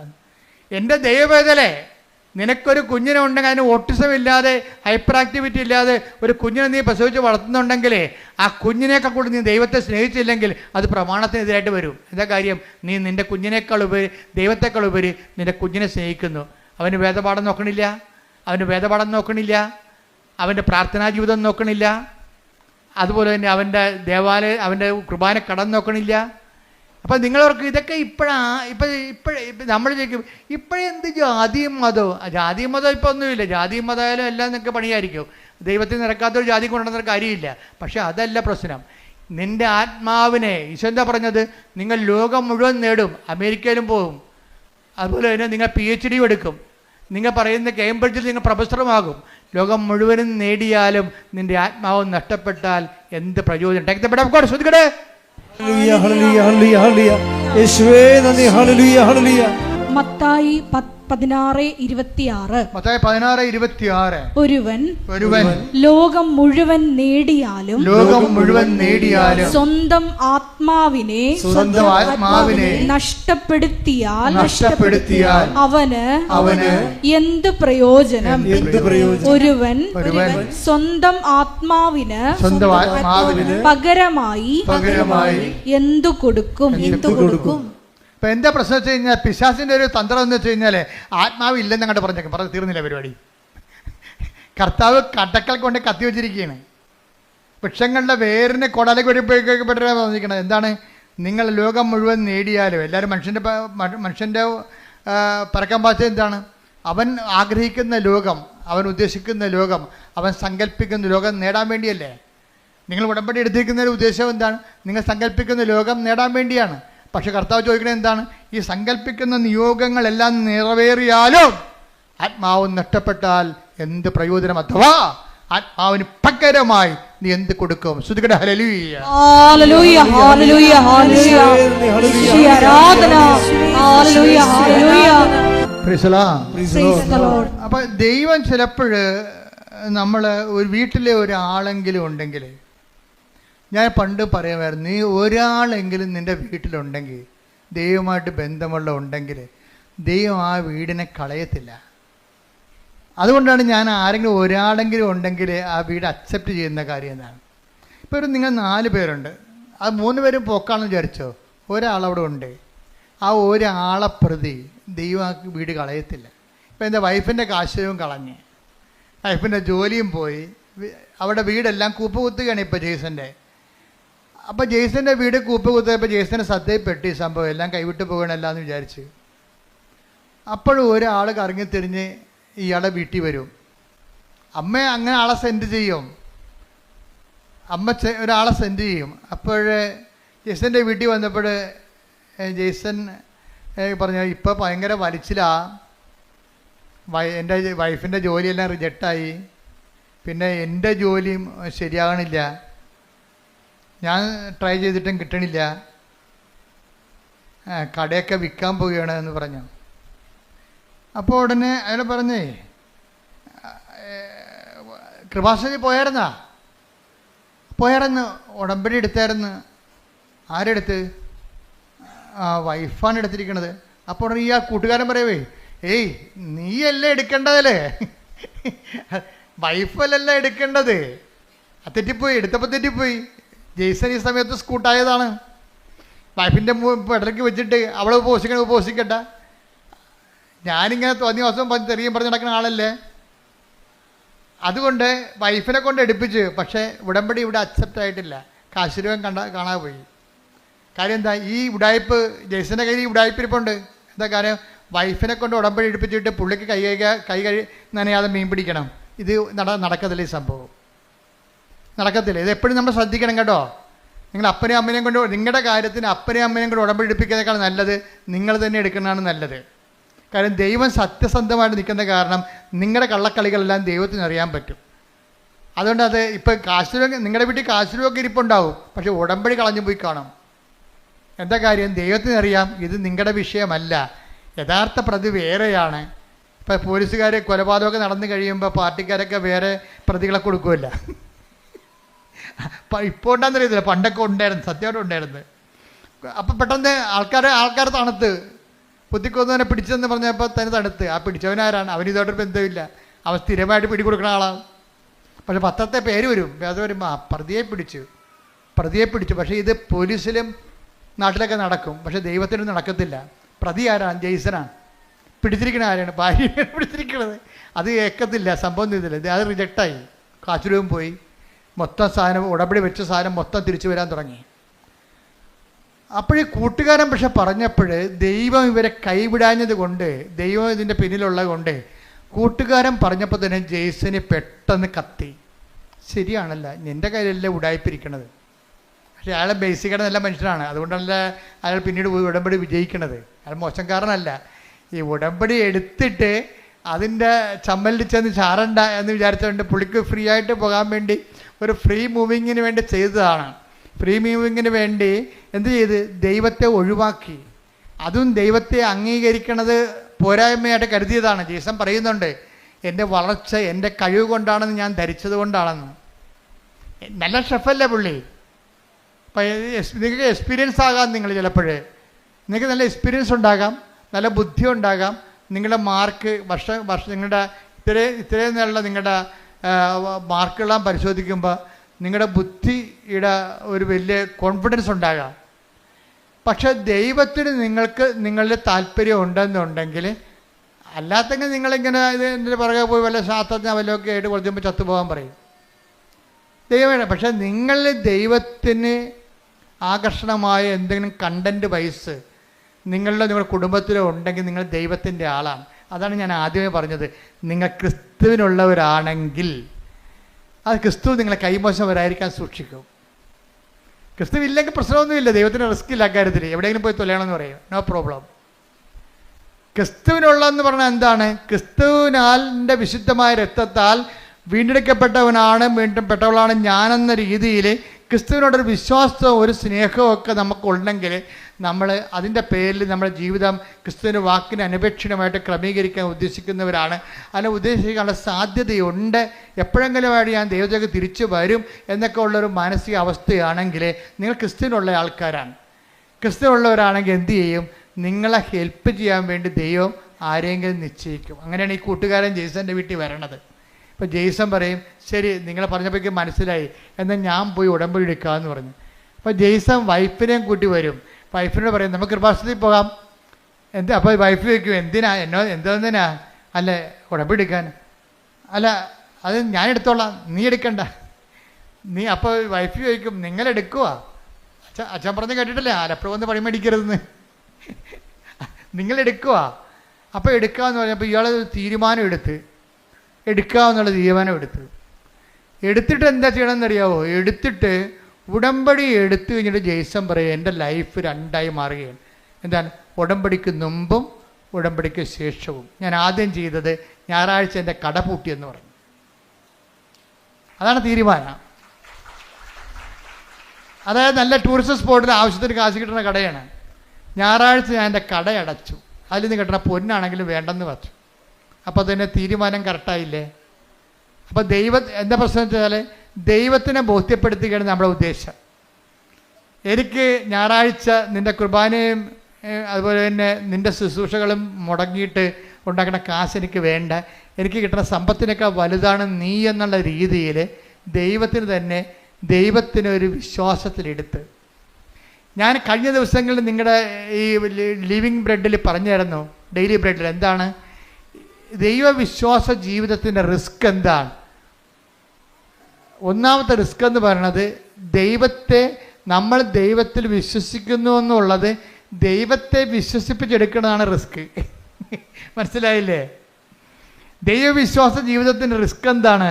എൻ്റെ ദൈവവേദലേ, നിനക്കൊരു കുഞ്ഞിനെ ഉണ്ടെങ്കിൽ അതിന് ഓട്ടിസം ഇല്ലാതെ, ഹൈപ്പർ ആക്ടിവിറ്റി ഇല്ലാതെ ഒരു കുഞ്ഞിനെ നീ പ്രസവിച്ച് വളർത്തുന്നുണ്ടെങ്കിലേ ആ കുഞ്ഞിനേക്കാൾ കൂടി നീ ദൈവത്തെ സ്നേഹിച്ചില്ലെങ്കിൽ അത് പ്രമാണത്തിനെതിരായിട്ട് വരും. എന്താ കാര്യം, നീ നിൻ്റെ കുഞ്ഞിനേക്കാൾ ഉപരി, ദൈവത്തെക്കാൾ ഉപരി നിൻ്റെ കുഞ്ഞിനെ സ്നേഹിക്കുന്നു. അവന് വേദപാഠം നോക്കണില്ല, അവൻ്റെ പ്രാർത്ഥനാ ജീവിതം നോക്കണില്ല, അതുപോലെ തന്നെ അവൻ്റെ അവൻ്റെ കുർബാന കടം നോക്കണില്ല. അപ്പം നിങ്ങളവർക്ക് ഇതൊക്കെ ഇപ്പോഴും നമ്മൾ ചോദിക്കും, ഇപ്പോഴെന്ത് ജാതിയും മതവും ഇപ്പം ഒന്നുമില്ല. ജാതിയും മതമായാലും എല്ലാം നിങ്ങൾക്ക് പണിയായിരിക്കും. ദൈവത്തിൽ നിറക്കാത്തൊരു ജാതി കൊണ്ടുവന്ന കാര്യമില്ല. പക്ഷെ അതല്ല പ്രശ്നം. നിൻ്റെ ആത്മാവിനെ, ഈശോ എന്താ പറഞ്ഞത്, നിങ്ങൾ ലോകം മുഴുവൻ നേടും, അമേരിക്കയിലും പോകും, അതുപോലെ തന്നെ നിങ്ങൾ PhD എടുക്കും, നിങ്ങൾ പറയുന്ന കേംബ്രിഡ്ജിൽ നിങ്ങൾ പ്രൊഫസറുമാകും, ലോകം മുഴുവനും നേടിയാലും നിൻ്റെ ആത്മാവ് നഷ്ടപ്പെട്ടാൽ എന്ത് പ്രയോജനം? Take the bed of God, ശ്രദ്ധിക്കട്ടെ. ഹല്ലേലൂയ ഹല്ലേലൂയ ഹല്ലേലൂയ ഹല്ലേലൂയ. യേശുവേ നന്ദി. Hallelujah hallelujah. മത്തായി 16:26 ഒരുവൻ ലോകം മുഴുവൻ നേടിയാലും സ്വന്തം ആത്മാവിനെ നഷ്ടപ്പെടുത്തിയാൽ അവന് എന്ത് പ്രയോജനം? ഒരുവൻ സ്വന്തം ആത്മാവിന് പകരമായി എന്തു കൊടുക്കും? ഇപ്പം എന്താ പ്രശ്നം വെച്ച് കഴിഞ്ഞാൽ, പിശാചിൻ്റെ ഒരു തന്ത്രം എന്ന് വെച്ച് കഴിഞ്ഞാൽ ആത്മാവ് ഇല്ലെന്ന് അങ്ങോട്ട് പറഞ്ഞേക്കും, തീർന്നില്ല പരിപാടി. കർത്താവ് കടക്കൽ കൊണ്ട് കത്തി വെച്ചിരിക്കുകയാണ്. വൃക്ഷങ്ങളുടെ വേരിനെ കൊടലേക്ക് ഉപയോഗിക്കപ്പെട്ടാണ് പറഞ്ഞിരിക്കുന്നത്. എന്താണ്? നിങ്ങൾ ലോകം മുഴുവൻ നേടിയാലും, എല്ലാവരും മനുഷ്യൻ്റെ പറക്കാൻ പാച്ച എന്താണ്? അവൻ ആഗ്രഹിക്കുന്ന ലോകം, അവൻ ഉദ്ദേശിക്കുന്ന ലോകം, അവൻ സങ്കല്പിക്കുന്ന ലോകം നേടാൻ വേണ്ടിയല്ലേ? നിങ്ങൾ ഉടമ്പടി എടുത്തിരിക്കുന്നതിൻ്റെ ഉദ്ദേശം എന്താണ്? നിങ്ങൾ സങ്കല്പിക്കുന്ന ലോകം നേടാൻ വേണ്ടിയാണ്. പക്ഷെ കർത്താവ് ചോദിക്കുന്നത് എന്താണ്? ഈ സങ്കല്പിക്കുന്ന നിയോഗങ്ങളെല്ലാം നിറവേറിയാലും ആത്മാവ് നഷ്ടപ്പെട്ടാൽ എന്ത് പ്രയോജനം? അഥവാ ആത്മാവിന് പകരമായി നീ എന്ത് കൊടുക്കും? ശ്രുതികട ഹല്ലേലൂയ. ഹല്ലേലൂയ ഹല്ലേലൂയ ഹല്ലേലൂയ. ആരാധന. ഹല്ലേലൂയ ഹല്ലേലൂയ. Praise the Lord. അപ്പൊ ദൈവം ചിലപ്പോൾ നമ്മൾ ഒരു വീട്ടിലെ ഒരാളെങ്കിലും ഉണ്ടെങ്കിൽ, ഞാൻ പണ്ട് പറയുമായിരുന്നു, നീ ഒരാളെങ്കിലും നിൻ്റെ വീട്ടിലുണ്ടെങ്കിൽ, ദൈവമായിട്ട് ബന്ധമുള്ള ഉണ്ടെങ്കിൽ ദൈവം ആ വീടിനെ കളയത്തില്ല. അതുകൊണ്ടാണ് ഞാൻ ആരെങ്കിലും ഒരാളെങ്കിലും ഉണ്ടെങ്കിൽ ആ വീട് അക്സെപ്റ്റ് ചെയ്യുന്ന കാര്യം എന്താണ്. ഇപ്പോൾ നിങ്ങൾ 4 പേരുണ്ട്, ആ 3 പേരും പോക്കാണെന്ന് വിചാരിച്ചോ, ഒരാളവിടെ ഉണ്ട്. ആ ഒരാളെ പ്രതി ദൈവം ആ വീട് കളയത്തില്ല. ഇപ്പം എൻ്റെ വൈഫിൻ്റെ കാശവും കളഞ്ഞ്, വൈഫിൻ്റെ ജോലിയും പോയി, അവിടെ വീടെല്ലാം കൂപ്പുകുത്തുകയാണ് ഇപ്പോൾ ജെയ്സൻ്റെ. അപ്പോൾ ജെയ്സൻ്റെ വീട് കൂപ്പുകുത്തിയപ്പോൾ ജെയ്സൻ്റെ ശ്രദ്ധയിൽപ്പെട്ട് ഈ സംഭവം എല്ലാം കൈവിട്ട് പോകണമല്ല എന്ന് വിചാരിച്ച്. അപ്പോഴും ഒരാൾ കറങ്ങിത്തിരിഞ്ഞ് ഇയാളെ വീട്ടിൽ വരും. അമ്മ അങ്ങനെ ആളെ സെൻഡ് ചെയ്യും, അമ്മ ഒരാളെ സെൻഡ് ചെയ്യും. അപ്പോൾ ജെയ്സൻ്റെ വീട്ടിൽ വന്നപ്പോൾ ജെയ്സൺ പറഞ്ഞു, ഇപ്പോൾ ഭയങ്കര വലിച്ചിലാ, എൻ്റെ വൈഫിൻ്റെ ജോലിയെല്ലാം റിജക്റ്റായി, പിന്നെ എൻ്റെ ജോലിയും ശരിയാകണില്ല, ഞാൻ ട്രൈ ചെയ്തിട്ടും കിട്ടണില്ല, കടയൊക്കെ വിൽക്കാൻ പോവുകയാണ് എന്ന് പറഞ്ഞു. അപ്പോൾ ഉടനെ അയാൾ പറഞ്ഞേ, കൃപാസനത്തിൽ പോയായിരുന്നു, ഉടമ്പടി എടുത്തായിരുന്നു. ആരെടുത്ത്? വൈഫാണ് എടുത്തിരിക്കണത്. അപ്പോൾ ഉടനെ ഈ ആ കൂട്ടുകാരൻ പറയവേ, ഏയ് നീയല്ലേ എടുക്കേണ്ടതല്ലേ, വൈഫല്ലല്ല എടുക്കേണ്ടത്. തെറ്റിപ്പോയി, എടുത്തപ്പോൾ തെറ്റിപ്പോയി. ജെയ്സൺ ഈ സമയത്ത് സ്കൂട്ടായതാണ്. വൈഫിൻ്റെ പെടലേക്ക് വെച്ചിട്ട് അവളെ ഉപവസിക്കട്ടെ, ഞാനിങ്ങനെ തോന്നിയ ദിവസം തെറിയും പറഞ്ഞ് നടക്കുന്ന ആളല്ലേ. അതുകൊണ്ട് വൈഫിനെ കൊണ്ട് എടുപ്പിച്ച്. പക്ഷേ ഉടമ്പടി ഇവിടെ അക്സെപ്റ്റ് ആയിട്ടില്ല, കാശുരൂപം കാണാതെ പോയി. കാര്യം എന്താ? ഈ ഉടായ്പ് ജെയ്സൻ്റെ കയ്യിൽ ഈ ഉടായ്പിരിപ്പുണ്ട്. എന്താ കാര്യം? വൈഫിനെ കൊണ്ട് ഉടമ്പടി എടുപ്പിച്ചിട്ട് പുള്ളിക്ക് കൈ നനയാതെ മീൻ പിടിക്കണം. ഇത് നടക്കത്തില്ല, ഈ സംഭവം നടക്കത്തില്ല. ഇത് എപ്പോഴും നമ്മൾ ശ്രദ്ധിക്കണം കേട്ടോ. നിങ്ങൾ അപ്പനെയും അമ്മനെയും കൊണ്ട്, നിങ്ങളുടെ കാര്യത്തിന് അപ്പനെയും അമ്മനെയും കൊണ്ട് ഉടമ്പടി എടുപ്പിക്കുന്നതിനേക്കാൾ നല്ലത് നിങ്ങൾ തന്നെ എടുക്കുന്നതാണ് നല്ലത്. കാര്യം ദൈവം സത്യസന്ധമായിട്ട് നിൽക്കുന്ന കാരണം നിങ്ങളുടെ കള്ളക്കളികളെല്ലാം ദൈവത്തിന് അറിയാൻ പറ്റും. അതുകൊണ്ട് അത് ഇപ്പം നിങ്ങളുടെ വീട്ടിൽ കാശുരൂപൊക്കെ ഇരിപ്പുണ്ടാവും, പക്ഷെ ഉടമ്പടി കളഞ്ഞു പോയി കാണും. എന്താ കാര്യം? ദൈവത്തിനറിയാം ഇത് നിങ്ങളുടെ വിഷയമല്ല, യഥാർത്ഥ പ്രതി വേറെയാണ്. ഇപ്പം പോലീസുകാർ കൊലപാതകമൊക്കെ നടന്നു കഴിയുമ്പോൾ പാർട്ടിക്കാരൊക്കെ വേറെ പ്രതികളെ കൊടുക്കുമല്ല. ഇപ്പോൾ ഉണ്ടാകുന്നറിയത്തില്ല, പണ്ടൊക്കെ ഉണ്ടായിരുന്നു, സത്യമായിട്ട് ഉണ്ടായിരുന്നു. അപ്പം പെട്ടെന്ന് ആൾക്കാർ തണുത്ത് കുത്തിക്കൊന്നവനെ പിടിച്ചെന്ന് പറഞ്ഞപ്പോൾ തന്നെ തടുത്ത്. ആ പിടിച്ചവനാരാണ്? അവനിതോട്ടൊരു ബന്ധമില്ല, അവൻ സ്ഥിരമായിട്ട് പിടികൊടുക്കുന്ന ആളാണ്. പക്ഷെ പത്രത്തെ പേര് വരും, അത് വരുമ്പോൾ പ്രതിയെ പിടിച്ചു. പക്ഷേ ഇത് പോലീസിലും നാട്ടിലൊക്കെ നടക്കും, പക്ഷെ ദൈവത്തിനും നടക്കത്തില്ല. പ്രതി ആരാണ്? ജെയ്സനാണ്. പിടിച്ചിരിക്കണ ആരാണ്? ഭാര്യയാണ് പിടിച്ചിരിക്കണത്. അത് ഏക്കത്തില്ല, സംഭവം ചെയ്തില്ല, അത് റിജക്റ്റായി. കാശുരൂപം പോയി, മൊത്തം സാധനം ഉടമ്പടി വെച്ച സാധനം മൊത്തം തിരിച്ചു വരാൻ തുടങ്ങി. അപ്പോഴീ കൂട്ടുകാരൻ പക്ഷെ പറഞ്ഞപ്പോൾ ദൈവം ഇവരെ കൈവിടാഞ്ഞത് കൊണ്ട്, ദൈവം ഇതിൻ്റെ പിന്നിലുള്ളത് കൊണ്ട്, കൂട്ടുകാരൻ പറഞ്ഞപ്പോൾ തന്നെ ജെയ്സന് പെട്ടെന്ന് കത്തി. ശരിയാണല്ല, നിൻ്റെ കയ്യിലല്ലേ ഉടായിപ്പിരിക്കണത്. പക്ഷേ അയാളെ ബേസിക്കായിട്ട് നല്ല മനുഷ്യനാണ്, അതുകൊണ്ടല്ല അയാൾ പിന്നീട് ഉടമ്പടി വിജയിക്കണത്. അയാൾ മോശംകാരനല്ല. ഈ ഉടമ്പടി എടുത്തിട്ട് അതിൻ്റെ ചമ്മലിൽ ചെന്ന് ചാരണ്ട എന്ന് വിചാരിച്ചുകൊണ്ട് പുള്ളിക്ക് ഫ്രീ ആയിട്ട് പോകാൻ വേണ്ടി ഒരു ഫ്രീ മൂവിങ്ങിന് വേണ്ടി ചെയ്തതാണ്. ഫ്രീ മൂവിങ്ങിന് വേണ്ടി എന്ത് ചെയ്ത്? ദൈവത്തെ ഒഴിവാക്കി. അതും ദൈവത്തെ അംഗീകരിക്കണത് പോരായ്മയായിട്ട് കരുതിയതാണ്. ജീസൻ പറയുന്നുണ്ട്, എൻ്റെ വളർച്ച എൻ്റെ കഴിവ് കൊണ്ടാണെന്ന് ഞാൻ ധരിച്ചത് കൊണ്ടാണെന്ന്. നല്ല ഷെഫല്ലേ പുള്ളി. അപ്പം നിങ്ങൾക്ക് എക്സ്പീരിയൻസ് ആകാം, നിങ്ങൾ ചിലപ്പോഴേ നിങ്ങൾക്ക് നല്ല എക്സ്പീരിയൻസ് ഉണ്ടാകാം, നല്ല ബുദ്ധി ഉണ്ടാകാം. നിങ്ങളുടെ മാർക്ക് വർഷം നിങ്ങളുടെ ഇത്രയും നല്ല നിങ്ങളുടെ മാർക്കെല്ലാം പരിശോധിക്കുമ്പോൾ നിങ്ങളുടെ ബുദ്ധിയുടെ ഒരു വലിയ കോൺഫിഡൻസ് ഉണ്ടാകാം. പക്ഷെ ദൈവത്തിന് നിങ്ങൾക്ക് നിങ്ങളുടെ താല്പര്യം ഉണ്ടെന്നുണ്ടെങ്കിൽ, അല്ലാത്തെങ്കിൽ നിങ്ങളിങ്ങനെ ഇതിൻ്റെ പുറകെ പോയി വല്ല ശാസ്ത്രജ്ഞ വല്ലതൊക്കെ ആയിട്ട് കുറച്ചുമ്പോൾ ചത്തുപോകാൻ പറയും. ദൈവമാണ്. പക്ഷെ നിങ്ങളിൽ ദൈവത്തിന് ആകർഷണമായ എന്തെങ്കിലും കണ്ടൻറ്റ് വൈസ് നിങ്ങളുടെ കുടുംബത്തിലോ ഉണ്ടെങ്കിൽ നിങ്ങൾ ദൈവത്തിൻ്റെ ആളാണ്. അതാണ് ഞാൻ ആദ്യമേ പറഞ്ഞത്. നിങ്ങൾ ക്രിസ്തുവിനുള്ളവരാണെങ്കിൽ അത് ക്രിസ്തു നിങ്ങളെ കൈമോശം സൂക്ഷിക്കും. ക്രിസ്തു ഇല്ലെങ്കിൽ പ്രശ്നമൊന്നുമില്ല, ദൈവത്തിന് റിസ്ക് ഇല്ല കാര്യത്തിൽ. എവിടെയെങ്കിലും പോയി തൊലയണമെന്ന് പറയും, നോ പ്രോബ്ലം. ക്രിസ്തുവിനുള്ളതെന്ന് പറഞ്ഞാൽ എന്താണ്? ക്രിസ്തുവിനാലിൻ്റെ വിശുദ്ധമായ രക്തത്താൽ വീണ്ടെടുക്കപ്പെട്ടവനാണ്, വീണ്ടെടുക്കപ്പെട്ടവളാണ് ഞാനെന്ന രീതിയിൽ ക്രിസ്തുവിനോടൊരു വിശ്വാസവും ഒരു സ്നേഹവും ഒക്കെ നമുക്കുണ്ടെങ്കിൽ നമ്മൾ അതിൻ്റെ പേരിൽ നമ്മുടെ ജീവിതം ക്രിസ്തുവിൻ്റെ വാക്കിന് അനപേക്ഷിതമായിട്ട് ക്രമീകരിക്കാൻ ഉദ്ദേശിക്കുന്നവരാണ്. അതിനെ ഉദ്ദേശിക്കാനുള്ള സാധ്യതയുണ്ട്. എപ്പോഴെങ്കിലുമായിട്ട് ഞാൻ ദൈവത്തിലേക്ക് തിരിച്ചു വരും എന്നൊക്കെ ഉള്ളൊരു മാനസിക അവസ്ഥയാണെങ്കിൽ നിങ്ങൾ ക്രിസ്തുവിനുള്ള ആൾക്കാരാണ്. ക്രിസ്തുവിനുള്ളവരാണെങ്കിൽ എന്ത് ചെയ്യും? നിങ്ങളെ ഹെൽപ്പ് ചെയ്യാൻ വേണ്ടി ദൈവം ആരെങ്കിലും നിശ്ചയിക്കും. അങ്ങനെയാണ് ഈ കൂട്ടുകാരൻ ജെയ്സൻ്റെ വീട്ടിൽ വരണത്. ഇപ്പോൾ ജെയ്സൺ പറയും, ശരി നിങ്ങളെ പറഞ്ഞപ്പോഴേക്കും മനസ്സിലായി, എന്നാൽ ഞാൻ പോയി ഉടമ്പടി എടുക്കാമെന്ന് പറഞ്ഞു. അപ്പോൾ ജെയ്സൺ വൈഫിനെയും കൂട്ടി വരും. വൈഫിനോട് പറയും നമുക്ക് കൃപാസനത്തിൽ പോകാം. അപ്പോൾ വൈഫ് ചോദിക്കും, എന്തിനാ? അല്ല ഉടമ്പടി എടുക്കാൻ. അല്ല അത് ഞാൻ എടുത്തോളാം, നീ എടുക്കണ്ട. അപ്പോൾ വൈഫ് ചോദിക്കും, നിങ്ങളെടുക്കുക? അച്ഛൻ പറഞ്ഞ് കേട്ടിട്ടില്ലേ, ആലപ്പുഴ വന്ന് പണി മേടിക്കരുതെന്ന്. നിങ്ങളെടുക്കുക. അപ്പോൾ എടുക്കാമെന്ന് പറഞ്ഞപ്പോൾ ഇയാൾ തീരുമാനം എടുക്കാമെന്നുള്ള തീരുമാനം എടുത്തിട്ട് എന്താ ചെയ്യണമെന്നറിയാവോ? എടുത്തിട്ട് ഉടമ്പടി എടുത്തു കഴിഞ്ഞിട്ട് ജെയ്സൺ പറയും, എൻ്റെ ലൈഫ് രണ്ടായി മാറുകയാണ്. എന്താണ്? ഉടമ്പടിക്ക് മുമ്പും ഉടമ്പടിക്ക് ശേഷവും. ഞാൻ ആദ്യം ചെയ്തത് ഞായറാഴ്ച എൻ്റെ കട പൂട്ടിയെന്ന് പറഞ്ഞു. അതാണ് തീരുമാനം. അതായത് നല്ല ടൂറിസ്റ്റ് സ്പോട്ടിൽ ആവശ്യത്തിന് കാശ് കിട്ടുന്ന കടയാണ്. ഞായറാഴ്ച ഞാൻ എൻ്റെ കട അടച്ചു. അതിൽ നിന്ന് കിട്ടുന്ന പൊന്നാണെങ്കിലും വേണ്ടെന്ന് വെച്ചു. അപ്പോൾ തന്നെ തീരുമാനം കറക്റ്റായില്ലേ? അപ്പോൾ എന്താ പ്രശ്നം വെച്ചാൽ ദൈവത്തിനെ ബോധ്യപ്പെടുത്തുകയാണ് നമ്മുടെ ഉദ്ദേശം. എനിക്ക് ഞായറാഴ്ച നിൻ്റെ കുർബാനയും അതുപോലെ തന്നെ നിൻ്റെ ശുശ്രൂഷകളും മുടങ്ങിയിട്ട് ഉണ്ടാക്കുന്ന കാശ് എനിക്ക് വേണ്ട, എനിക്ക് കിട്ടുന്ന സമ്പത്തിനേക്കാൾ വലുതാണ് നീ എന്നുള്ള രീതിയിൽ ദൈവത്തിനൊരു വിശ്വാസത്തിലെടുത്ത് ഞാൻ കഴിഞ്ഞ ദിവസങ്ങളിൽ നിങ്ങളുടെ ഈ ലിവിങ് ബ്രെഡിൽ പറഞ്ഞായിരുന്നു, ഡെയിലി ബ്രെഡിൽ എന്താണ് ദൈവവിശ്വാസ ജീവിതത്തിൻ്റെ റിസ്ക് എന്താണ്? ഒന്നാമത്തെ റിസ്ക് എന്ന് പറയുന്നത് നമ്മൾ ദൈവത്തിൽ വിശ്വസിക്കുന്നു എന്നുള്ളത് ദൈവത്തെ വിശ്വസിപ്പിച്ചെടുക്കുന്നതാണ് റിസ്ക്. മനസ്സിലായില്ലേ? ദൈവവിശ്വാസ ജീവിതത്തിൻ്റെ റിസ്ക് എന്താണ്?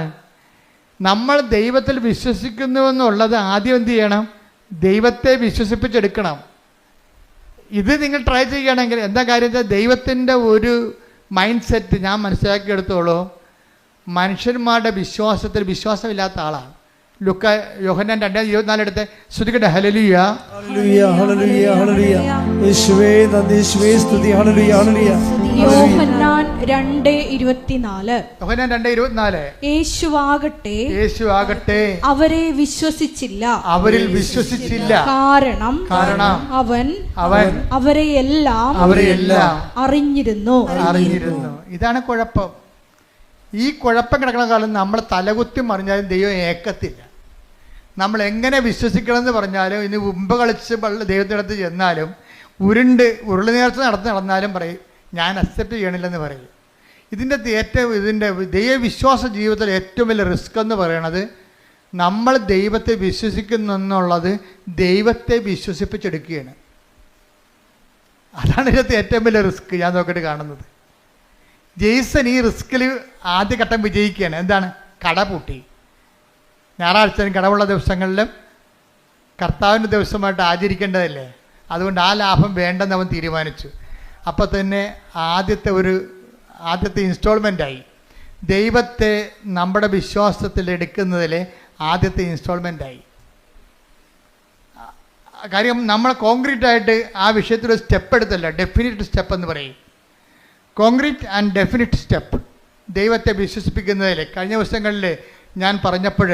നമ്മൾ ദൈവത്തിൽ വിശ്വസിക്കുന്നു എന്നുള്ളത് ആദ്യം എന്ത് ചെയ്യണം? ദൈവത്തെ വിശ്വസിപ്പിച്ചെടുക്കണം. ഇത് നിങ്ങൾ ട്രൈ ചെയ്യുകയാണെങ്കിൽ എന്താ കാര്യം വെച്ചാൽ ദൈവത്തിൻ്റെ ഒരു മൈൻഡ് സെറ്റ് ഞാൻ മനസ്സിലാക്കിയെടുത്തോളൂ, മനുഷ്യന്മാരുടെ വിശ്വാസത്തിൽ വിശ്വാസമില്ലാത്ത ആളാണ്. യോഹന്നാൻ 2:24 എടുത്ത് ശ്രുതിക്കട്ടെ. ഹല്ലേലൂയ ഹല്ലേലൂയ ഹല്ലേലൂയ ഹല്ലേലൂയ യേശുവേ നന്ദി, യേശുവേ സ്തുതി. ഹല്ലേലൂയ ഹല്ലേലൂയ. യോഹന്നാൻ 2:24 യേശുവാകട്ടെ അവരിൽ വിശ്വസിച്ചില്ല. കാരണം അവൻ അവരെ എല്ലാം അറിഞ്ഞിരുന്നു. ഇതാണ് കുഴപ്പം. ഈ കുഴപ്പം കിടക്കുന്ന കാലം നമ്മൾ തലകുത്തി മറിഞ്ഞാലും ദൈവം ഏക്കത്തില്ല. നമ്മൾ എങ്ങനെ വിശ്വസിക്കണമെന്ന് പറഞ്ഞാലും ഇനി ഉമ്പ് കളിച്ച് ദൈവത്തിൻ്റെ അടുത്ത് ചെന്നാലും ഉരുളി നേർച്ച നടന്നാലും പറയും ഞാൻ അക്സെപ്റ്റ് ചെയ്യണില്ലെന്ന് പറയും. ഇതിൻ്റെ ദൈവവിശ്വാസ ജീവിതത്തിൽ ഏറ്റവും വലിയ റിസ്ക് എന്ന് പറയണത് നമ്മൾ ദൈവത്തെ വിശ്വസിക്കുന്നു എന്നുള്ളത് ദൈവത്തെ വിശ്വസിപ്പിച്ചെടുക്കുകയാണ്. അതാണ് ഇതിനകത്ത് ഏറ്റവും വലിയ റിസ്ക് ഞാൻ നോക്കിയിട്ട് കാണുന്നത്. ജെയ്സൺ ഈ റിസ്കിൽ ആദ്യഘട്ടം വിജയിക്കുകയാണ്. എന്താണ്? കട പൂട്ടി. ഞായറാഴ്ചയും കടവുള്ള ദിവസങ്ങളിലും കർത്താവിൻ്റെ ദിവസമായിട്ട് ആചരിക്കേണ്ടതല്ലേ, അതുകൊണ്ട് ആ ലാഭം വേണ്ടെന്ന് അവൻ തീരുമാനിച്ചു. അപ്പോൾ തന്നെ ആദ്യത്തെ ഇൻസ്റ്റാൾമെൻറ്റായി ദൈവത്തെ നമ്മുടെ വിശ്വാസത്തിൽ എടുക്കുന്നതിൽ ആദ്യത്തെ ഇൻസ്റ്റാൾമെൻറ്റായി. കാര്യം നമ്മൾ കോൺക്രീറ്റായിട്ട് ആ വിഷയത്തിൽ സ്റ്റെപ്പ് എടുത്തല്ല, ഡെഫിനിറ്റ് സ്റ്റെപ്പ് എന്ന് പറയും. കോൺക്രീറ്റ് ആൻഡ് ഡെഫിനിറ്റ് സ്റ്റെപ്പ് ദൈവത്തെ വിശ്വസിപ്പിക്കുന്നതിൽ കഴിഞ്ഞ ദിവസങ്ങളിൽ ഞാൻ പറഞ്ഞപ്പോൾ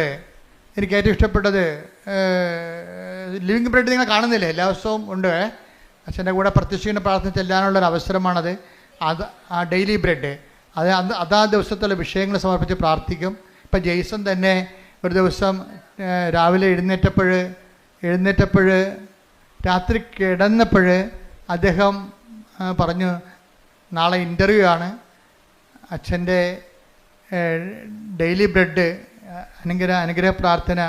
എനിക്ക് ഏറ്റവും ഇഷ്ടപ്പെട്ടത് ലിവിങ് ബ്രെഡ് നിങ്ങൾ കാണുന്നില്ലേ, എല്ലാ ദിവസവും ഉണ്ട്. അച്ഛൻ്റെ കൂടെ പ്രത്യക്ഷീണ പ്രാർത്ഥന ചെല്ലാനുള്ളൊരു അവസരമാണത്. ആ ഡെയിലി ബ്രെഡ് അതാ ദിവസത്തുള്ള വിഷയങ്ങൾ സമർപ്പിച്ച് പ്രാർത്ഥിക്കും. ഇപ്പം ജെയ്സൺ തന്നെ ഒരു ദിവസം രാവിലെ എഴുന്നേറ്റപ്പോൾ രാത്രി കിടന്നപ്പോൾ അദ്ദേഹം പറഞ്ഞു, നാളെ ഇൻ്റർവ്യൂ ആണ്, അച്ഛൻ്റെ ഡെയിലി ബ്രെഡ് അനുഗ്രഹ പ്രാർത്ഥന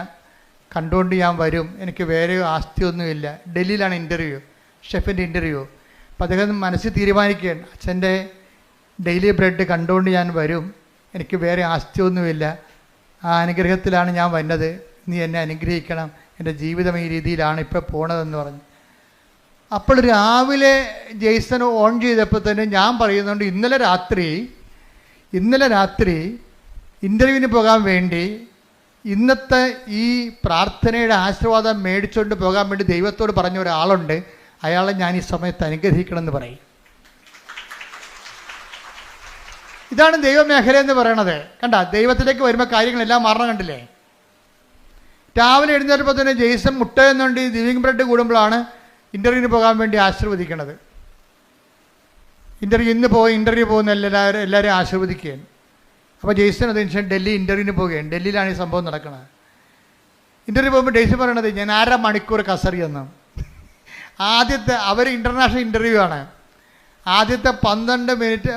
കണ്ടുകൊണ്ട് ഞാൻ വരും, എനിക്ക് വേറെ ആസ്തിയൊന്നുമില്ല. ഡൽഹിയിലാണ് ഇൻ്റർവ്യൂ, ഷെഫിൻ്റെ ഇൻ്റർവ്യൂ. അപ്പോൾ അദ്ദേഹം മനസ്സിൽ തീരുമാനിക്കുകയാണ്, അച്ഛൻ്റെ ഡെയിലി ബ്രെഡ് കണ്ടുകൊണ്ട് ഞാൻ വരും, എനിക്ക് വേറെ ആസ്തിയൊന്നുമില്ല, ആ അനുഗ്രഹത്തിലാണ് ഞാൻ വന്നത്, നീ എന്നെ അനുഗ്രഹിക്കണം, എൻ്റെ ജീവിതം ഈ രീതിയിലാണ് ഇപ്പോൾ പോണതെന്ന് പറഞ്ഞു. അപ്പോൾ രാവിലെ ജെയ്സൺ ഓൺ ചെയ്തപ്പോൾ തന്നെ ഞാൻ പറയുന്നുണ്ട്, ഇന്നലെ രാത്രി ഇൻ്റർവ്യൂവിന് പോകാൻ വേണ്ടി ഇന്നത്തെ ഈ പ്രാർത്ഥനയുടെ ആശീർവാദം മേടിച്ചുകൊണ്ട് പോകാൻ വേണ്ടി ദൈവത്തോട് പറഞ്ഞ ഒരാളുണ്ട്, അയാളെ ഞാൻ ഈ സമയത്ത് അനുഗ്രഹിക്കണമെന്ന് പറയും. ഇതാണ് ദൈവമേഖല എന്ന് പറയണത്. കണ്ട, ദൈവത്തിലേക്ക് വരുമ്പോൾ കാര്യങ്ങളെല്ലാം മാറണം. കണ്ടില്ലേ? രാവിലെ എഴുന്നേറ്റപ്പോൾ തന്നെ ജെയ്സൺ മുട്ട എന്നുണ്ട് ലിവിങ് ബ്രെഡ് കൂടുമ്പോഴാണ് ഇൻ്റർവ്യൂവിന് പോകാൻ വേണ്ടി ആശീർവദിക്കണത്. ഇന്ന് ഇൻ്റർവ്യൂ പോകുന്ന എല്ലാവരും ആശീർവദിക്കുകയാണ്. അപ്പോൾ ജെയ്സൺ അതിനുശേഷം ഡൽഹി ഇൻ്റർവ്യൂവിന് പോവുകയാണ്. ഡൽഹിയിലാണ് ഈ സംഭവം നടക്കുന്നത്. ഇൻ്റർവ്യൂ പോകുമ്പോൾ ജെയ്സൺ പറയണത്, ഞാൻ 1/2 മണിക്കൂർ കസറിയെന്ന്. അവർ ഇൻ്റർനാഷണൽ ഇൻ്റർവ്യൂ ആണ്. ആദ്യത്തെ 12 മിനിറ്റ്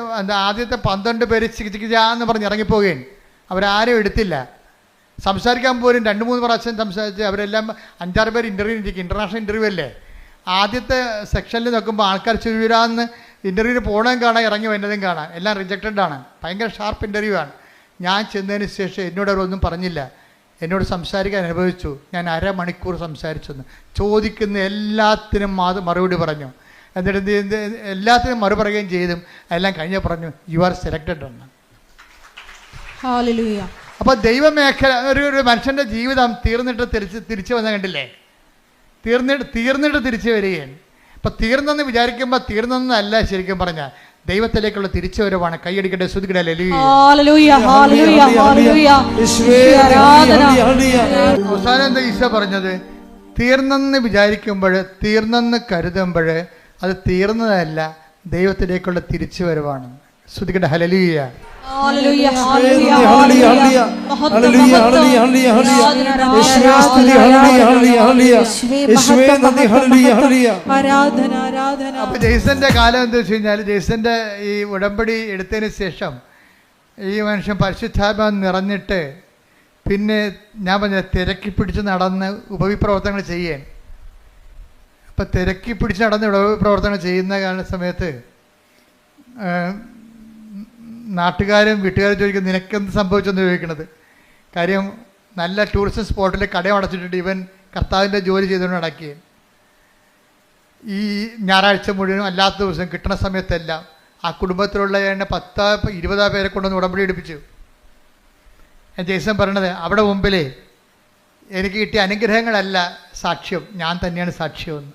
ആദ്യത്തെ 12 പേര് ചികിത്സിക്കാന്ന് പറഞ്ഞ് ഇറങ്ങിപ്പോവുകയാണ്. അവരാരും എടുത്തില്ല. സംസാരിക്കാൻ പോലും 2-3 പ്രാവശ്യം സംസാരിച്ച് അവരെല്ലാം 5-6 പേര് ഇൻ്റർവ്യൂ ഇരിക്കും. ഇൻ്റർനാഷണൽ ഇൻ്റർവ്യൂ അല്ലേ. ആദ്യത്തെ സെക്ഷനിൽ നോക്കുമ്പോൾ ആൾക്കാർ ചുരുവിടാന്ന് ഇൻ്റർവ്യൂവിന് പോകണതും കാണാം, ഇറങ്ങി വരുന്നതും കാണാം. എല്ലാം റിജക്റ്റഡ് ആണ്. ഭയങ്കര ഷാർപ്പ് ഇൻ്റർവ്യൂ ആണ്. ഞാൻ ചെന്നതിന് ശേഷം എന്നോട് അവരൊന്നും പറഞ്ഞില്ല. എന്നോട് സംസാരിക്കാൻ അനുഭവിച്ചു. ഞാൻ 1/2 മണിക്കൂർ സംസാരിച്ചെന്ന്. ചോദിക്കുന്ന എല്ലാത്തിനും മറുപടി പറഞ്ഞു. എന്നിട്ട് എല്ലാത്തിനും മറുപറയുകയും ചെയ്തും എല്ലാം കഴിഞ്ഞ പറഞ്ഞു, യു ആർ സെലക്റ്റഡ് എന്ന്. അപ്പോൾ ദൈവമേഖല ഒരു മനുഷ്യൻ്റെ ജീവിതം തീർന്നിട്ട് തിരിച്ചു വന്ന കണ്ടില്ലേ? തീർന്നിട്ട് തിരിച്ചു വരികയാണ്. അപ്പം തീർന്നെന്ന് വിചാരിക്കുമ്പോൾ തീർന്നെന്നല്ല, ശരിക്കും പറഞ്ഞാൽ ദൈവത്തിലേക്കുള്ള തിരിച്ചുവരവാണ്. കൈയടിക്കട്ടെ, ശ്രുതിക്കട്ടെ. അവസാനം എന്താ ഈശോ പറഞ്ഞത്? തീർന്നെന്ന് വിചാരിക്കുമ്പോൾ, തീർന്നെന്ന് കരുതുമ്പോൾ അത് തീർന്നതല്ല, ദൈവത്തിലേക്കുള്ള തിരിച്ചുവരവാണ്. ശ്രുതിക്കട്ടെ. ഹല്ലേലൂയ. അപ്പൊ ജെയ്സന്റെ കാലം എന്താ വെച്ച് കഴിഞ്ഞാൽ, ജെയ്സന്റെ ഈ ഉടമ്പടി എടുത്തതിന് ശേഷം ഈ മനുഷ്യൻ പരിശുദ്ധാത്മാവ് നിറഞ്ഞിട്ട് പിന്നെ ഞാൻ പറഞ്ഞ തിരക്കി പിടിച്ച് നടന്ന് ഉപവിപ്രവർത്തനങ്ങൾ ചെയ്യാൻ. അപ്പം തിരക്കി പിടിച്ച് നടന്ന് ഉപവിപ്രവർത്തനങ്ങൾ ചെയ്യുന്ന സമയത്ത് നാട്ടുകാരും വീട്ടുകാരും ചോദിക്കും, നിനക്കെന്ത് സംഭവിച്ചെന്ന് ചോദിക്കണത്. കാര്യം നല്ല ടൂറിസ്റ്റ് സ്പോട്ടിൽ കടയും അടച്ചിട്ടിട്ട് ഇവൻ കർത്താവിൻ്റെ ജോലി ചെയ്തുകൊണ്ട് നടക്കുകയും ഈ ഞായറാഴ്ച മുഴുവനും അല്ലാത്ത ദിവസം കിട്ടുന്ന സമയത്തെല്ലാം ആ കുടുംബത്തിലുള്ള 10-20 പേരെ കൊണ്ടൊന്ന് ഉടമ്പടി എടുപ്പിച്ചു. ജെയ്സൺ പറയണത്, അവിടെ മുമ്പിൽ എനിക്ക് കിട്ടിയ അനുഗ്രഹങ്ങളല്ല സാക്ഷ്യം, ഞാൻ തന്നെയാണ് സാക്ഷ്യമെന്ന്.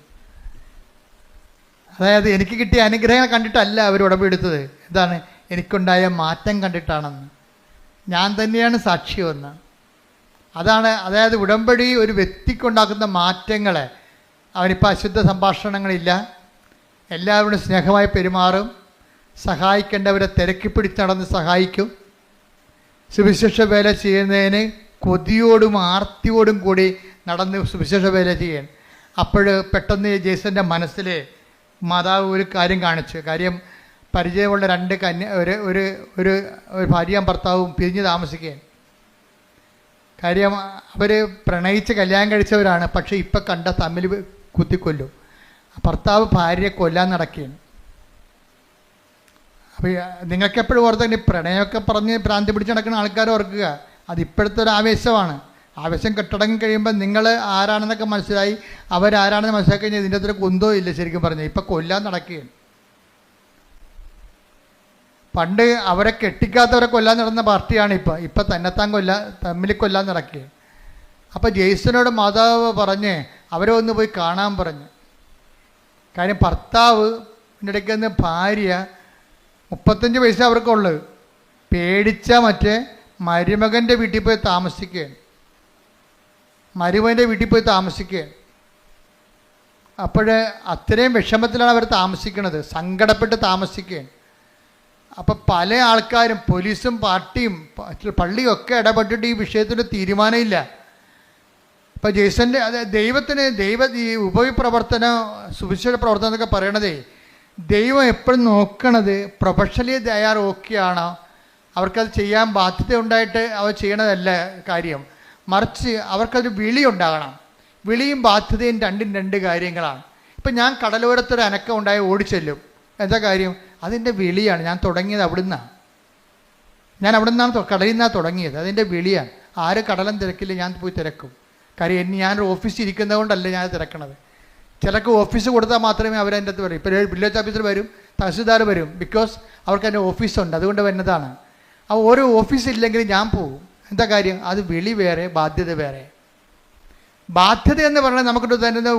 അതായത് എനിക്ക് കിട്ടിയ അനുഗ്രഹങ്ങൾ കണ്ടിട്ടല്ല അവർ ഉടമ്പടി എടുത്തത്. എന്താണ്? എനിക്കുണ്ടായ മാറ്റം കണ്ടിട്ടാണെന്ന്. ഞാൻ തന്നെയാണ് സാക്ഷ്യമെന്ന്. അതായത് ഉടമ്പടി ഒരു വ്യക്തിക്കുണ്ടാക്കുന്ന മാറ്റങ്ങളെ, അവനിപ്പോൾ അശുദ്ധ സംഭാഷണങ്ങളില്ല, എല്ലാവരോടും സ്നേഹമായി പെരുമാറും, സഹായിക്കേണ്ടവരെ തിരക്കി പിടിച്ച് നടന്ന് സഹായിക്കും, സുവിശേഷ വേല ചെയ്യുന്നതിന് കൊതിയോടും ആർത്തിയോടും കൂടി നടന്ന് സുവിശേഷ വേല ചെയ്യാൻ. അപ്പോൾ പെട്ടെന്ന് ജെയ്സൻ്റെ മനസ്സിൽ മാതാവ് ഒരു കാര്യം കാണിച്ചു. കാര്യം പരിചയമുള്ള 2 ഒരു ഭാര്യയും ഭർത്താവും പിരിഞ്ഞ് താമസിക്കുകയാണ്. കാര്യം അവർ പ്രണയിച്ച് കല്യാണം കഴിച്ചവരാണ്. പക്ഷേ ഇപ്പം കണ്ട തമ്മിൽ കുത്തിക്കൊല്ലും. ഭർത്താവ് ഭാര്യയെ കൊല്ലാൻ നടക്കുകയാണ്. അപ്പോൾ നിങ്ങൾക്കെപ്പോഴും ഓർത്തന്നെ പ്രണയമൊക്കെ പറഞ്ഞ് ഭ്രാന്തി പിടിച്ച് നടക്കുന്ന ആൾക്കാർ ഓർക്കുക, അതിപ്പോഴത്തെ ഒരു ആവേശമാണ്. ആവേശം കെട്ടടങ്ങി കഴിയുമ്പോൾ നിങ്ങൾ ആരാണെന്നൊക്കെ മനസ്സിലായി, അവരാരാണെന്ന് മനസ്സിലാക്കി കഴിഞ്ഞാൽ ഇതിൻ്റെ അത്ര കുന്തോ ഇല്ല. ശരിക്കും പറഞ്ഞാൽ ഇപ്പം കൊല്ലാൻ നടക്കുകയാണ്. പണ്ട് അവരെ കെട്ടിക്കാത്തവരെ കൊല്ലാൻ നടന്ന പാർട്ടിയാണ് ഇപ്പം തന്നെത്താൻ തമ്മിൽ കൊല്ലാൻ നടക്കുകയാണ്. അപ്പോൾ ജെയ്സനോട് മാതാവ് പറഞ്ഞ് അവരെ ഒന്ന് പോയി കാണാൻ പറഞ്ഞു. കാര്യം ഭർത്താവ് ഇടയ്ക്ക് നിന്ന് ഭാര്യ 35 വയസ്സ് അവർക്കുള്ളത് പേടിച്ച മരുമകൻ്റെ വീട്ടിൽ പോയി താമസിക്കുകയാണ്. മരുമകൻ്റെ വീട്ടിൽ പോയി താമസിക്കുകയാണ്. അപ്പോൾ അത്രയും വിഷമത്തിലാണ് അവർ താമസിക്കുന്നത്, സങ്കടപ്പെട്ട് താമസിക്കുകയാണ്. അപ്പോൾ പല ആൾക്കാരും, പോലീസും പാർട്ടിയും പള്ളിയും ഒക്കെ ഇടപെട്ടിട്ട് ഈ വിഷയത്തിന് തീരുമാനമില്ല. അപ്പോൾ ജെയ്സൻ്റെ ഈ ഉപവിപ്രവർത്തനം, സുവിശേഷ പ്രവർത്തനം എന്നൊക്കെ പറയണതേ, ദൈവം എപ്പോഴും നോക്കണത് പ്രൊഫഷണലി തയ്യാർ ഓക്കെയാണോ, അവർക്കത് ചെയ്യാൻ ബാധ്യത ഉണ്ടായിട്ട് അവർ ചെയ്യണതല്ല കാര്യം. മറിച്ച് അവർക്കതൊരു വിളി ഉണ്ടാകണം. വിളിയും ബാധ്യതയും രണ്ടും 2 കാര്യങ്ങളാണ്. ഇപ്പം ഞാൻ കടലോരത്തൊരു അനക്കം ഉണ്ടായി ഓടിച്ചെല്ലും. എന്താ കാര്യം? അതിൻ്റെ വിളിയാണ്. ഞാൻ തുടങ്ങിയത് അവിടുന്നാണ്. ഞാൻ അവിടെ നിന്നാണ് കടലിൽ നിന്നാണ് തുടങ്ങിയത്. അതിൻ്റെ വിളിയാണ്. ആര് കടലും തിരക്കില്ല, ഞാൻ പോയി തിരക്കും. കാര്യം ഞാനൊരു ഓഫീസിൽ ഇരിക്കുന്നത് കൊണ്ടല്ല ഞാൻ തിരക്കണത്. ചിലർക്ക് ഓഫീസ് കൊടുത്താൽ മാത്രമേ അവരെൻ്റെ അടുത്ത് വരും. ഇപ്പോൾ വില്ലേജ് ഓഫീസർ വരും, തഹസിൽദാർ വരും. ബിക്കോസ് അവർക്ക് എൻ്റെ ഓഫീസുണ്ട്, അതുകൊണ്ട് വരുന്നതാണ്. ആ ഓരോ ഓഫീസില്ലെങ്കിൽ ഞാൻ പോകും. എന്താ കാര്യം? അത് വിളി വേറെ, ബാധ്യത വേറെ. ബാധ്യത എന്ന് പറഞ്ഞാൽ നമുക്കിട്ട് തരുന്ന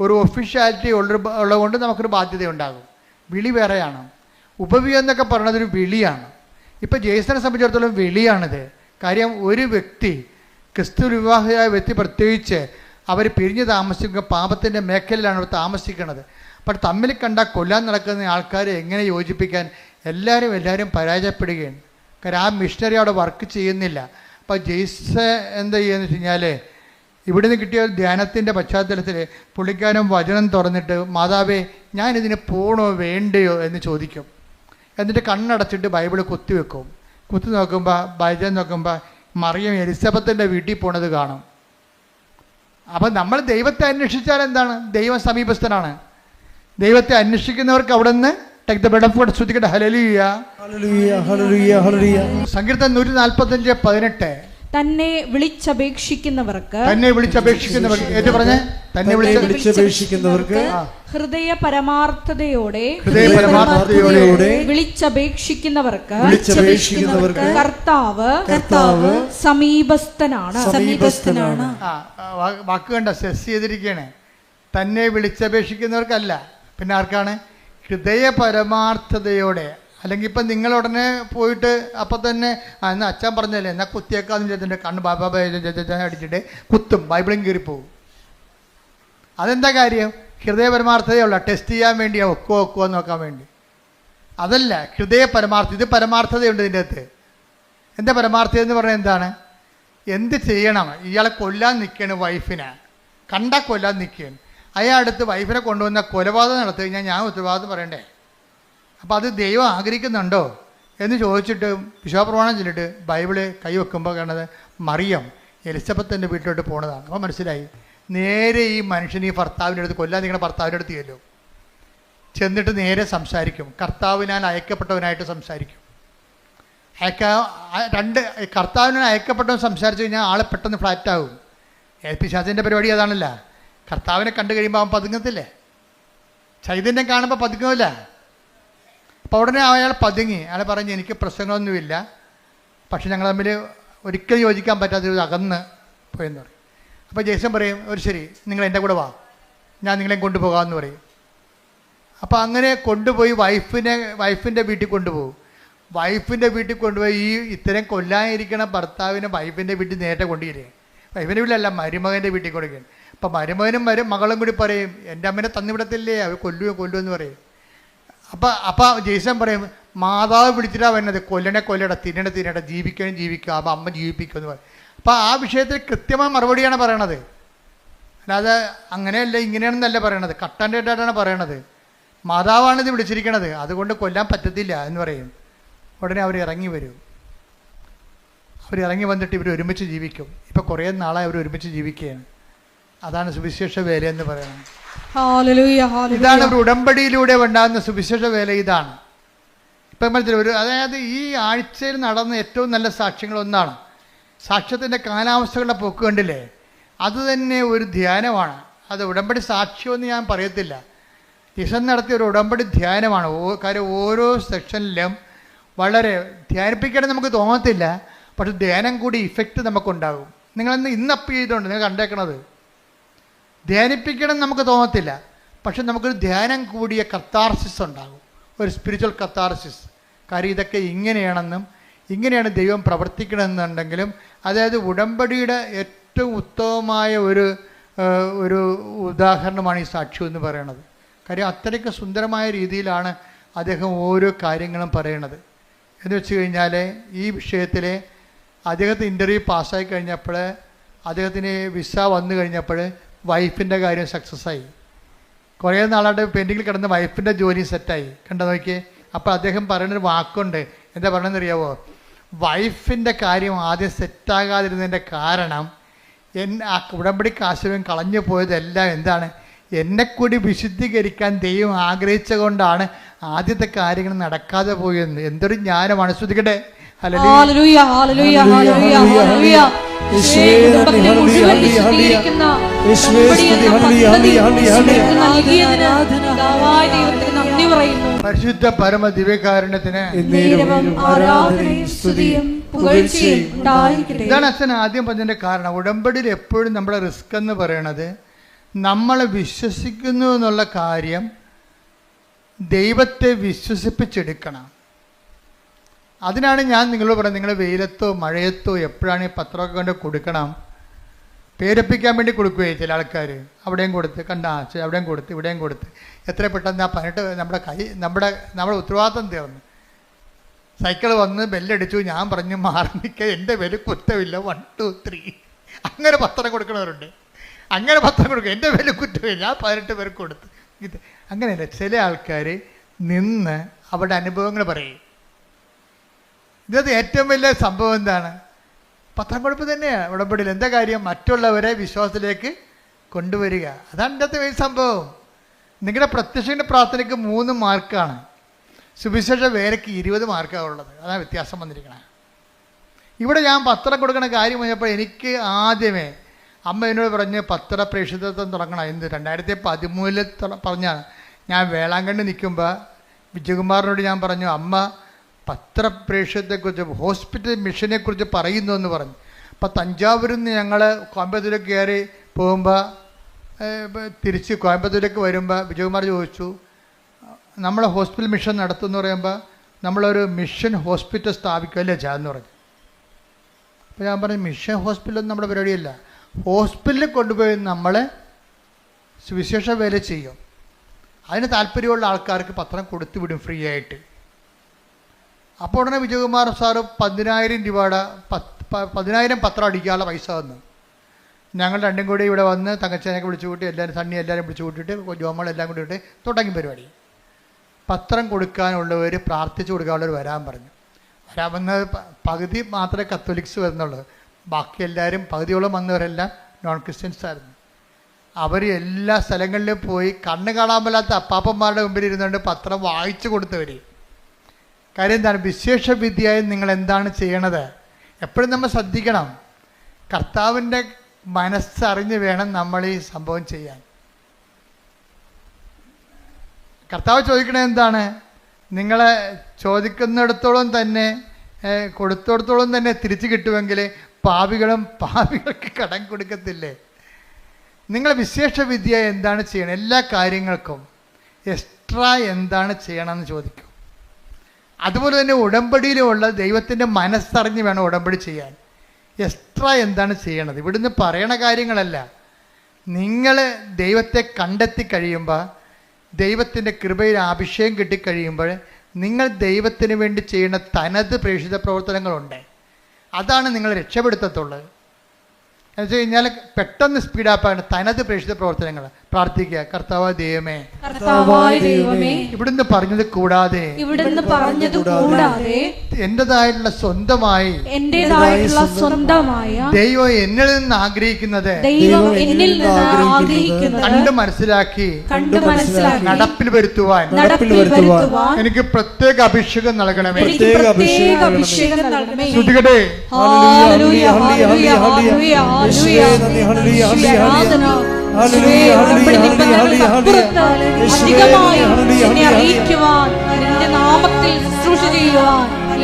ഒരു ഒഫീഷ്യാലിറ്റി ഉള്ളതുകൊണ്ട് നമുക്കൊരു ബാധ്യത ഉണ്ടാകും. വിളി വേറെയാണ്. ഉപവി എന്നൊക്കെ പറയുന്നതൊരു വിളിയാണ്. ഇപ്പോൾ ജെയ്സനെ സംബന്ധിച്ചിടത്തോളം വിളിയാണിത്. കാര്യം ഒരു വ്യക്തി, ക്രിസ്തു വിവാഹിയായ വ്യക്തി പ്രത്യേകിച്ച്, അവർ പിരിഞ്ഞ് താമസിക്കുക പാപത്തിൻ്റെ മേഖലയിലാണ് അവർ താമസിക്കുന്നത്. അപ്പോൾ തമ്മിൽ കണ്ടാൽ കൊല്ലാൻ നടക്കുന്ന ആൾക്കാരെ എങ്ങനെ യോജിപ്പിക്കാൻ? എല്ലാവരും പരാജയപ്പെടുകയാണ്. കാര്യം ആ മിഷണറി അവിടെ വർക്ക് ചെയ്യുന്നില്ല. അപ്പോൾ ജെയ്സ എന്താ ചെയ്യുകയെന്ന് വെച്ച് കഴിഞ്ഞാൽ, ഇവിടുന്ന് കിട്ടിയ ധ്യാനത്തിൻ്റെ പശ്ചാത്തലത്തിൽ പുള്ളിക്കാരൻ വചനം തുറന്നിട്ട്, മാതാവേ ഞാനിതിന് പോകണോ വേണ്ടയോ എന്ന് ചോദിക്കും. എന്നിട്ട് കണ്ണടച്ചിട്ട് ബൈബിൾ കുത്തിവെക്കും. കുത്തി നോക്കുമ്പോൾ ബൈബിൾ നോക്കുമ്പോൾ മറിയം എലിസബത്തിൻ്റെ വീട്ടിൽ പോണത് കാണും. അപ്പം നമ്മൾ ദൈവത്തെ അന്വേഷിച്ചാൽ എന്താണ്? ദൈവം സമീപസ്ഥനാണ്. ദൈവത്തെ അന്വേഷിക്കുന്നവർക്ക് അവിടെ നിന്ന് ശ്രദ്ധിക്കട്ടെ. ഹല്ലേലൂയ, സങ്കീർത്തനം 145:18. തന്നെ വിളിച്ചപേക്ഷിക്കുന്നവർക്ക് ഏറ്റു പറഞ്ഞേ, തന്നെ വിളിച്ചപേക്ഷിക്കുന്നവർക്ക് ഹൃദയ പരമാർത്ഥതയോടെ വിളിച്ചപേക്ഷിക്കുന്നവർക്ക് കർത്താവ് സമീപസ്ഥനാണ്. വാക്ക് കണ്ട സെസ് ചെയ്തിരിക്കുകയാണ്. തന്നെ വിളിച്ചപേക്ഷിക്കുന്നവർക്കല്ല, പിന്നെ ആർക്കാണ്? ഹൃദയ പരമാർത്ഥതയോടെ. അല്ലെങ്കിൽ ഇപ്പം നിങ്ങളുടനെ പോയിട്ട് അപ്പം തന്നെ എന്നാൽ അച്ഛൻ പറഞ്ഞല്ലേ എന്നാൽ കുത്തിയേക്കാന്ന് ചെയ്തിട്ട് കണ്ണ് ബാബാ അടിച്ചിട്ട് കുത്തും, ബൈബിളും കീറിപ്പോവും. അതെന്താ കാര്യം? ഹൃദയ പരമാർത്ഥതയുള്ള ടെസ്റ്റ് ചെയ്യാൻ വേണ്ടിയാണ്, ഒക്കുവോ എന്ന് നോക്കാൻ വേണ്ടി. അതല്ല ഹൃദയ പരമാർത്ഥത. ഇത് പരമാർത്ഥതയുണ്ട് ഇതിൻ്റെ അകത്ത്. എന്താ പരമാർത്ഥത എന്ന് പറഞ്ഞാൽ എന്താണ്? എന്ത് ചെയ്യണം? ഇയാളെ കൊല്ലാൻ നിൽക്കുകയാണ്, വൈഫിനെ കണ്ടാൽ കൊല്ലാൻ നിൽക്കുകയാണ്. അയാളടുത്ത് വൈഫിനെ കൊണ്ടുവന്ന കൊലപാതകം നടത്തി കഴിഞ്ഞാൽ ഞാൻ ഉത്തരവാദിത്വം പറയണ്ടേ? അപ്പോൾ അത് ദൈവം ആഗ്രഹിക്കുന്നുണ്ടോ എന്ന് ചോദിച്ചിട്ട് വിശ്വാസപ്രമാണം ചൊല്ലിട്ട് ബൈബിള് കൈവെക്കുമ്പോൾ കാണുന്നത് മറിയം എലിസബത്തിൻ്റെ വീട്ടിലോട്ട് പോണതാണ്. അപ്പോൾ മനസ്സിലായി, നേരെ ഈ മനുഷ്യൻ ഈ ഭർത്താവിൻ്റെ അടുത്ത് കൊല്ലാൻ നിങ്ങളുടെ ഭർത്താവിൻ്റെ അടുത്ത് ചെല്ലും. ചെന്നിട്ട് നേരെ സംസാരിക്കും. കർത്താവിനാൽ അയക്കപ്പെട്ടവനായിട്ട് സംസാരിക്കും. കർത്താവിനാൽ അയക്കപ്പെട്ടവൻ സംസാരിച്ചു കഴിഞ്ഞാൽ ആളെ പെട്ടെന്ന് ഫ്ലാറ്റാകും. പിശാചിൻ്റെ പരിപാടി അതാണല്ല. കർത്താവിനെ കണ്ടു കഴിയുമ്പോൾ അവൻ പതുങ്ങത്തില്ലേ? ചൈതന്യം കാണുമ്പോൾ പതുങ്ങില്ല. അപ്പോൾ ഉടനെ അയാൾ പതുങ്ങി. അയാൾ പറഞ്ഞ് എനിക്ക് പ്രശ്നങ്ങളൊന്നുമില്ല, പക്ഷെ ഞങ്ങൾ തമ്മിൽ ഒരിക്കലും യോജിക്കാൻ പറ്റാത്തൊരു അകന്ന് പോയെന്ന് പറയും. അപ്പോൾ ജേസൺ പറയും, ഒരു ശരി നിങ്ങൾ എൻ്റെ കൂടെ വാ, ഞാൻ നിങ്ങളെയും കൊണ്ടുപോകാമെന്ന് പറയും. അപ്പോൾ അങ്ങനെ കൊണ്ടുപോയി വൈഫിൻ്റെ വീട്ടിൽ കൊണ്ടുപോകും. വൈഫിൻ്റെ വീട്ടിൽ കൊണ്ടുപോയി ഈ ഇത്രയും കൊല്ലാനിരിക്കണ ഭർത്താവിനെ വൈഫിൻ്റെ വീട്ടിൽ നേരത്തെ കൊണ്ടുവരിക. വൈഫിൻ്റെ വീട്ടിലല്ല, മരുമകൻ്റെ വീട്ടിൽ കൊടുക്കുകയാണ്. അപ്പം മരുമകനും മകളും കൂടി പറയും, എൻ്റെ അമ്മേനെ തന്നിവിടത്തില്ലേ, അവർ കൊല്ലുമെന്ന് പറയും. അപ്പം ജെയ്സൺ പറയും, മാതാവ് പിടിച്ചിട്ടാണ് വരുന്നത്, കൊല്ലട തിന്നട ജീവിക്കുക, അപ്പം അമ്മ ജീവിപ്പിക്കുമെന്ന് പറയും. അപ്പം ആ വിഷയത്തിൽ കൃത്യമായ മറുപടിയാണ് പറയണത്. അല്ലാതെ അങ്ങനെയല്ല ഇങ്ങനെയാണെന്നല്ല പറയണത്, കട്ടൻ്റെ ആയിട്ടാണ് പറയണത്. മാതാവാണ് ഇത് വിളിച്ചിരിക്കണത്, അതുകൊണ്ട് കൊല്ലാൻ പറ്റത്തില്ല എന്ന് പറയും. ഉടനെ അവർ ഇറങ്ങി വരും. അവരിറങ്ങി വന്നിട്ട് ഇവർ ഒരുമിച്ച് ജീവിക്കും. ഇപ്പം കുറേ നാളായി അവർ ഒരുമിച്ച് ജീവിക്കുകയാണ്. അതാണ് സുവിശേഷ വേല എന്ന് പറയുന്നത്. ഇതാണ് ഒരു ഉടമ്പടിയിലൂടെ ഉണ്ടാകുന്ന സുവിശേഷ വേല. ഇതാണ് ഇപ്പം മനസ്സിലായി. അതായത് ഈ ആഴ്ചയിൽ നടന്ന ഏറ്റവും നല്ല സാക്ഷ്യങ്ങളൊന്നാണ് സാക്ഷ്യത്തിൻ്റെ കാലാവസ്ഥകളുടെ പോക്ക് കണ്ടില്ലേ? അത് തന്നെ ഒരു ധ്യാനമാണ്. അത് ഉടമ്പടി സാക്ഷ്യമെന്ന് ഞാൻ പറയത്തില്ല, ഈശൻ നടത്തിയ ഒരു ഉടമ്പടി ധ്യാനമാണ്. കാര്യം ഓരോ സെക്ഷനിലും വളരെ ധ്യാനിപ്പിക്കണം നമുക്ക് തോന്നത്തില്ല, പക്ഷെ ധ്യാനം കൂടി ഇഫക്റ്റ് നമുക്കുണ്ടാകും. നിങ്ങളെന്ന് ഇന്നപ്പ് ചെയ്തുകൊണ്ട് നിങ്ങൾ കണ്ടേക്കണത് ധ്യാനിപ്പിക്കണം നമുക്ക് തോന്നത്തില്ല, പക്ഷെ നമുക്കൊരു ധ്യാനം കൂടിയ കത്താർസിസ് ഉണ്ടാകും, ഒരു സ്പിരിച്വൽ കത്താർസിസ്. കാര്യം ഇതൊക്കെ ഇങ്ങനെയാണെന്നും ഇങ്ങനെയാണ് ദൈവം പ്രവർത്തിക്കണമെന്നുണ്ടെങ്കിലും, അതായത് ഉടമ്പടിയുടെ ഏറ്റവും ഉത്തമമായ ഒരു ഉദാഹരണമാണ് ഈ സാക്ഷ്യം എന്ന് പറയുന്നത്. കാര്യം അത്രയ്ക്ക് സുന്ദരമായ രീതിയിലാണ് അദ്ദേഹം ഓരോ കാര്യങ്ങളും പറയണത്. എന്ന് വെച്ച് കഴിഞ്ഞാൽ ഈ വിഷയത്തിൽ അദ്ദേഹത്തിന് ഇൻ്റർവ്യൂ പാസ്സായി കഴിഞ്ഞപ്പോൾ, അദ്ദേഹത്തിന് വിസ വന്നു കഴിഞ്ഞപ്പോൾ വൈഫിൻ്റെ കാര്യം സക്സസ്സായി. കുറേ നാളായിട്ട് പെൻഡിങ്ങിൽ കിടന്ന് വൈഫിൻ്റെ ജോലി സെറ്റായി. കണ്ടു നോക്കിയേ. അപ്പോൾ അദ്ദേഹം പറയുന്നൊരു വാക്കുണ്ട്, എന്താ പറയണമെന്ന് അറിയാവോ? വൈഫിൻ്റെ കാര്യം ആദ്യം സെറ്റാകാതിരുന്നതിൻ്റെ കാരണം ആ ഉടമ്പടി കാശും കളഞ്ഞു പോയതെല്ലാം എന്താണ്? എന്നെ കൂടി വിശുദ്ധീകരിക്കാൻ ദൈവം ആഗ്രഹിച്ച കൊണ്ടാണ് ആദ്യത്തെ കാര്യങ്ങൾ നടക്കാതെ പോയെന്ന്. എന്തൊരു ജ്ഞാനമാണ്. ശ്രദ്ധിക്കട്ടെ. ഹല്ലേലൂയ. ഹല്ലേലൂയ, ഹല്ലേലൂയ, ഹല്ലേലൂയ, ഹല്ലേലൂയ. കുടുംബത്തെ മുഴുവൻ വിശുദ്ധീകരിക്കുന്ന ഉടമ്പടി എന്ന പദ്ധതി ഞങ്ങൾക്ക് നൽകിയതിന് പിതാവായ ദൈവത്തിന് നന്ദി പറയുന്നു. പരിശുദ്ധ പരമ ദിവ്യകാരുണ്യത്തിന് നേരവും ആരാധനയും സ്തുതിയും പുകഴ്ചയും ഉണ്ടായിരിക്കട്ടെ. ഇതാണ് അച്ഛൻ ആദ്യം പറഞ്ഞതിന്റെ കാരണം. ഉടമ്പടിയിൽ എപ്പോഴും നമ്മുടെ റിസ്ക് എന്ന് പറയണത് നമ്മളെ വിശ്വസിക്കുന്നു എന്നുള്ള കാര്യം ദൈവത്തെ വിശ്വസിപ്പിച്ചെടുക്കണം. അതിനാണ് ഞാൻ നിങ്ങളോട് പറയുന്നത്, നിങ്ങൾ വെയിലത്തോ മഴയത്തോ എപ്പോഴാണ് ഈ പത്രമൊക്കെ കൊണ്ട് കൊടുക്കണം. പേരപ്പിക്കാൻ വേണ്ടി കൊടുക്കുകയെ ചില ആൾക്കാർ. അവിടെയും കൊടുത്ത് കണ്ട അവിടെയും കൊടുത്ത് ഇവിടെയും കൊടുത്ത് എത്ര പെട്ടെന്ന് ആ 18 നമ്മുടെ ഉത്തരവാദിത്തം തീർന്നു. സൈക്കിൾ വന്ന് ബെല്ലടിച്ചു, ഞാൻ പറഞ്ഞു മാറി നിൽക്കുക, എൻ്റെ വില കുറ്റമില്ല, 1 2 3 അങ്ങനെ പത്രം കൊടുക്കുന്നവരുണ്ട്. അങ്ങനെ പത്രം കൊടുക്കുക, എൻ്റെ വില കുറ്റമില്ല, ഞാൻ 18 പേർക്ക് കൊടുത്ത്. ഇത് അങ്ങനെയല്ല. ചില ആൾക്കാർ നിന്ന് അവരുടെ അനുഭവങ്ങൾ പറയും. ഇതത് ഏറ്റവും വലിയ സംഭവം എന്താണ്? പത്രം കൊടുപ്പ് തന്നെയാണ് ഉടമ്പടിയിൽ. എന്താ കാര്യം? മറ്റുള്ളവരെ വിശ്വാസത്തിലേക്ക് കൊണ്ടുവരിക. അതാണ് ഇന്നത്തെ വലിയ സംഭവം. നിങ്ങളുടെ പ്രത്യക്ഷൻ്റെ പ്രാർത്ഥനയ്ക്ക് 3 മാർക്കാണ്, സുവിശേഷ വേലയ്ക്ക് 20 മാർക്കാണ് ഉള്ളത്. അതാണ് വ്യത്യാസം വന്നിരിക്കുന്നത്. ഇവിടെ ഞാൻ പത്രം കൊടുക്കണ കാര്യം പറഞ്ഞപ്പോൾ എനിക്ക് ആദ്യമേ അമ്മ എന്നോട് പറഞ്ഞ് പത്ര പ്രേക്ഷിതത്വം തുടങ്ങണം എന്ന് 2013 പറഞ്ഞാണ്. ഞാൻ വേളാങ്കണ്ണി നിൽക്കുമ്പോൾ വിജയകുമാറിനോട് ഞാൻ പറഞ്ഞു, അമ്മ പത്രപ്രേക്ഷത്തെക്കുറിച്ച് ഹോസ്പിറ്റൽ മിഷനെക്കുറിച്ച് പറയുന്നു എന്ന് പറഞ്ഞു. അപ്പോൾ തഞ്ചാവൂരിൽ നിന്ന് ഞങ്ങൾ കോയമ്പത്തൂരേക്ക് കയറി പോകുമ്പോൾ തിരിച്ച് കോയമ്പത്തൂരേക്ക് വരുമ്പോൾ വിജയകുമാർ ചോദിച്ചു, നമ്മൾ ഹോസ്പിറ്റൽ മിഷൻ നടത്തുമെന്ന് പറയുമ്പോൾ നമ്മളൊരു മിഷൻ ഹോസ്പിറ്റൽ സ്ഥാപിക്കുമല്ലേ എന്ന് പറഞ്ഞു. അപ്പോൾ ഞാൻ പറഞ്ഞു, മിഷൻ ഹോസ്പിറ്റലൊന്നും നമ്മുടെ പരിപാടിയല്ല. ഹോസ്പിറ്റലിൽ കൊണ്ടുപോയി നമ്മളെ സുവിശേഷ വേല ചെയ്യും. അതിന് താല്പര്യമുള്ള ആൾക്കാർക്ക് പത്രം കൊടുത്തു വിടും ഫ്രീ ആയിട്ട്. അപ്പോൾ ഉടനെ വിജയകുമാർ സാറ് 10,000 രൂപയുടെ 10,000 പത്രം അടിക്കാനുള്ള പൈസ തന്നു. ഞങ്ങൾ രണ്ടും കൂടി ഇവിടെ വന്ന് തങ്കച്ചേനൊക്കെ വിളിച്ചു കൂട്ടി, സണ്ണി എല്ലാവരും വിളിച്ചു കൂട്ടിയിട്ട് ജോമളെല്ലാം കൂടി ഇട്ട് തുടങ്ങി പരിപാടി. പത്രം കൊടുക്കാനുള്ളവർ, പ്രാർത്ഥിച്ചു കൊടുക്കാനുള്ളവർ വരാൻ പറഞ്ഞു. വരാമെന്ന് പകുതി മാത്രമേ കത്തോലിക്സ് വരുന്നുള്ളൂ. ബാക്കി എല്ലാവരും പകുതിയോളം വന്നവരെല്ലാം നോൺ ക്രിസ്ത്യൻസ് ആയിരുന്നു. അവർ എല്ലാ സ്ഥലങ്ങളിലും പോയി കണ്ണ് കാണാൻ മേലാത്ത അപ്പാപ്പന്മാരുടെ മുമ്പിൽ ഇരുന്നുകൊണ്ട് പത്രം വായിച്ചു കൊടുത്തവർ. കാര്യം എന്താണ്? വിശേഷ വിദ്യയായി നിങ്ങൾ എന്താണ് ചെയ്യണത്? എപ്പോഴും നമ്മൾ ശ്രദ്ധിക്കണം. കർത്താവിൻ്റെ മനസ്സറിഞ്ഞ് വേണം നമ്മൾ ഈ സംഭവം ചെയ്യാൻ. കർത്താവ് ചോദിക്കണത് എന്താണ്? നിങ്ങളെ ചോദിക്കുന്നിടത്തോളം തന്നെ കൊടുത്തിടത്തോളം തന്നെ തിരിച്ചു കിട്ടുമെങ്കിൽ പാപികൾക്ക് കടം കൊടുക്കത്തില്ലേ? നിങ്ങൾ വിശേഷ വിദ്യ എന്താണ് ചെയ്യണം? എല്ലാ കാര്യങ്ങൾക്കും എക്സ്ട്രാ എന്താണ് ചെയ്യണമെന്ന് ചോദിക്കും. അതുപോലെ തന്നെ ഉടമ്പടിയിലുള്ള ദൈവത്തിൻ്റെ മനസ്സറിഞ്ഞ് വേണം ഉടമ്പടി ചെയ്യാൻ. എക്സ്ട്രാ എന്താണ് ചെയ്യണത്? ഇവിടുന്ന് പറയണ കാര്യങ്ങളല്ല. നിങ്ങൾ ദൈവത്തെ കണ്ടെത്തി കഴിയുമ്പോൾ, ദൈവത്തിൻ്റെ കൃപയിൽ അഭിഷേകം കിട്ടിക്കഴിയുമ്പോൾ നിങ്ങൾ ദൈവത്തിന് വേണ്ടി ചെയ്യുന്ന തനത് പ്രേക്ഷിത പ്രവർത്തനങ്ങളുണ്ട്. അതാണ് നിങ്ങൾ രക്ഷപ്പെടുത്തത്തുള്ളത്. എന്ന് വെച്ച് കഴിഞ്ഞാൽ പെട്ടെന്ന് സ്പീഡാപ്പാണ് തനത് പ്രേക്ഷിത പ്രവർത്തനങ്ങൾ. പ്രാർത്ഥിക്കുക, കർത്താവായ ദൈവമേ, ഇവിടുന്ന് പറഞ്ഞത് കൂടാതെ എന്റേതായിട്ടുള്ള സ്വന്തമായി ദൈവം എന്നിൽ നിന്ന് ആഗ്രഹിക്കുന്നത് കണ്ട് മനസ്സിലാക്കി നടപ്പിൽ വരുത്തുവാൻ എനിക്ക് പ്രത്യേക അഭിഷേകം നൽകണമേ. ശ്രദ്ധിക്കട്ടെ.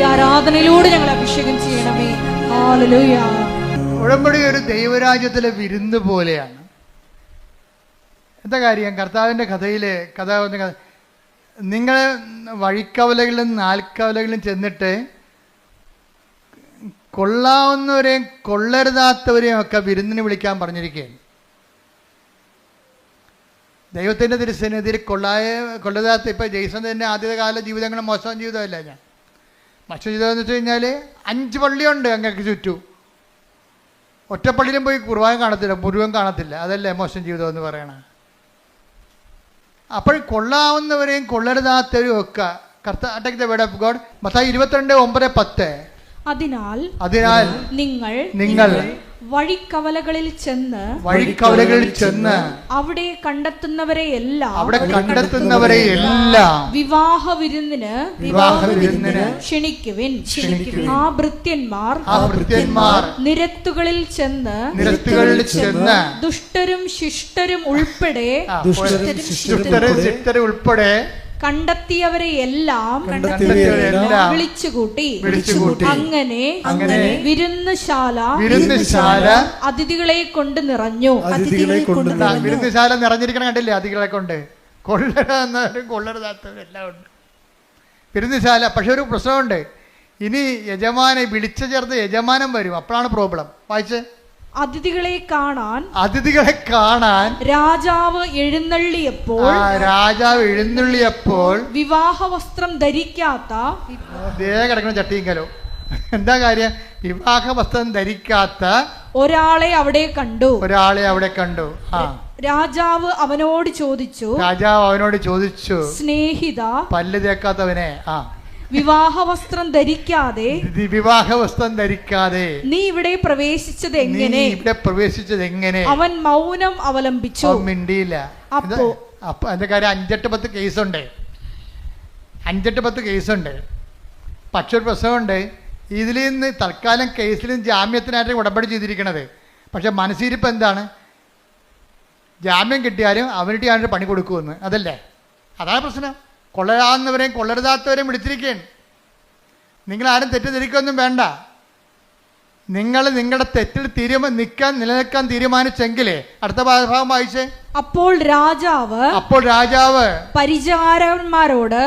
ആരാധനയിലൂടെ ഞങ്ങൾ അഭിഷേകം ചെയ്യണമേ. ഹല്ലേലൂയ. ഉടമ്പടി ഒരു ദൈവരാജ്യത്തിലെ വിരുന്ന് പോലെയാണ്. എന്താ കാര്യം? കർത്താവിൻ്റെ കഥയിലെ നിങ്ങൾ വഴിക്കവലകളിലും നാൽക്കവലകളിലും ചെന്നിട്ട് കൊള്ളാവുന്നവരെയും കൊള്ളരുതാത്തവരെയും ഒക്കെ വിരുന്നിന് വിളിക്കാൻ പറഞ്ഞിരിക്കുകയാണ്. ദൈവത്തിൻ്റെ തിരുസന്നിധിയിൽ കൊള്ളരുതാത്ത, ഇപ്പോൾ ജെയ്സൺ തന്നെ ആദ്യകാല ജീവിതങ്ങൾ മോശം ജീവിതമല്ല. മോശം ജീവിതം എന്ന് വെച്ച് കഴിഞ്ഞാൽ 5 പള്ളിയുണ്ട് അങ്ങക്ക് ചുറ്റും. ഒറ്റപ്പള്ളിയിലും പോയി കുർബാന കാണത്തില്ല, മുഴുവൻ കാണത്തില്ല. അതല്ലേ മോശം ജീവിതം എന്ന് പറയണ. അപ്പോൾ കൊള്ളാവുന്നവരെയും കൊള്ളരുതാത്തവരെയും ഒക്കെ take the word of God. Mathai 22:9-10. അതിനാൽ നിങ്ങൾ വഴിക്കവലകളിൽ ചെന്ന് അവിടെ കണ്ടെത്തുന്നവരെ എല്ലാം വിവാഹ വിരുന്നിന് ക്ഷണിക്കുവിൻ. ആ ഭൃത്യന്മാർ നിരത്തുകളിൽ ചെന്ന് ദുഷ്ടരും ശിഷ്ടരും ഉൾപ്പെടെ കണ്ടെത്തിയവരെ എല്ലാം വിളിച്ചുകൂട്ടി. അങ്ങനെ വിരുന്നുശാല അതിഥികളെ കൊണ്ട് നിറഞ്ഞു. വിരുന്നുശാല നിറഞ്ഞിരിക്കണം, കണ്ടില്ലേ? അതിഥികളെ കൊണ്ട് കൊള്ളരുതാത്തവരും എല്ലാം ഉണ്ട് വിരുന്നുശാല. പക്ഷെ ഒരു പ്രശ്നമുണ്ട്, ഇനി യജമാനെ വിളിച്ചു ചേർത്ത് യജമാനം വരും, അപ്പോഴാണ് പ്രോബ്ലം. വായിച്ചേ. അതിഥികളെ കാണാൻ രാജാവ് എഴുന്നള്ളിയപ്പോൾ വിവാഹ വസ്ത്രം ധരിക്കാത്ത കിടക്കുന്ന ചട്ടിങ്കലോ എന്താ കാര്യം? വിവാഹ വസ്ത്രം ധരിക്കാത്ത ഒരാളെ അവിടെ കണ്ടു. രാജാവ് അവനോട് ചോദിച്ചു, സ്നേഹിത, പല്ല് തേക്കാത്തവനെ, വിവാഹ വസ്ത്രം ധരിക്കാതെ നീ ഇവിടെ പ്രവേശിച്ചത് എങ്ങനെ? അവൻ മൗനം അവലംബിച്ചു, മിണ്ടിയില്ല. അപ്പൊ അതിന്റെ കാര്യം 5-10 കേസുണ്ട്. പക്ഷെ ഒരു പ്രശ്നമുണ്ട്, ഇതിൽ നിന്ന് തൽക്കാലം കേസിലും ജാമ്യത്തിനായിട്ട് ഉടമ്പടി ചെയ്തിരിക്കണത്. പക്ഷെ മനസ്സിരിപ്പ് എന്താണ്? ജാമ്യം കിട്ടിയാലും അവരുടെ ആയിട്ട് പണി കൊടുക്കുമെന്ന്. അതല്ലേ? അതാണ് പ്രശ്നം. കൊള്ളരാവുന്നവരെയും കൊള്ളരുതാത്തവരെയും വിളിച്ചിരിക്കുകയാണ്. നിങ്ങളാരും തെറ്റിദ്ധരിക്കൊന്നും വേണ്ട. നിങ്ങൾ നിങ്ങളുടെ തെറ്റിൽ നിലനിൽക്കാൻ തീരുമാനിച്ചെങ്കിലേ അടുത്ത ഭാഗം വായിച്ചേ. അപ്പോൾ രാജാവ് പരിചാരകന്മാരോട്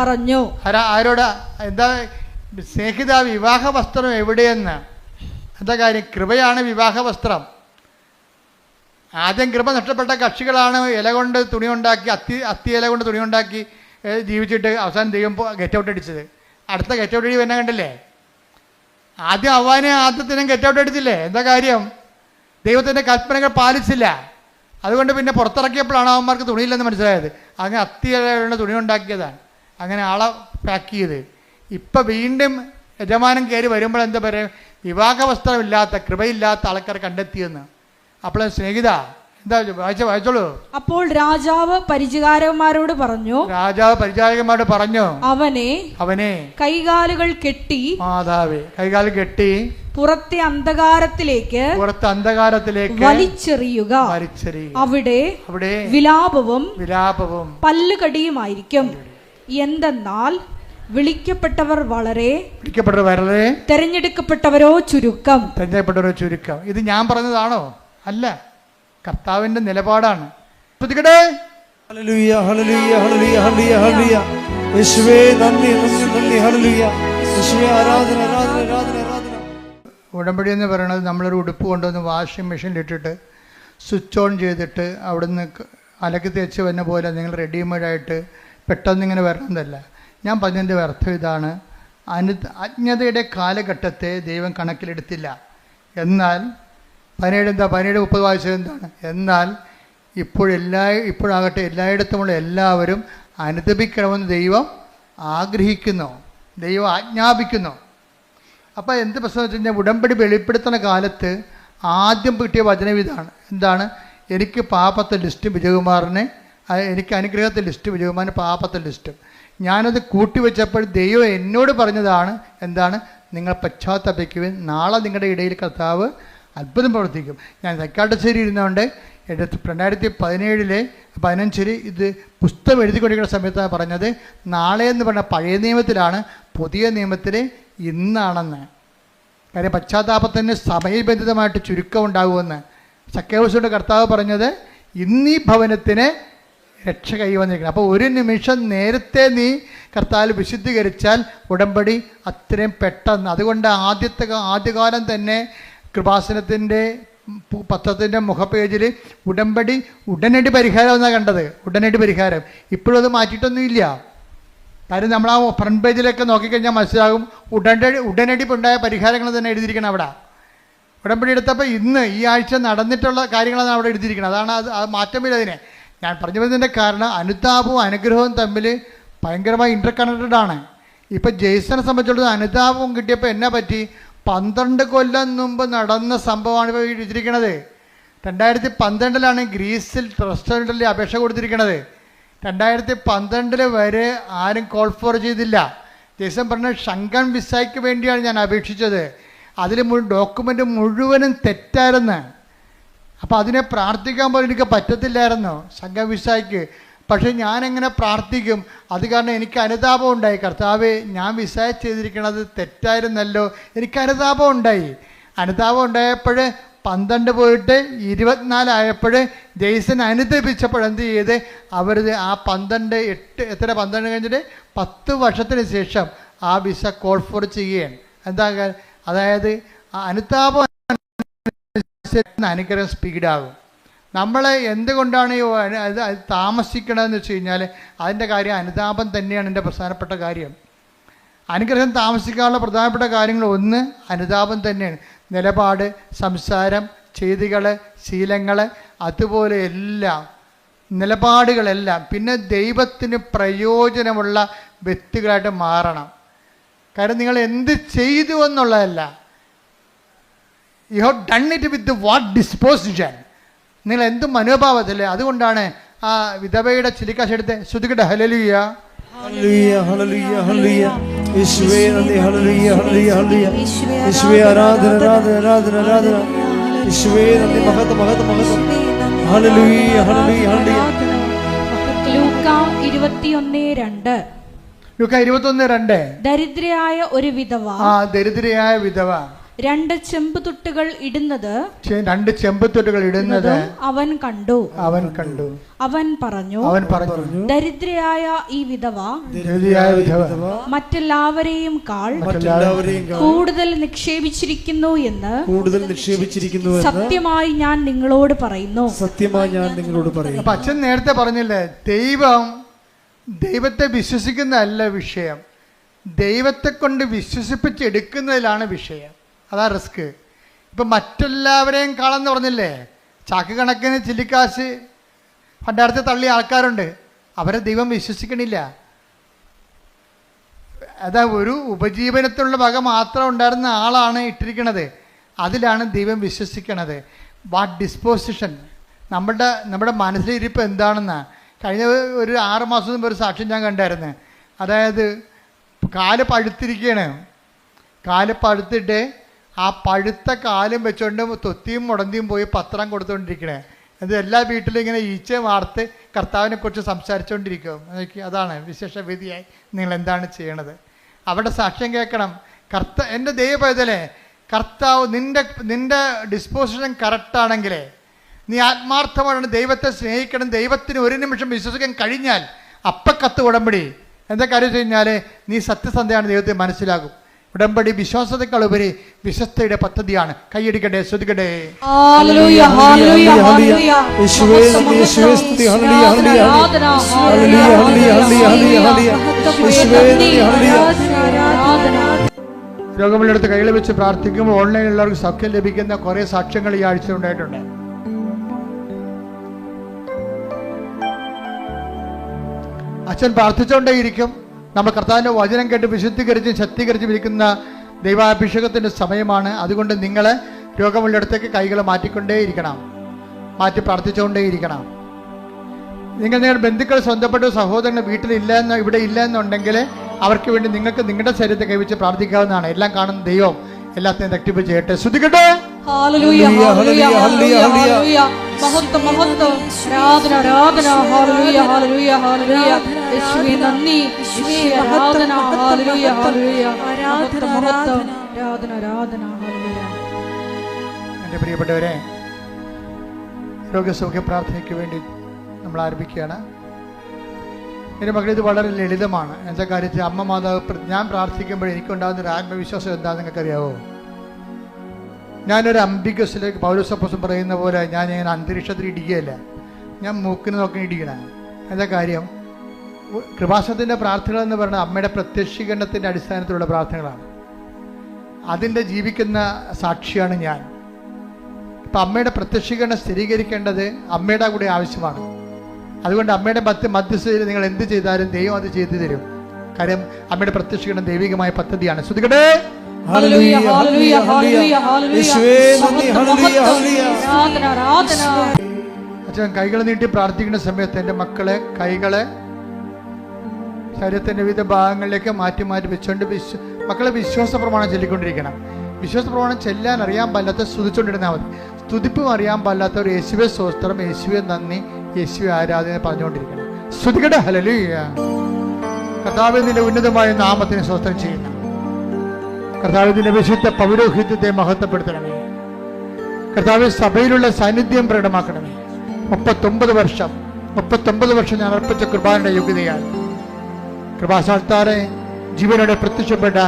പറഞ്ഞു. ആരോട്? എന്താ? സ്നേഹിത, വിവാഹ വസ്ത്രം എവിടെയെന്ന്. എന്താ കാര്യം? കൃപയാണ് വിവാഹ വസ്ത്രം. ആദ്യം കൃപ നഷ്ടപ്പെട്ട കക്ഷികളാണ് ഇല കൊണ്ട് തുണി ഉണ്ടാക്കി, അത്തി ഇല കൊണ്ട് തുണി ഉണ്ടാക്കി ജീവിച്ചിട്ട് അവസാനം ദൈവം ഗെറ്റ് ഔട്ട് അടിച്ചത്. അടുത്ത ഗെറ്റ് ഔട്ട് അടി തന്നെ കണ്ടില്ലേ? ആദ്യം ആദ്യത്തിനും ഗെറ്റ് ഔട്ട് അടിച്ചില്ലേ? എന്താ കാര്യം? ദൈവത്തിൻ്റെ കൽപ്പനകൾ പാലിച്ചില്ല. അതുകൊണ്ട് പിന്നെ പുറത്തിറക്കിയപ്പോഴാണ് അവന്മാർക്ക് തുണിയില്ലെന്ന് മനസ്സിലായത്. അങ്ങനെ അത്തി ഇല കൊണ്ട് തുണി ഉണ്ടാക്കിയതാണ്. അങ്ങനെ ആളെ പാക്ക് ചെയ്ത് ഇപ്പം വീണ്ടും യജമാനം കയറി വരുമ്പോൾ എന്താ പറയുക? വിവാഹ വസ്ത്രമില്ലാത്ത കൃപയില്ലാത്ത ആൾക്കാരെ കണ്ടെത്തിയെന്ന്. അപ്പോൾ സ്നേഹിത എന്താ വായിച്ചോളൂ. അപ്പോൾ രാജാവ് പരിചാരകന്മാരോട് പറഞ്ഞു, അവനെ കൈകാലുകൾ കെട്ടി പുറത്തെ അന്ധകാരത്തിലേക്ക് വലിച്ചെറിയുക. അവിടെ വിലാപവും പല്ലുകടിയുമായിരിക്കും. എന്തെന്നാൽ വിളിക്കപ്പെട്ടവർ വളരെ, തെരഞ്ഞെടുക്കപ്പെട്ടവരോ ചുരുക്കം. ഇത് ഞാൻ പറഞ്ഞതാണോ? അല്ല, കർത്താവിന്റെ നിലപാടാണ്. ഉടമ്പടി എന്ന് പറയുന്നത് നമ്മളൊരു ഉടുപ്പ് കൊണ്ടുവന്ന് വാഷിംഗ് മെഷീനിലിട്ടിട്ട് സ്വിച്ച് ഓൺ ചെയ്തിട്ട് അവിടുന്ന് അലക്കി തേച്ച് വന്ന പോലെ നിങ്ങൾ റെഡിമെയ്ഡായിട്ട് പെട്ടെന്നിങ്ങനെ വരണമെന്നല്ല. ഞാൻ പറഞ്ഞതിൻ്റെ അർത്ഥം ഇതാണ്, അജ്ഞതയുടെ കാലഘട്ടത്തെ ദൈവം കണക്കിലെടുത്തില്ല. എന്നാൽ 17-30 വായിച്ചത് എന്താണ്? എന്നാൽ ഇപ്പോഴാകട്ടെ എല്ലായിടത്തുമുള്ള എല്ലാവരും അനുദപിക്കണമെന്ന് ദൈവം ആഗ്രഹിക്കുന്നു, ദൈവം ആജ്ഞാപിക്കുന്നു. അപ്പോൾ എന്ത് പ്രശ്നം വെച്ച് കഴിഞ്ഞാൽ, ഉടമ്പടി വെളിപ്പെടുത്തുന്ന കാലത്ത് ആദ്യം കിട്ടിയ വചനം ഇതാണ്. എന്താണ്? എനിക്ക് പാപത്തെ ലിസ്റ്റ് വിജയകുമാറിന്, എനിക്ക് അനുഗ്രഹത്തെ ലിസ്റ്റ് വിജയകുമാറിന് പാപത്തെ ലിസ്റ്റും. ഞാനത് കൂട്ടിവെച്ചപ്പോൾ ദൈവം എന്നോട് പറഞ്ഞതാണ് എന്താണ്? നിങ്ങൾ പശ്ചാത്തപിക്കുവിൻ, നാളെ നിങ്ങളുടെ ഇടയിൽ കർത്താവ് അത്ഭുതം പ്രവർത്തിക്കും. ഞാൻ തൈക്കാട്ടുശ്ശേരി ഇരുന്നുകൊണ്ട് 2015 ഇത് പുസ്തകം എഴുതിക്കൊണ്ടിരിക്കുന്ന സമയത്താണ് പറഞ്ഞത്, നാളെ എന്ന് പറഞ്ഞ പഴയ നിയമത്തിലാണ്, പുതിയ നിയമത്തിൽ ഇന്നാണെന്ന്. കാര്യം പശ്ചാത്താപത്തിന് സമയബന്ധിതമായിട്ട് ചുരുക്കം ഉണ്ടാകുമെന്ന്. സക്കേവൂസിന്റെ കർത്താവ് പറഞ്ഞത് ഇന്നീ ഭവനത്തിന് രക്ഷ കൈവന്നിരിക്കണം. അപ്പോൾ ഒരു നിമിഷം നേരത്തെ നീ കർത്താവിൽ വിശുദ്ധീകരിച്ചാൽ ഉടമ്പടി അത്രയും പെട്ടെന്ന്. അതുകൊണ്ട് ആദ്യകാലം തന്നെ കൃപാസനത്തിൻ്റെ പത്രത്തിൻ്റെ മുഖപേജിൽ ഉടമ്പടി ഉടനടി പരിഹാരം എന്നാണ് കണ്ടത്. ഉടനടി പരിഹാരം. ഇപ്പോഴും അത് മാറ്റിയിട്ടൊന്നുമില്ല. കാര്യം നമ്മൾ ആ ഫ്രണ്ട് പേജിലൊക്കെ നോക്കിക്കഴിഞ്ഞാൽ മനസ്സിലാകും ഉടനടി ഉണ്ടായ പരിഹാരങ്ങൾ തന്നെ എഴുതിയിരിക്കണം അവിടെ. ഉടമ്പടി എടുത്തപ്പോൾ ഇന്ന് ഈ ആഴ്ച നടന്നിട്ടുള്ള കാര്യങ്ങളാണ് അവിടെ എഴുതിയിരിക്കുന്നത്. അതാണ് അത് മാറ്റമില്ല. അതിനെ ഞാൻ പറഞ്ഞു വരുന്നതിൻ്റെ കാരണം അനുതാപവും അനുഗ്രഹവും തമ്മിൽ ഭയങ്കരമായി ഇൻ്റർ കണക്റ്റഡ് ആണ്. ഇപ്പം ജെയ്സനെ സംബന്ധിച്ചിടത്തോളം അനുതാപവും കിട്ടിയപ്പോൾ എന്നാ പറ്റി? 12 കൊല്ലം മുമ്പ് നടന്ന സംഭവമാണ് ഇപ്പോൾ എഴുതിയിരിക്കുന്നത്. 2012 ഗ്രീസിൽ റെസ്റ്റോറൻറ്റിൽ അപേക്ഷ കൊടുത്തിരിക്കുന്നത്. 2012 വരെ ആരും കോൾ ഫോർ ചെയ്തില്ല. ദേശം പറഞ്ഞ ഷങ്കൻ വിസയ്ക്ക് വേണ്ടിയാണ് ഞാൻ അപേക്ഷിച്ചത്. അതിൽ ഡോക്യുമെൻ്റ് മുഴുവനും തെറ്റായിരുന്നു. അപ്പോൾ അതിനെ പ്രാർത്ഥിക്കാൻ പോലും എനിക്ക് പറ്റത്തില്ലായിരുന്നു ഷങ്കൻ വിസയ്ക്ക്. പക്ഷേ ഞാനെങ്ങനെ പ്രാർത്ഥിക്കും? അത് കാരണം എനിക്ക് അനുതാപം ഉണ്ടായി. കർത്താവേ, ഞാൻ വിസ ചെയ്തിരിക്കുന്നത് തെറ്റായിരുന്നല്ലോ. എനിക്ക് അനുതാപം ഉണ്ടായി. അനുതാപം ഉണ്ടായപ്പോൾ 12 പോയിട്ട് 24 ആയപ്പോൾ ജെയ്സൺ അനുദപിച്ചപ്പോൾ എന്ത് ചെയ്ത് അവർ ആ 12 കഴിഞ്ഞിട്ട് 10 വർഷത്തിന് ശേഷം ആ വിസ കോൾ ഫോർ ചെയ്യുകയാണ്. എന്താ? അതായത് ആ അനുതാപം അനുഗ്രഹം സ്പീഡാകും. നമ്മൾ എന്തുകൊണ്ടാണ് താമസിക്കണമെന്ന് വെച്ച് കഴിഞ്ഞാൽ അതിൻ്റെ കാര്യം അനുതാപം തന്നെയാണ് എൻ്റെ പ്രധാനപ്പെട്ട കാര്യം. അനുഗ്രഹം താമസിക്കാനുള്ള പ്രധാനപ്പെട്ട കാര്യങ്ങൾ ഒന്ന് അനുതാപം തന്നെയാണ്. നിലപാട്, സംസാരം, ചെയ്തികൾ, ശീലങ്ങൾ, അതുപോലെ എല്ലാം നിലപാടുകളെല്ലാം. പിന്നെ ദൈവത്തിന് പ്രയോജനമുള്ള വ്യക്തികളായിട്ട് മാറണം. കാരണം നിങ്ങൾ എന്ത് ചെയ്തു എന്നുള്ളതല്ല, you have done it with what disposition. നിങ്ങൾ എന്ത് മനോഭാവത്തില്ലേ? അതുകൊണ്ടാണ് ആ വിധവയുടെ ചിലിക്കാശ് എടുത്ത് ശ്രുതികട്ടെ. ഹല്ലേലൂയ, ഹല്ലേലൂയ, ഹല്ലേലൂയ, ഹല്ലേലൂയ. യേശുവേ നന്ദി. Hallelujah, hallelujah, hallelujah. യേശുവേ ആരാധന, ആരാധന, ആരാധന, ആരാധന. യേശുവേ നന്ദി. മഹത്വം, മഹത്വം, മഹത്വം. ഹല്ലേലൂയ, ഹല്ലേലൂയ, ഹല്ലേലൂയ. ലൂക്ക 21:2. ലൂക്ക 21:2. ദരിദ്രയായ ഒരു വിധവ, ദരിദ്രയായ വിധവ 2 ചെമ്പുതുട്ടുകൾ ഇടുന്നത് അവൻ കണ്ടു. അവൻ പറഞ്ഞു, ദരിദ്രയായ ഈ വിധവ മറ്റെല്ലാവരെയും കൂടുതൽ നിക്ഷേപിച്ചിരിക്കുന്നു എന്ന് സത്യമായി ഞാൻ നിങ്ങളോട് പറയുന്നു. അപ്പൊ അച്ഛൻ നേരത്തെ പറഞ്ഞില്ലേ, ദൈവത്തെ വിശ്വസിക്കുന്നതല്ല വിഷയം, ദൈവത്തെ കൊണ്ട് വിശ്വസിപ്പിച്ചെടുക്കുന്നതിലാണ് വിഷയം. അതാ റിസ്ക്. ഇപ്പം മറ്റെല്ലാവരെയും കാണാമെന്ന് പറഞ്ഞില്ലേ, ചാക്ക് കണക്കിന് ചില്ലിക്കാശ് പണ്ടാരത്തെ തള്ളിയ ആൾക്കാരുണ്ട്. അവരെ ദൈവം വിശ്വസിക്കണില്ല. അതാ ഒരു ഉപജീവനത്തിനുള്ള വക മാത്രം ഉണ്ടായിരുന്ന ആളാണ് ഇട്ടിരിക്കുന്നത്. അതിലാണ് ദൈവം വിശ്വസിക്കണത്. വാട്ട് ഡിസ്പോസിഷൻ, നമ്മുടെ മനസ്സിലിരിപ്പ് എന്താണെന്നാണ്. കഴിഞ്ഞ ഒരു 6 മാസം മുമ്പ് ഒരു സാക്ഷ്യം ഞാൻ കണ്ടായിരുന്നു. അതായത് കാല് പഴുത്തിരിക്കുകയാണ്. കാല് പഴുത്തിട്ട് ആ പഴുത്ത കാലും വെച്ചുകൊണ്ട് തൊത്തിയും മുടന്തിയും പോയി പത്രം കൊടുത്തുകൊണ്ടിരിക്കണേ. അത് എല്ലാ വീട്ടിലും ഇങ്ങനെ ഈച്ച വാർത്ത് കർത്താവിനെ കുറിച്ച് സംസാരിച്ചുകൊണ്ടിരിക്കും. അതാണ് വിശേഷവേദിയായി നിങ്ങൾ എന്താണ് ചെയ്യണത്? അവിടെ സാക്ഷ്യം കേൾക്കണം. എൻ്റെ ദൈവപൈതലേ, കർത്താവ് നിന്റെ ഡിസ്പോസിഷൻ കറക്റ്റാണെങ്കിലേ, നീ ആത്മാർത്ഥമാണ് ദൈവത്തെ സ്നേഹിക്കണം, ദൈവത്തിന് ഒരു നിമിഷം വിശ്വസിക്കാൻ കഴിഞ്ഞാൽ അപ്പക്കത്ത് ഉടമ്പടി. എന്താ കാര്യം വെച്ച് കഴിഞ്ഞാൽ നീ സത്യസന്ധയാണ്, ദൈവത്തെ മനസ്സിലാകും. ഉടമ്പടി വിശ്വാസത്തെക്കാൾ ഉപരി വിശ്വസ്തയുടെ പദ്ധതിയാണ്. കൈയടിക്കട്ടെ, ശ്രുതിക്കട്ടെ. രോഗമുള്ളടുത്ത് കൈകൾ വെച്ച് പ്രാർത്ഥിക്കുമ്പോൾ ഓൺലൈനിലുള്ളവർക്ക് സൗഖ്യം ലഭിക്കുന്ന കുറേ സാക്ഷ്യങ്ങൾ ഈ ആഴ്ച ഉണ്ടായിട്ടുണ്ട്. അച്ഛൻ പ്രാർത്ഥിച്ചുകൊണ്ടേയിരിക്കും. നമ്മൾ കർത്താവിൻ്റെ വചനം കേട്ട് വിശുദ്ധീകരിച്ചും ശക്തീകരിച്ചും ഇരിക്കുന്ന ദൈവാഭിഷേകത്തിൻ്റെ സമയമാണ്. അതുകൊണ്ട് നിങ്ങൾ രോഗമുള്ളിടത്തേക്ക് കൈകൾ മാറ്റിക്കൊണ്ടേയിരിക്കണം, മാറ്റി പ്രാർത്ഥിച്ചുകൊണ്ടേയിരിക്കണം. നിങ്ങളുടെ ബന്ധുക്കൾ, സ്വന്തപ്പെട്ട സഹോദരങ്ങൾ ഇവിടെ ഇല്ല എന്നുണ്ടെങ്കിൽ അവർക്ക് വേണ്ടി നിങ്ങൾക്ക് നിങ്ങളുടെ ശരീരത്തെ കൈവച്ച് പ്രാർത്ഥിക്കാവുന്നതാണ്. എല്ലാം കാണുന്ന ദൈവം എല്ലാത്തിനും തട്ടിപ്പ് ചെയ്യട്ടെ. ശ്രുതിക്കട്ടെ. എൻ്റെ പ്രിയപ്പെട്ടവരെ, രോഗസൗഖ്യ പ്രാർത്ഥനയ്ക്ക് വേണ്ടി നമ്മൾ ആരംഭിക്കുകയാണ്. എൻ്റെ മകൾ, ഇത് വളരെ ലളിതമാണ്. എന്താ കാര്യത്തിൽ അമ്മ മാതാവ് ഞാൻ പ്രാർത്ഥിക്കുമ്പോൾ എനിക്കുണ്ടാകുന്ന ഒരു ആത്മവിശ്വാസം എന്താണെന്ന് നിങ്ങൾക്കറിയാവോ? ഞാനൊരു അംബികസിലേക്ക് പൗലോസപ്പോസ്തലൻ പറയുന്ന പോലെ ഞാൻ ഇങ്ങനെ അന്തരീക്ഷത്തിൽ ഇടിക്കുകയല്ല, ഞാൻ മൂക്കിന് നോക്കി ഇടിക്കണം. എന്താ കാര്യം? കൃപാസനത്തിൻ്റെ പ്രാർത്ഥനകൾ എന്ന് പറയുന്നത് അമ്മയുടെ പ്രത്യക്ഷീകരണത്തിൻ്റെ അടിസ്ഥാനത്തിലുള്ള പ്രാർത്ഥനകളാണ്. അതിൻ്റെ ജീവിക്കുന്ന സാക്ഷിയാണ് ഞാൻ. ഇപ്പം അമ്മയുടെ പ്രത്യക്ഷീകരണം സ്ഥിരീകരിക്കേണ്ടത് അമ്മയുടെ കൂടെ ആവശ്യമാണ്. അതുകൊണ്ട് അമ്മയുടെ മധ്യസ്ഥതയിൽ നിങ്ങൾ എന്ത് ചെയ്താലും ദൈവം അത് ചെയ്തു തരും. കാര്യം അമ്മയുടെ പ്രത്യക്ഷീകരണം ദൈവികമായ പദ്ധതിയാണ്. ശ്രുതികട്ടെ. ഹല്ലേലൂയ ഹല്ലേലൂയ ഹല്ലേലൂയ യേശുവേ നന്ദി ഹല്ലേലൂയ ഹല്ലേലൂയ ആരാധന ആരാധന. അച്ഛൻ കൈകൾ നീട്ടി പ്രാർത്ഥിക്കുന്ന സമയത്ത് എൻ്റെ കൈകളെ ശരീരത്തിൻ്റെ വിവിധ ഭാഗങ്ങളിലേക്ക് മാറ്റി മാറ്റി വെച്ചുകൊണ്ട് മക്കളെ വിശ്വാസ പ്രമാണം ചൊല്ലിക്കൊണ്ടിരിക്കണം. വിശ്വാസ പ്രമാണം ചെല്ലാൻ അറിയാൻ പാടില്ലാത്ത സ്തുതിച്ചുകൊണ്ടിരുന്നാൽ മതി. സ്തുതിപ്പും അറിയാൻ പാടില്ലാത്തവർ യേശുവെ സ്തോത്രം, യേശുവെ നന്ദി, യേശുവെ ആരാധന പറഞ്ഞുകൊണ്ടിരിക്കണം. സ്തുതിക്കട്ടെ ഹല്ലേലൂയ. കർത്താവേ നിന്റെ ഉന്നതമായ നാമത്തിന് സ്തോത്രം ചെയ്യുന്നു. കർത്താവേ നിന്റെ വിശുദ്ധ പൗരോഹിത്യത്തെ മഹത്വപ്പെടുത്തണമേ. കർത്താവേ സഭയിലുള്ള സാന്നിധ്യം പ്രകടമാക്കണമേ. 39 വർഷം ഞാൻ അർപ്പിച്ച കൃപാന്റെ യോഗ്യതയാണ്. കൃപാസാൽത്താറെ ജീവനോടെ പ്രത്യക്ഷപ്പെട്ട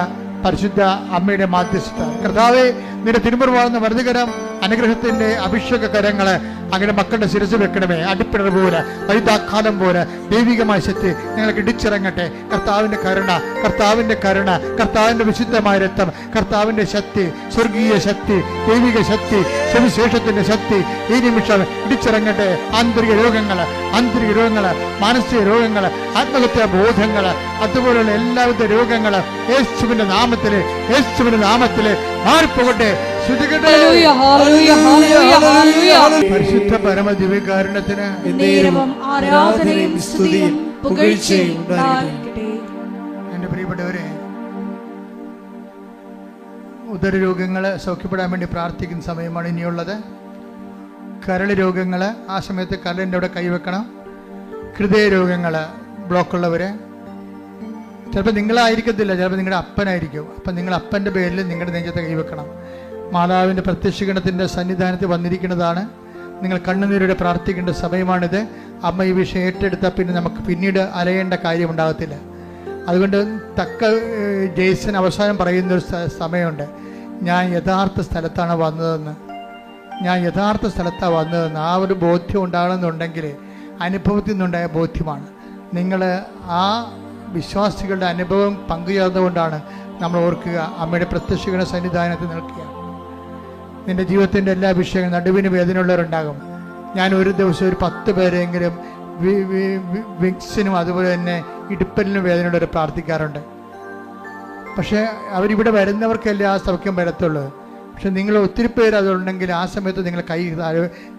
പരിശുദ്ധ അമ്മയുടെ മാധ്യസ്ഥ കർത്താവെ നിന്റെ തിരുമുറുവാകുന്ന വലതുകരം അനുഗ്രഹത്തിന്റെ അഭിഷേക കരങ്ങള് അങ്ങനെ മക്കളുടെ ശിരസ് വെക്കണമേ. അടിപ്പിടർ പോലെ വൈതാക്കാലം പോലെ ദൈവികമായ ശക്തി ഞങ്ങൾക്ക് ഇടിച്ചിറങ്ങട്ടെ. കർത്താവിന്റെ കരുണ, കർത്താവിന്റെ വിശുദ്ധമായ രക്തം, കർത്താവിന്റെ ശക്തി, സ്വർഗീയ ശക്തി, ദൈവിക ശക്തി, സുവിശേഷത്തിന്റെ ശക്തി ഈ നിമിഷം ഇടിച്ചിറങ്ങട്ടെ. ആന്തരിക രോഗങ്ങള്, മാനസിക രോഗങ്ങള്, ആത്മഹത്യാ ബോധങ്ങള്, അതുപോലുള്ള എല്ലാവിധ രോഗങ്ങള് യേശുവിന്റെ നാമത്തില് മാറിപ്പോകട്ടെ. പരിശുദ്ധ പരമ ദിവ്യകാരുണ്യത്തിന് ആരാധനയും സ്തുതിയും പുകഴ്ചയും ഉണ്ടായിരിക്കട്ടെ. എന്റെ പ്രിയപ്പെട്ടവരെ, ഉദരരോഗങ്ങള് സൗഖ്യപ്പെടാൻ വേണ്ടി പ്രാർത്ഥിക്കുന്ന സമയമാണ് ഇനിയുള്ളത്. കരള് രോഗങ്ങള്, ആ സമയത്ത് കരളിൻ്റെ അവിടെ കൈവെക്കണം. ഹൃദയ രോഗങ്ങള്, ബ്ലോക്കുള്ളവര്, ചിലപ്പോൾ നിങ്ങളായിരിക്കത്തില്ല, ചിലപ്പോൾ നിങ്ങളുടെ അപ്പനായിരിക്കും. അപ്പം നിങ്ങൾ അപ്പൻ്റെ പേരിൽ നിങ്ങളുടെ നെഞ്ചത്തെ കൈവെക്കണം. മാതാവിൻ്റെ പ്രത്യക്ഷീകരണത്തിൻ്റെ സന്നിധാനത്തിൽ വന്നിരിക്കുന്നതാണ്. നിങ്ങൾ കണ്ണുനീരോടെ പ്രാർത്ഥിക്കേണ്ട സമയമാണിത്. അമ്മ ഈ വിഷയം ഏറ്റെടുത്താൽ പിന്നെ നമുക്ക് പിന്നീട് അലയേണ്ട കാര്യം അതുകൊണ്ട് ജെയ്സൺ അവസാനം പറയുന്നൊരു സമയമുണ്ട്. ഞാൻ യഥാർത്ഥ സ്ഥലത്താണ് വന്നതെന്ന്, ആ ഒരു ബോധ്യം ഉണ്ടാകണമെന്നുണ്ടെങ്കിൽ അനുഭവത്തിൽ നിന്നുണ്ടായ ബോധ്യമാണ്. നിങ്ങൾ ആ വിശ്വാസികളുടെ അനുഭവം പങ്കുചേർന്നുകൊണ്ടാണ് നമ്മൾ ഓർക്കുക. അമ്മയുടെ പ്രത്യക്ഷീകരണ സന്നിധാനത്തിൽ നിൽക്കുക. നിന്റെ ജീവിതത്തിൻ്റെ എല്ലാ വിഷയങ്ങളും നടുവിന് വേദനയുള്ളവരുണ്ടാകും. ഞാൻ ഒരു ദിവസം ഒരു 10 പേരെങ്കിലും വിക്സിനും അതുപോലെ തന്നെ ഇടുപ്പലിനും വേദനയുള്ളവർ പ്രാർത്ഥിക്കാറുണ്ട്. പക്ഷേ അവരിവിടെ വരുന്നവർക്കല്ലേ ആ സൗഖ്യം വരത്തുള്ളൂ. പക്ഷെ നിങ്ങൾ ഒത്തിരി പേര് അതുണ്ടെങ്കിൽ ആ സമയത്ത് നിങ്ങൾ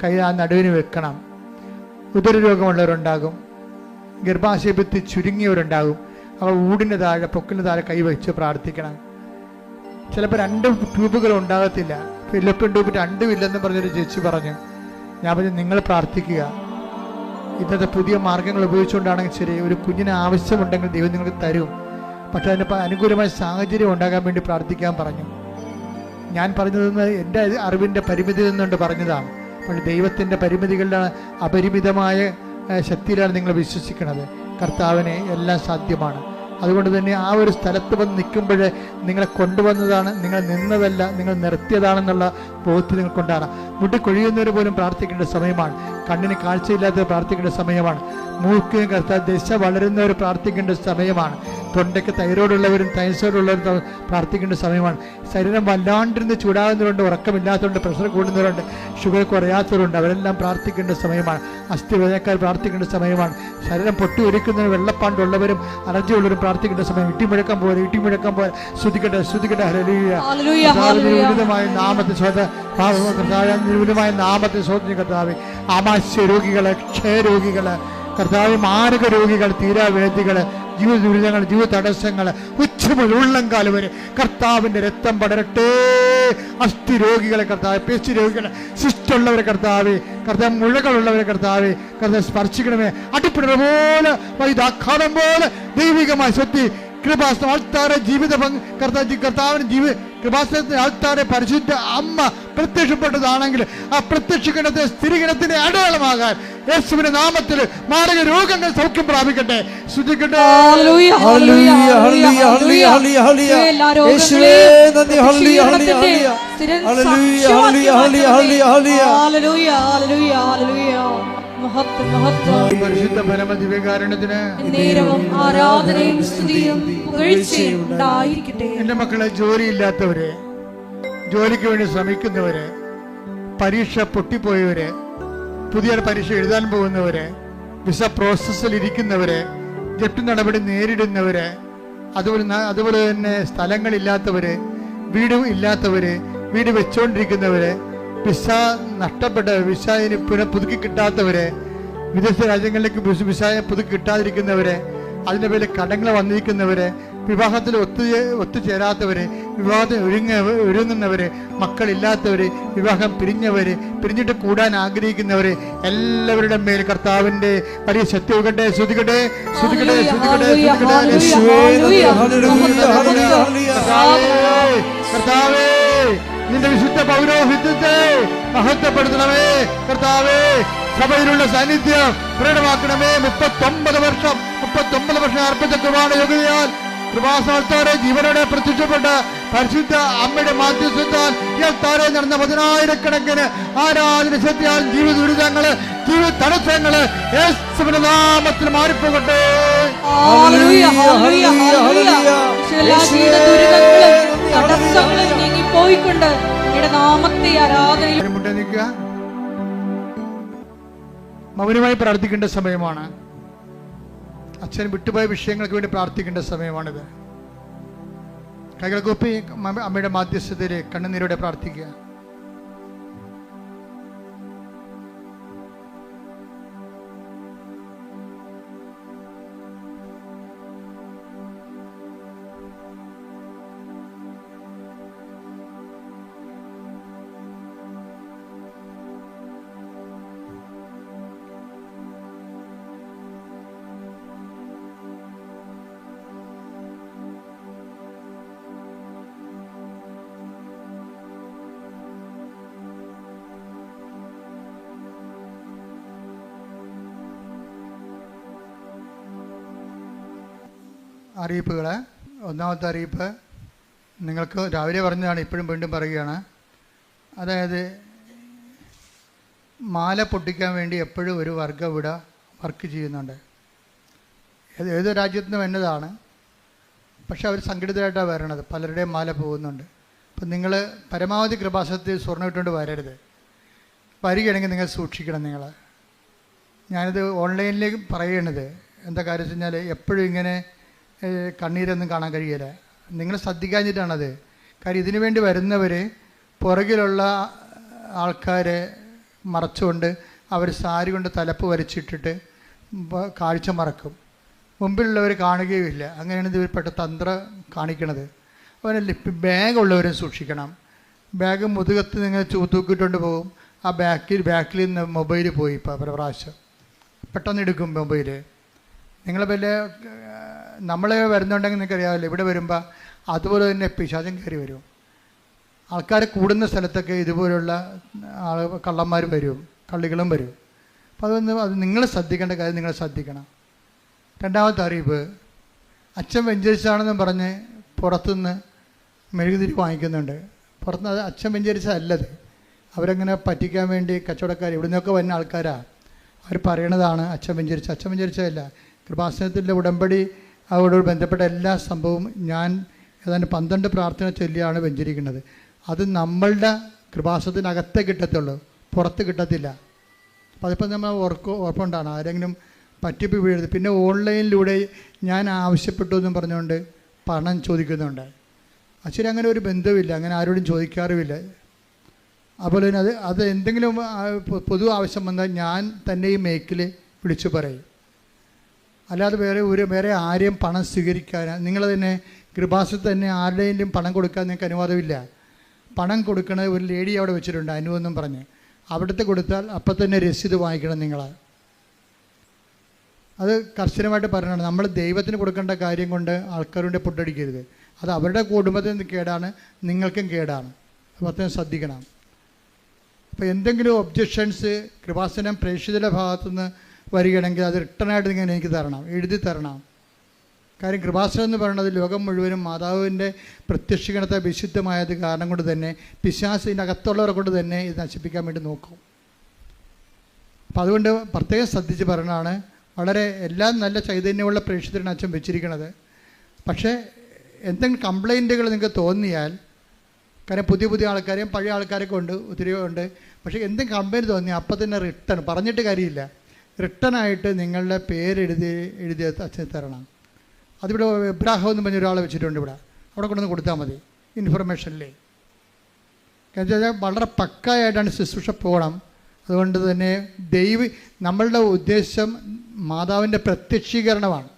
കൈ ആ നടുവിന് വെക്കണം. ഉദരരോഗമുള്ളവരുണ്ടാകും, ഗർഭാശയത്തിൽ ചുരുങ്ങിയവരുണ്ടാകും. അവർ ഊടിന് താഴെ പൊക്കിന് താഴെ കൈവച്ച് പ്രാർത്ഥിക്കണം. ചിലപ്പോൾ 2 ട്യൂബുകൾ ഉണ്ടാകത്തില്ല. ഫിലിപ്പിൻ ട്യൂബ് 2 ഇല്ലെന്ന് പറഞ്ഞൊരു ചേച്ചി പറഞ്ഞു. ഞാൻ പറഞ്ഞു നിങ്ങൾ പ്രാർത്ഥിക്കുക. ഇന്നത്തെ പുതിയ മാർഗങ്ങൾ ഉപയോഗിച്ചുകൊണ്ടാണെങ്കിൽ ശരി, ഒരു കുഞ്ഞിന് ആവശ്യമുണ്ടെങ്കിൽ ദൈവം നിങ്ങൾക്ക് തരും. പക്ഷെ അതിന് അനുകൂലമായ സാഹചര്യം ഉണ്ടാകാൻ വേണ്ടി പ്രാർത്ഥിക്കാൻ പറഞ്ഞു. ഞാൻ പറഞ്ഞതെന്ന് എൻ്റെ അറിവിൻ്റെ പരിമിതി നിന്നുകൊണ്ട് പറഞ്ഞതാണ്. പക്ഷേ ദൈവത്തിൻ്റെ പരിമിതികളുടെ അപരിമിതമായ ശക്തിയിലാണ് നിങ്ങൾ വിശ്വസിക്കുന്നത്. കർത്താവിനെ എല്ലാം സാധ്യമാണ്. അതുകൊണ്ട് തന്നെ ആ ഒരു സ്ഥലത്ത് വന്ന് നിൽക്കുമ്പോൾ നിങ്ങളെ കൊണ്ടുവന്നതാണ്, നിങ്ങൾ നിന്നതല്ല, നിങ്ങൾ നിർത്തിയതാണെന്നുള്ള ബോധ്യം നിങ്ങൾക്കുണ്ടാണ്. മുട്ടി കൊഴിയുന്നവർ പോലും പ്രാർത്ഥിക്കേണ്ട സമയമാണ്. കണ്ണിന് കാഴ്ചയില്ലാത്തവർ പ്രാർത്ഥിക്കേണ്ട സമയമാണ്. മൂക്കിന് കർത്താവ് ദശ വളരുന്നവർ പ്രാർത്ഥിക്കേണ്ട സമയമാണ്. തൊണ്ടയ്ക്ക് തൈറോയ്ഡുള്ളവരും തൈസോയിഡുള്ളവരും പ്രാർത്ഥിക്കേണ്ട സമയമാണ്. ശരീരം വല്ലാണ്ടിരുന്ന് ചൂടാകുന്നവരുണ്ട്, ഉറക്കമില്ലാത്തവരുണ്ട്, പ്രഷർ കൂടുന്നവരുണ്ട്, ഷുഗർ കുറയാത്തവരുണ്ട്. അവരെല്ലാം പ്രാർത്ഥിക്കേണ്ട സമയമാണ്. അസ്ഥിവേദനക്കാർ പ്രാർത്ഥിക്കേണ്ട സമയമാണ്. ശരീരം പൊട്ടി ഒരിക്കുന്നവരും വെള്ളപ്പാണ്ടുള്ളവരും അലർജി ഉള്ളവരും പ്രാർത്ഥിക്കേണ്ട സമയം. ഇട്ടിമുഴക്കം പോലെ ശ്രുതിക്കട്ടെ നാമത്തെ സ്വന്തം കർത്താവേ. ആമാശയ രോഗികള്, ക്ഷയരോഗികള്, കർത്താവ് മാരക രോഗികൾ, തീരാവേദികള്, ജീവിത ദുരിതങ്ങൾ, ജീവിത തടസ്സങ്ങൾ, ഉച്ചമുതൽ ഉള്ളംകാലം വരെ കർത്താവിന്റെ രക്തം പടരട്ടെ. അസ്ഥി രോഗികളെ കർത്താവ്, പേശി രോഗികളെ, ശിഷ്ടമുള്ളവരെ കർത്താവെ, മുഴകളുള്ളവരെ കർത്താവെ, സ്പർശിക്കണമേ. അടിപ്പിട പോലെ വൈതാഘാതം പോലെ ദൈവികമായ ശക്തി കൃപാസനം ആൾത്താരെ ജീവിത കർത്താവിന് കൃപാസനത്തിന്റെ ആൾത്താരെ പരിശുദ്ധ അമ്മ പ്രത്യക്ഷപ്പെട്ടതാണെങ്കിൽ ആ പ്രത്യക്ഷീകരണത്തെ സ്ഥിരീകരണത്തിന്റെ അടയാളമാകാൻ യേശുവിന്റെ നാമത്തിൽ മാരക രോഗങ്ങൾ സൗഖ്യം പ്രാപിക്കട്ടെ. ശ്രുതിക്കട്ടെ. പരിശുദ്ധ പരമ ദിവ്യകാരുണ്യത്തിന് ആരാധനയും സ്തുതിയും പുകഴ്ചയും ഉണ്ടായിരിക്കട്ടെ. എന്റെ മക്കളെ, ജോലിയില്ലാത്തവര്, ജോലിക്ക് വേണ്ടി ശ്രമിക്കുന്നവര്, പരീക്ഷ പൊട്ടിപ്പോയവര്, പുതിയ പരീക്ഷ എഴുതാൻ പോകുന്നവര്, വിസ പ്രോസസ്സിൽ ഇരിക്കുന്നവര്, ജപ്തി നടപടി നേരിടുന്നവര്, അതുപോലെ തന്നെ സ്ഥലങ്ങളില്ലാത്തവര്, വീട് ഇല്ലാത്തവര്, വീട് വെച്ചുകൊണ്ടിരിക്കുന്നവര്, വിസ നഷ്ടപ്പെട്ട വിസയിന് പുതുക്കി കിട്ടാത്തവരെ, വിദേശ രാജ്യങ്ങളിലേക്ക് വിസയെ പുതുക്കി കിട്ടാതിരിക്കുന്നവരെ, അതിൻ്റെ പേരിൽ കടങ്ങൾ വന്നിരിക്കുന്നവരെ, വിവാഹത്തിൽ ഒത്തുചേരാത്തവര്, വിവാഹത്തിന് ഒരുങ്ങുന്നവര്, മക്കളില്ലാത്തവര്, വിവാഹം പിരിഞ്ഞിട്ട് കൂടാൻ ആഗ്രഹിക്കുന്നവര്, എല്ലാവരുടെ മേൽ കർത്താവിന്റെ വലിയ ശക്തികട്ടെ. ശ്രുതികട്ടെ, ശ്രുതികട്ടെ, ശ്രുതികട്ടെ, കർത്താവേ, നിന്റെ വിശുദ്ധ പൗരോഹിത്യത്തെ മഹത്വപ്പെടുത്തണമേ കർത്താവേ. സഭയിലുള്ള സാന്നിധ്യം പ്രകടമാക്കണമേ. 39 വർഷം അർപ്പിച്ച കുർബാന യോഗ്യതയാൽ കൃപാസനത്തോടെ ജീവനോടെ പ്രത്യക്ഷപ്പെട്ട പരിശുദ്ധ അമ്മയുടെ മാധ്യസ്ഥത്താൽ ഇയാൾത്താരെ നടന്ന 10,000-കണക്കിന് ആരാധന ശക്തിയാൽ ജീവിത ദുരിതങ്ങള്, ജീവിത തടസ്സങ്ങള് യേശുവിന്റെ നാമത്തിൽ മാറിപ്പോകട്ടെ. പോയിക്കൊണ്ട് നാമത്തെ ആരാധന നിൽക്കുക. മൗനമായി പ്രാർത്ഥിക്കേണ്ട സമയമാണ്. അച്ഛൻ വിട്ടുപോയ വിഷയങ്ങൾക്ക് വേണ്ടി പ്രാർത്ഥിക്കേണ്ട സമയമാണിത്. കൈകൾ കൂപ്പി അമ്മയുടെ മാധ്യസ്ഥതയിൽ കണ്ണുനീരോടെ പ്രാർത്ഥിക്കുക. അറിയിപ്പുകൾ. ഒന്നാമത്തെ അറിയിപ്പ് നിങ്ങൾക്ക് രാവിലെ പറഞ്ഞതാണ്, ഇപ്പോഴും വീണ്ടും പറയുകയാണ്. അതായത് മാല പൊട്ടിക്കാൻ വേണ്ടി എപ്പോഴും ഒരു വർഗ്ഗം ഇവിടെ വർക്ക് ചെയ്യുന്നുണ്ട്. ഏത് രാജ്യത്തു നിന്നും എന്നതാണ്, പക്ഷെ അവർ സംഘടിതമായിട്ടാണ് വരണത്. പലരുടെയും മാല പോകുന്നുണ്ട്. അപ്പം നിങ്ങൾ പരമാവധി കൃപാസനത്തിൽ സ്വർണ്ണം ഇട്ടുകൊണ്ട് വരരുത്. വരികയാണെങ്കിൽ നിങ്ങൾ സൂക്ഷിക്കണം. ഞാനിത് ഓൺലൈനിലേക്ക് പറയണത് എന്താ കാര്യം വെച്ച് കഴിഞ്ഞാൽ എപ്പോഴും ഇങ്ങനെ കണ്ണീരൊന്നും കാണാൻ കഴിയില്ല. നിങ്ങൾ ശ്രദ്ധിക്കാഞ്ഞിട്ടാണത്. കാര്യം ഇതിനു വേണ്ടി വരുന്നവർ പുറകിലുള്ള ആൾക്കാരെ മറച്ചുകൊണ്ട് അവർ സാരി കൊണ്ട് തലപ്പ് വരച്ചിട്ടിട്ട് കാഴ്ച മറക്കും. മുമ്പിലുള്ളവർ കാണുകയുമില്ല. അങ്ങനെയാണ് ഇത് പെട്ട തന്ത്രം കാണിക്കണത്. അവരെ ബാഗുള്ളവരും സൂക്ഷിക്കണം. ബാഗ് മുതുകത്ത് നിങ്ങൾ തൂക്കിയിട്ടുണ്ട് പോകും. ആ ബാക്കിൽ നിന്ന് മൊബൈൽ പോയി. ഇപ്പോൾ പ്രാവശ്യം പെട്ടെന്ന് എടുക്കും മൊബൈൽ. നിങ്ങൾ വല്ല നമ്മൾ വരുന്നുണ്ടെങ്കിൽ നിങ്ങൾക്ക് അറിയാമല്ലോ, ഇവിടെ വരുമ്പോൾ അതുപോലെ തന്നെ പിശാചം കയറി വരും. ആൾക്കാർ കൂടുന്ന സ്ഥലത്തൊക്കെ ഇതുപോലുള്ള കള്ളന്മാർ വരും, കള്ളികളും വരും. അപ്പോൾ അത് നിങ്ങൾ ശ്രദ്ധിക്കേണ്ട കാര്യം നിങ്ങൾ ശ്രദ്ധിക്കണം. രണ്ടാമത്തെ അറിയിപ്പ്, അച്ഛൻ വെഞ്ചരിച്ചാണെന്ന് പറഞ്ഞ് പുറത്തുനിന്ന് മെഴുകുതിരി വാങ്ങിക്കുന്നുണ്ട്. പുറത്തുനിന്ന് അത് അച്ഛൻ വെഞ്ചരിച്ചതല്ലത്. അവരങ്ങനെ പറ്റിക്കാൻ വേണ്ടി കച്ചവടക്കാർ ഇവിടെ നിന്നൊക്കെ വന്ന ആൾക്കാരാണ്. അവർ പറയണതാണ് അച്ഛൻ വെഞ്ചരിച്ചതല്ല. കൃപാസനത്തിൻ്റെ ഉടമ്പടി അവരോട് ബന്ധപ്പെട്ട എല്ലാ സംഭവവും ഞാൻ ഏതാണ്ട് 12 പ്രാർത്ഥന ചൊല്ലിയാണ് വെഞ്ചരിക്കുന്നത്. അത് നമ്മളുടെ കൃപാസനത്തിനകത്തേ കിട്ടത്തുള്ളൂ, പുറത്ത് കിട്ടത്തില്ല. അപ്പോൾ അതിപ്പോൾ നമ്മൾ ഉറപ്പുണ്ടാണ്. ആരെങ്കിലും പറ്റിപ്പ് വീഴരുത്. പിന്നെ ഓൺലൈനിലൂടെ ഞാൻ ആവശ്യപ്പെട്ടു എന്നും പറഞ്ഞുകൊണ്ട് പണം ചോദിക്കുന്നുണ്ട്. അച്ഛന് അങ്ങനെ ഒരു ബന്ധവുമില്ല, അങ്ങനെ ആരോടും ചോദിക്കാറുമില്ല. അതുപോലെ തന്നെ അത് എന്തെങ്കിലും പൊതു ആവശ്യം വന്നാൽ ഞാൻ തന്നെ ഈ മേക്കിൽ വിളിച്ചു പറയും. അല്ലാതെ വേറെ ആരെയും പണം സ്വീകരിക്കാൻ, നിങ്ങൾ തന്നെ കൃപാസനത്തിൽ തന്നെ ആരുടെയും പണം കൊടുക്കാൻ നിങ്ങൾക്ക് അനുവാദമില്ല. പണം കൊടുക്കണത് ഒരു ലേഡി അവിടെ വെച്ചിട്ടുണ്ട്, അനുവെന്നും പറഞ്ഞ്. അവിടുത്തെ കൊടുത്താൽ അപ്പം തന്നെ രസീത് വാങ്ങിക്കണം നിങ്ങൾ. അത് കർശനമായിട്ട് പറയണം. നമ്മൾ ദൈവത്തിന് കൊടുക്കേണ്ട കാര്യം കൊണ്ട് ആൾക്കാരുടെ പൊട്ടടിക്കരുത്. അത് അവരുടെ കുടുംബത്തിന് കേടാണ്, നിങ്ങൾക്കും കേടാണ്. അപ്പം ശ്രദ്ധിക്കണം. അപ്പോൾ എന്തെങ്കിലും ഒബ്ജക്ഷൻസ് കൃപാസനം പ്രേക്ഷിതരുടെ ഭാഗത്തുനിന്ന് വരികയാണെങ്കിൽ അത് റിട്ടേണായിട്ട് നിങ്ങൾ എനിക്ക് തരണം, എഴുതി തരണം. കാര്യം കൃപാസനം എന്ന് പറയുന്നത് ലോകം മുഴുവനും മാതാവിൻ്റെ പ്രത്യക്ഷീകരണത്തെ വിശുദ്ധമായത് കാരണം കൊണ്ട് തന്നെ പിശാചിൻ്റെ അകത്തുള്ളവരെ കൊണ്ട് തന്നെ ഇത് നശിപ്പിക്കാൻ വേണ്ടി നോക്കും. അപ്പം അതുകൊണ്ട് പ്രത്യേകം ശ്രദ്ധിച്ച് പറയണതാണ്. വളരെ എല്ലാം നല്ല ചൈതന്യമുള്ള പ്രേക്ഷിതരാണ് അച്ഛൻ വെച്ചിരിക്കുന്നത്. പക്ഷേ എന്തെങ്കിലും കംപ്ലൈൻറ്റുകൾ നിങ്ങൾക്ക് തോന്നിയാൽ, കാരണം പുതിയ ആൾക്കാരെയും പഴയ ആൾക്കാരൊക്കെ ഉണ്ട്, ഒത്തിരി ഉണ്ട്. പക്ഷേ എന്തെങ്കിലും കംപ്ലൈൻറ്റ് തോന്നിയാൽ അപ്പം തന്നെ റിട്ടേൺ പറഞ്ഞിട്ട് കാര്യമില്ല. റിട്ടേണായിട്ട് നിങ്ങളുടെ പേരെഴുതി അച്ഛൻ തരണം. അതിവിടെ എബ്രാഹിം എന്ന് പറഞ്ഞ ഒരാളെ വെച്ചിട്ടുണ്ട് ഇവിടെ. അവിടെ കൊണ്ടുവന്ന് കൊടുത്താൽ മതി. ഇൻഫർമേഷനിൽ. കാരണം വെച്ചാൽ വളരെ പക്കായിട്ടാണ് ശുശ്രൂഷ പോകണം. അതുകൊണ്ട് തന്നെ നമ്മളുടെ ഉദ്ദേശം മാതാവിൻ്റെ പ്രത്യക്ഷീകരണമാണ്.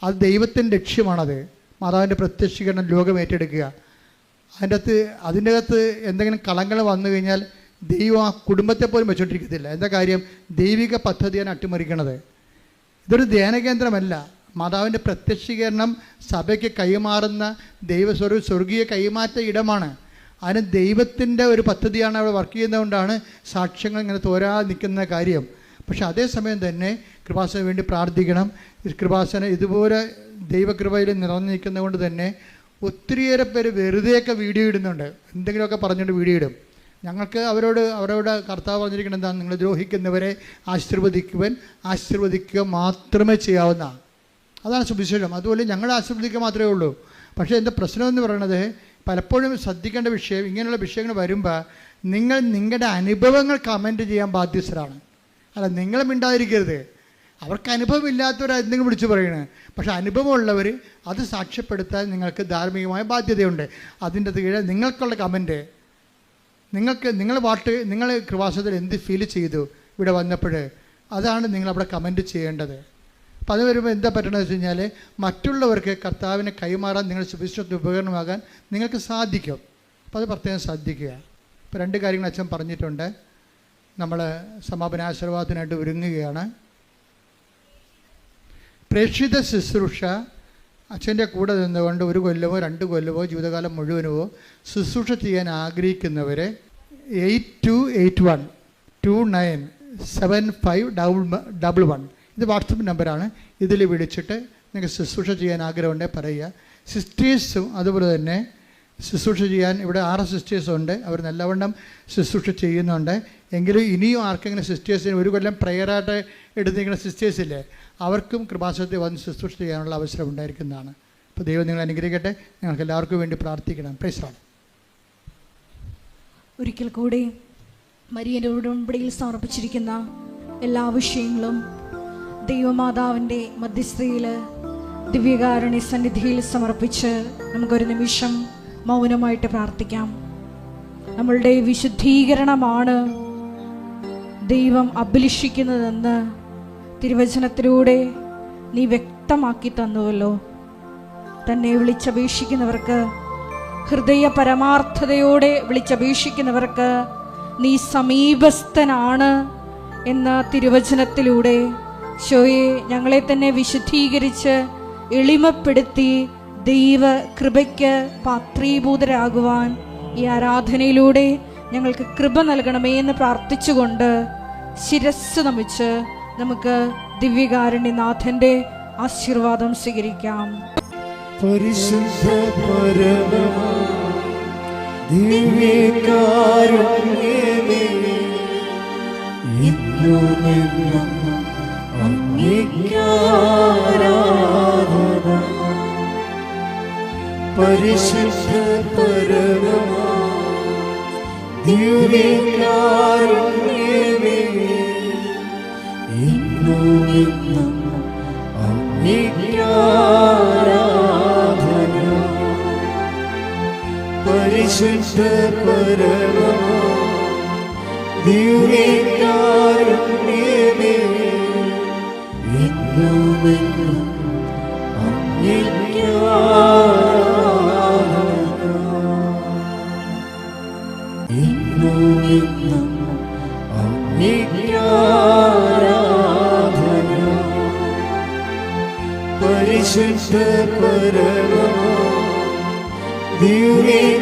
അത് ദൈവത്തിൻ്റെ ലക്ഷ്യമാണത്. മാതാവിൻ്റെ പ്രത്യക്ഷീകരണം ലോകം ഏറ്റെടുക്കുക. അതിൻ്റെ അകത്ത് എന്തെങ്കിലും കളങ്ങൾ വന്നു കഴിഞ്ഞാൽ ദൈവം ആ കുടുംബത്തെ പോലും വെച്ചോണ്ടിരിക്കത്തില്ല. എന്താ കാര്യം? ദൈവിക പദ്ധതിയാണ് അട്ടിമറിക്കണത്. ഇതൊരു ധ്യാനകേന്ദ്രമല്ല. മാതാവിൻ്റെ പ്രത്യക്ഷീകരണം സഭയ്ക്ക് കൈമാറുന്ന സ്വർഗീയ കൈമാറ്റ ഇടമാണ്. അതിന് ദൈവത്തിൻ്റെ ഒരു പദ്ധതിയാണ് അവിടെ വർക്ക് ചെയ്യുന്നതുകൊണ്ടാണ് സാക്ഷ്യങ്ങൾ ഇങ്ങനെ തോരാതെ നിൽക്കുന്ന കാര്യം. പക്ഷെ അതേസമയം തന്നെ കൃപാസന വേണ്ടി പ്രാർത്ഥിക്കണം. കൃപാസന ഇതുപോലെ ദൈവകൃപയിൽ നിറഞ്ഞു നിൽക്കുന്നത് കൊണ്ട് തന്നെ ഒത്തിരിയേറെ പേര് വെറുതെയൊക്കെ വീഡിയോ ഇടുന്നുണ്ട്. എന്തെങ്കിലുമൊക്കെ പറഞ്ഞുകൊണ്ട് വീഡിയോ ഇടും. ഞങ്ങൾക്ക് അവരോട് കർത്താവ് പറഞ്ഞിരിക്കുന്നത് എന്താണ്? നിങ്ങൾ ദ്രോഹിക്കുന്നവരെ ആശീർവദിക്കുക മാത്രമേ ചെയ്യാവുന്ന. അതാണ് സുവിശേഷം. അതുപോലെ ഞങ്ങൾ ആശീർവദിക്കുക മാത്രമേ ഉള്ളൂ. പക്ഷേ എൻ്റെ പ്രശ്നമെന്ന് പറയുന്നത് പലപ്പോഴും ശ്രദ്ധിക്കേണ്ട വിഷയം, ഇങ്ങനെയുള്ള വിഷയങ്ങൾ വരുമ്പോൾ നിങ്ങളുടെ അനുഭവങ്ങൾ കമൻറ്റ് ചെയ്യാൻ ബാധ്യസ്ഥരാണ്. അല്ല, നിങ്ങൾ മിണ്ടാതിരിക്കരുത്. അവർക്ക് അനുഭവം ഇല്ലാത്തവർ എന്തെങ്കിലും വിളിച്ച് പറയണേ. പക്ഷേ അനുഭവമുള്ളവർ അത് സാക്ഷ്യപ്പെടുത്താൻ നിങ്ങൾക്ക് ധാർമ്മികമായ ബാധ്യതയുണ്ട്. അതിൻ്റെ കീഴിൽ നിങ്ങൾക്കുള്ള കമൻറ്റ്, നിങ്ങൾ കൃപാസനത്തിൽ എന്ത് ഫീൽ ചെയ്തു ഇവിടെ വന്നപ്പോൾ, അതാണ് നിങ്ങളവിടെ കമൻറ്റ് ചെയ്യേണ്ടത്. അപ്പോൾ അത് വരുമ്പോൾ എന്താ പറ്റണമെന്ന് വെച്ച് കഴിഞ്ഞാൽ മറ്റുള്ളവർക്ക് കർത്താവിനെ കൈമാറാൻ നിങ്ങൾ സുവിശേഷത്തിന് ഉപകരണമാകാൻ നിങ്ങൾക്ക് സാധിക്കും. അപ്പോൾ അത് പ്രത്യേകം ശ്രദ്ധിക്കുക. ഇപ്പോൾ 2 കാര്യങ്ങൾ അച്ഛൻ പറഞ്ഞിട്ടുണ്ട്. നമ്മൾ സമാപന ആശീർവാദത്തിനായിട്ട് ഒരുങ്ങുകയാണ്. പ്രേക്ഷിത ശുശ്രൂഷ അച്ഛൻ്റെ കൂടെ നിന്നുകൊണ്ട് 1 കൊല്ലമോ 2 കൊല്ലമോ ജീവിതകാലം മുഴുവനോ ശുശ്രൂഷ ചെയ്യാൻ ആഗ്രഹിക്കുന്നവരെ 8281297511 ഇത് വാട്സപ്പ് നമ്പറാണ്. ഇതിൽ വിളിച്ചിട്ട് നിങ്ങൾക്ക് ശുശ്രൂഷ ചെയ്യാൻ ആഗ്രഹമുണ്ടെങ്കിൽ പറയുക. സിസ്റ്റേഴ്സും അതുപോലെ തന്നെ ശുശ്രൂഷ ചെയ്യാൻ ഇവിടെ 6 സിസ്റ്റേഴ്സുണ്ട്. അവർ നല്ലവണ്ണം ശുശ്രൂഷ ചെയ്യുന്നുണ്ട്. എങ്കിലും ഇനിയും ആർക്കെങ്കിലും സിസ്റ്റേഴ്സിന് 1 കൊല്ലം പ്രയറായിട്ട് എടുത്തിരിക്കുന്ന സിസ്റ്റേഴ്സില്ലേ, അവർക്കും കൃപാസനത്തിൽ വന്ന് ശുശ്രൂഷ ചെയ്യാനുള്ള അവസരം ഉണ്ടായിരിക്കുന്നതാണ്. അപ്പോൾ ദൈവം നിങ്ങൾ അനുഗ്രഹിക്കട്ടെ. ഞങ്ങൾക്ക് എല്ലാവർക്കും വേണ്ടി പ്രാർത്ഥിക്കണം. Price the Lord. ഒരിക്കൽ കൂടി മരിയൻ്റെ ഉടമ്പടിയിൽ സമർപ്പിച്ചിരിക്കുന്ന എല്ലാ വിഷയങ്ങളും ദൈവമാതാവിൻ്റെ മധ്യസ്ഥതയിൽ ദിവ്യകാരുണ്യ സന്നിധിയിൽ സമർപ്പിച്ച് നമുക്കൊരു നിമിഷം മൗനമായിട്ട് പ്രാർത്ഥിക്കാം. നമ്മളുടെ വിശുദ്ധീകരണമാണ് ദൈവം അഭിലഷിക്കുന്നതെന്ന് തിരുവചനത്തിലൂടെ നീ വ്യക്തമാക്കി തന്നുവല്ലോ. തന്നെ വിളിച്ചപേക്ഷിക്കുന്നവർക്ക്, ഹൃദയ പരമാർത്ഥതയോടെ വിളിച്ചപേക്ഷിക്കുന്നവർക്ക് നീ സമീപസ്ഥനാണ് എന്ന തിരുവചനത്തിലൂടെ ശോയെ ഞങ്ങളെ തന്നെ വിശുദ്ധീകരിച്ച് എളിമപ്പെടുത്തി ദൈവ കൃപയ്ക്ക് പാത്രീഭൂതരാകുവാൻ ഈ ആരാധനയിലൂടെ ഞങ്ങൾക്ക് കൃപ നൽകണമേ എന്ന് പ്രാർത്ഥിച്ചുകൊണ്ട് ശിരസ്സ് നമിച്ച് നമുക്ക് ദിവ്യകാരുണ്യനാഥൻ്റെ ആശീർവാദം സ്വീകരിക്കാം. പരിശുദ്ധ പരമമാ ദിവ്യകാരുണ്യമേ, ഇന്നുമെന്നും അങ്ങേക്കാരാധന. പരിശുദ്ധ പരമമാ ദിവ്യകാരുണ്യമേ, ഇന്നുമെന്നും അങ്ങേക്കാരാധന. പരിശുദ്ധ പരമമാ ദിവ്യകാരുണ്യമേ, ഇന്നുമെന്നും അങ്ങേക്കാരാധന. ഇന്നുമെന്നും അങ്ങേക്കാരാധന. പരിശുദ്ധ പരമമാ ദിവ്യകാരുണ്യമേ,